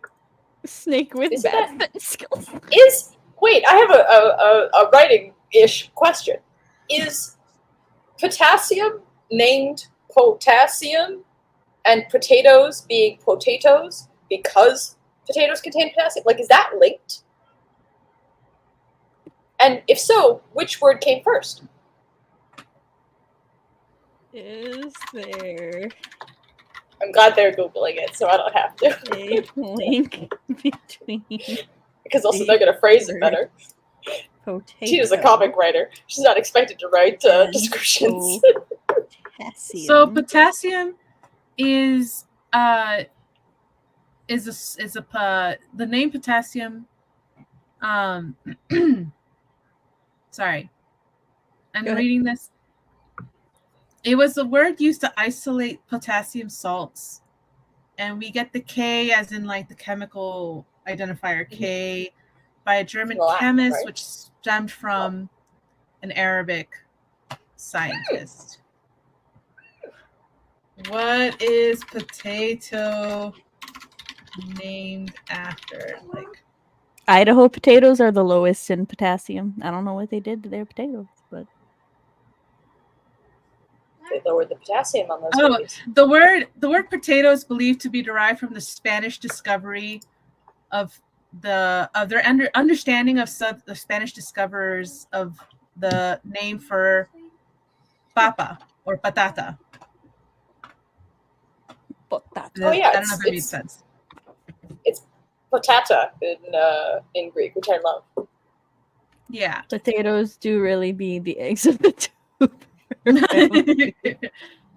Snake with Is bad fitness skills. Wait, I have a writing-ish question. Is potassium named potassium and potatoes being potatoes because potatoes contain potassium? Like, is that linked? And if so, which word came first? Is there I'm glad they're Googling it, so I don't have to. a link between Because also they're going to phrase it better. potato She is a comic writer. She's not expected to write and descriptions. potassium? So potassium is the name potassium. Sorry, I'm Go ahead. reading this. It was a word used to isolate potassium salts, and we get the K as in like the chemical identifier K by a German chemist, right? which stemmed from an Arabic scientist. What is potato named after? Like, Idaho potatoes are the lowest in potassium. I don't know what they did to their potatoes, but They lowered the potassium on those babies. the word potato is believed to be derived from the Spanish discovery of their understanding of the Spanish discoverers of the name for papa or patata. potato. Oh, yeah, I don't know if that makes sense. It's potata in Greek, which I love. Yeah. Potatoes do really be the eggs of the tube.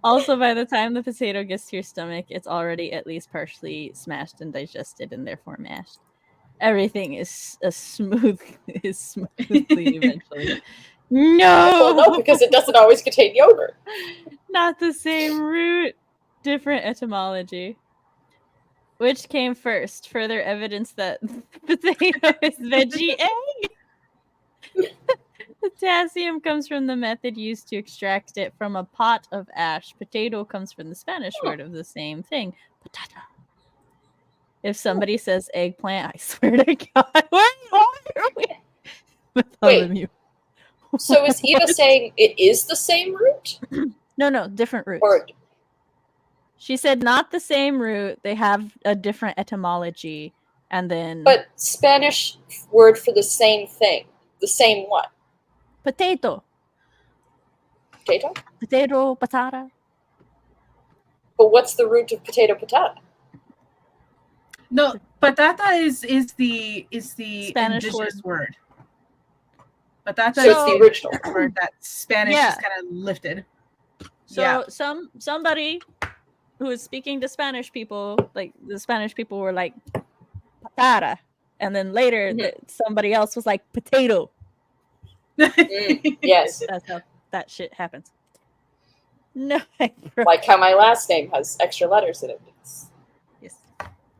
Also, by the time the potato gets to your stomach, it's already at least partially smashed and digested, and therefore mashed. Everything is smoothly eventually. No, Well, no, because it doesn't always contain yogurt. not the same root, different etymology. Which came first? Further evidence that potato is veggie egg. Potassium comes from the method used to extract it from a pot of ash. Potato comes from the Spanish word of the same thing, patata. If somebody says eggplant, I swear to God, why are we? Wait. So is Eva saying it is the same root? No, different roots. Or she said not the same root. They have a different etymology, and then. But Spanish word for the same thing, the same what? Potato. Potato? Potato, patata. But what's the root of potato patata? No, patata is the Spanish indigenous word. Patata So is it's the original word that Spanish just kind of lifted. So somebody who is speaking to Spanish people, like the Spanish people were like patata, and then later somebody else was like potato. Yes. That's how that shit happens. No. Like how my last name has extra letters in it. It's Yes.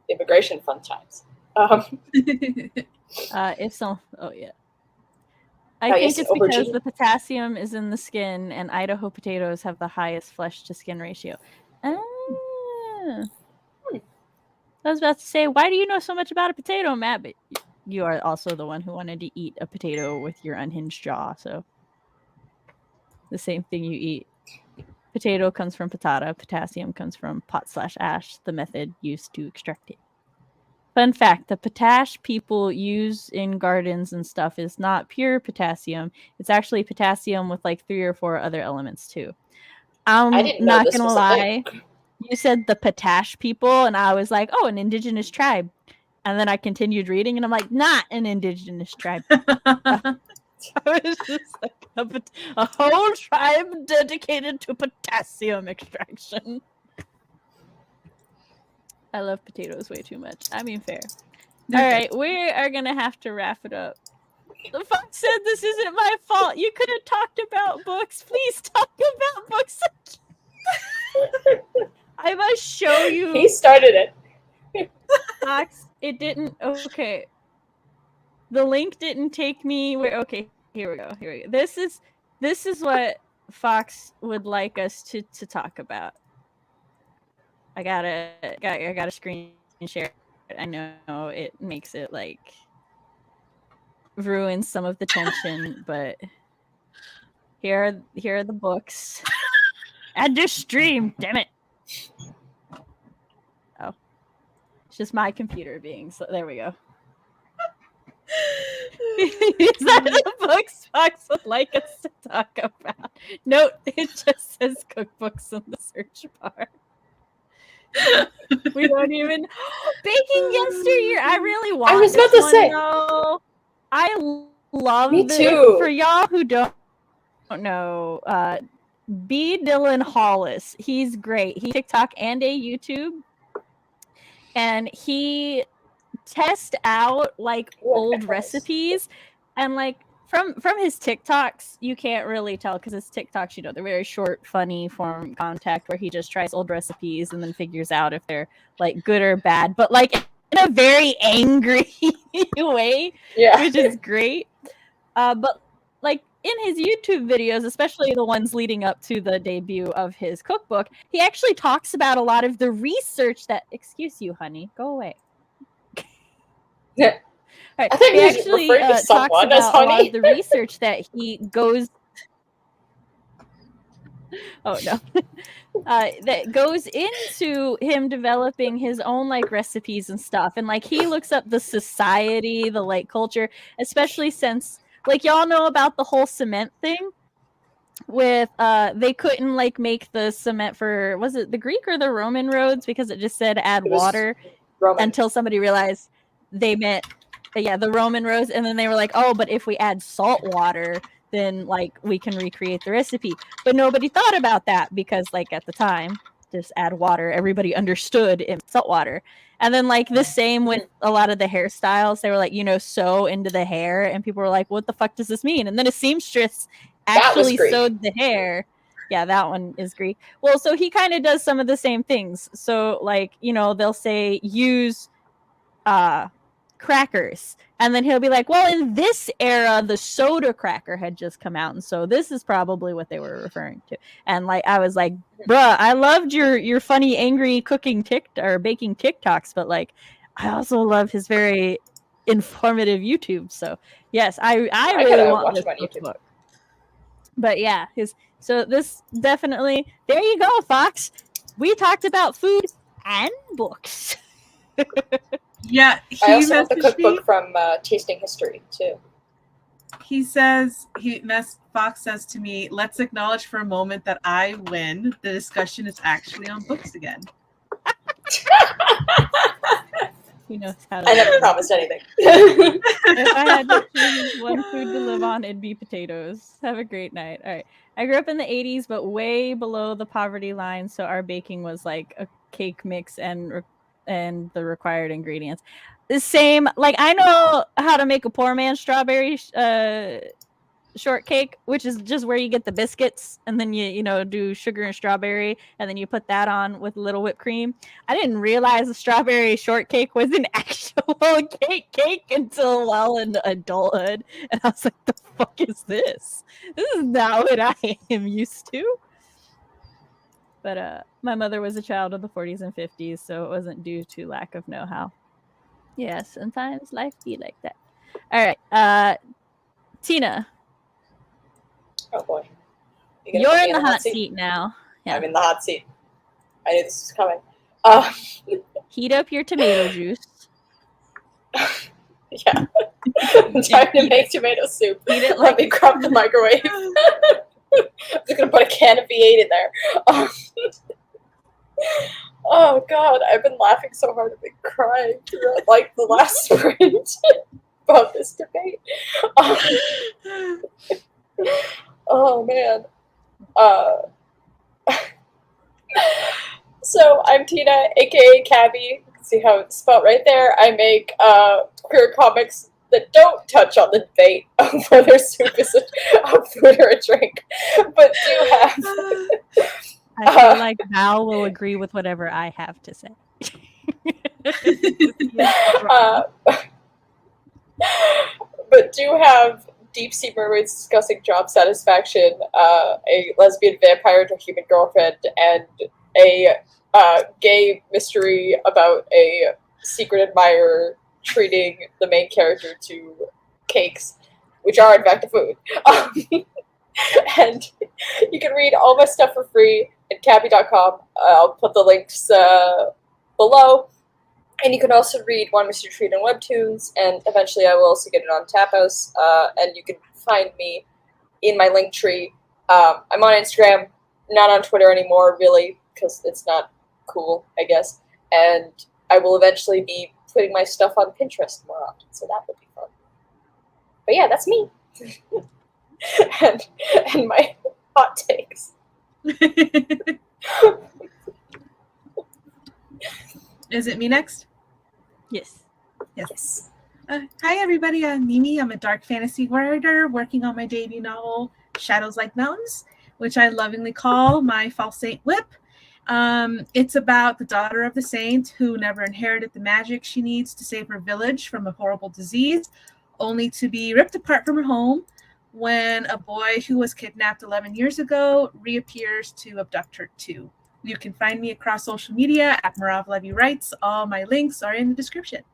immigration fun times. If so, oh yeah. I think it's because the potassium is in the skin, and Idaho potatoes have the highest flesh to skin ratio. I was about to say, why do you know so much about a potato, Matt? But you are also the one who wanted to eat a potato with your unhinged jaw, so the same thing you eat. Potato comes from patata. Potassium comes from pot/ash, the method used to extract it. Fun fact, the potash people use in gardens and stuff is not pure potassium. It's actually potassium with like 3 or 4 other elements too. I'm not going to lie. You said the potash people, and I was like, oh, an indigenous tribe. And then I continued reading, and I'm like, not an indigenous tribe. I was just like, a whole tribe dedicated to potassium extraction. I love potatoes way too much. I mean, fair. All right, we are going to have to wrap it up. The Fox said this isn't my fault. You could have talked about books. Please talk about books. I must show you. He started it. Fox, it didn't. Okay. The link didn't take me where. Okay, here we go. Here we go. This is what Fox would like us to talk about. I gotta screen share it. I know it makes it like ruins some of the tension, but here are the books. And this stream, damn it. Oh. It's just my computer being so there we go. These are the books Fox would like us to talk about. Note, it just says cookbooks in the search bar. We don't even Baking Yesteryear. I really want. I was about to say. Though. I love. Me too. For y'all who don't know, B. Dylan Hollis. He's great. He TikTok and a YouTube, and he tests out like old recipes, and like from his TikToks, you can't really tell because his TikToks, you know, they're very short, funny form contact where he just tries old recipes and then figures out if they're like good or bad, but like in a very angry way, which is great. But like in his YouTube videos, especially the ones leading up to the debut of his cookbook, he actually talks about a lot of the research that. Excuse you, honey, go away. Yeah. Right. I think he actually talks about a lot of the research that he goes. Oh no, that goes into him developing his own like recipes and stuff, and like he looks up the society, the like culture, especially since like y'all know about the whole cement thing. With they couldn't like make the cement for was it the Greek or the Roman roads because it just said add water until somebody realized they meant the Roman roads, and then they were like, oh, but if we add salt water, then like we can recreate the recipe. But nobody thought about that because like at the time, just add water, everybody understood in salt water. And then like the same with a lot of the hairstyles, they were like, you know, sew into the hair, and people were like, what the fuck does this mean? And then a seamstress actually sewed the hair. Yeah, that one is Greek. Well, so he kind of does some of the same things. So like, you know, they'll say use crackers, and then he'll be like, well, in this era the soda cracker had just come out, and so this is probably what they were referring to. And like I was like, bruh, I loved your funny angry cooking or baking TikToks, but like I also love his very informative YouTube. So yes, I really want this book. But yeah, so this definitely, there you go, Fox. We talked about food and books. Yeah, I also have the cookbook from Tasting History too. He says, Fox says to me, let's acknowledge for a moment that I win. The discussion is actually on books again. He knows how to. I never promised anything. If I had to choose one food to live on, it'd be potatoes. Have a great night. All right. I grew up in the 80s, but way below the poverty line, so our baking was like a cake mix and the required ingredients. The same, like I know how to make a poor man's strawberry shortcake, which is just where you get the biscuits and then you do sugar and strawberry and then you put that on with a little whipped cream. I didn't realize the strawberry shortcake was an actual cake until well into adulthood, and I was like, the fuck is this? This is not what I am used to. But my mother was a child of the 40s and 50s, so it wasn't due to lack of know-how. Yeah, sometimes life be like that. All right, Tina. Oh boy. You're in the hot seat now. Yeah. I'm in the hot seat. I knew this was coming. Heat up your tomato juice. Yeah. Time to make tomato soup. Eat it Let me grab the microwave. I'm just going to put a can of V8 in there. Oh god, I've been laughing so hard I've been crying throughout like the last sprint about this debate. Oh man. So I'm Tina, aka Cabby. You can see how it's spelled right there. I make queer comics that don't touch on the debate of whether soup is a food or a drink, but do have. I feel like Val will agree with whatever I have to say. But do have deep sea mermaids discussing job satisfaction, a lesbian vampire to human girlfriend, and a gay mystery about a secret admirer treating the main character to cakes, which are in fact a food. And you can read all my stuff for free at Cabby.com. I'll put the links below. And you can also read One Mystery Treat on Webtoons, and eventually I will also get it on Tap House. And you can find me in my link tree. I'm on Instagram, not on Twitter anymore, really, because it's not cool, I guess. And I will eventually be putting my stuff on Pinterest more often, so that would be fun. But yeah, that's me. and my hot takes. Is it me next? Yes. Yes. Hi, everybody. I'm Mimi. I'm a dark fantasy writer working on my debut novel, Shadows Like Mountains, which I lovingly call my false saint whip. It's about the daughter of the saint who never inherited the magic she needs to save her village from a horrible disease, only to be ripped apart from her home when a boy who was kidnapped 11 years ago reappears to abduct her too. You can find me across social media at Mirav Levy Writes. All my links are in the description.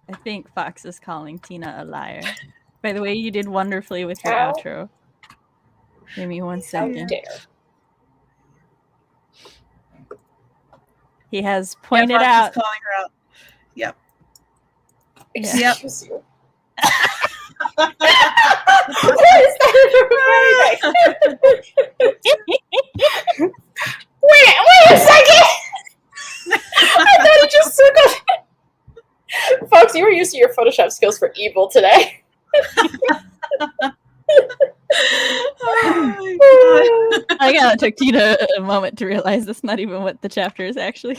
I think Fox is calling Tina a liar. By the way, you did wonderfully with your How? outro. Give me 1 How second. dare. He has pointed Fox out. is calling her out. Yep. Excuse you. What is that? Wait a second! I thought he just circled. Folks, you were using your Photoshop skills for evil today. Oh my God. I gotta took Tina a moment to realize that's not even what the chapter is actually.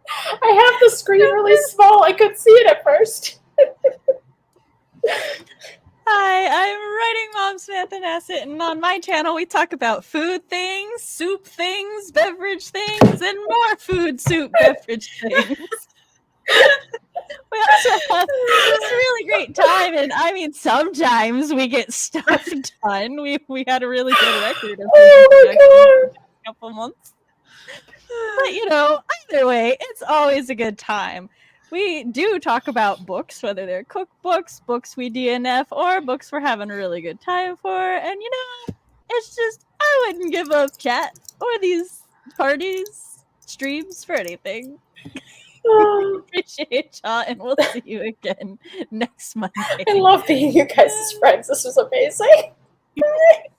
I have the screen really small. I couldn't see it at first. Hi, I'm writing Mom Smith and Acid, and on my channel we talk about food things, soup things, beverage things, and more food, soup, beverage things. We also have this really great time, and I mean, sometimes we get stuff done. We had a really good record of Oh a couple months. But either way, it's always a good time. We do talk about books, whether they're cookbooks, books we DNF, or books we're having a really good time for. And it's just, I wouldn't give up chat or these parties, streams for anything. Appreciate y'all, and we'll see you again next Monday. I love being you guys' friends. This was amazing. Bye.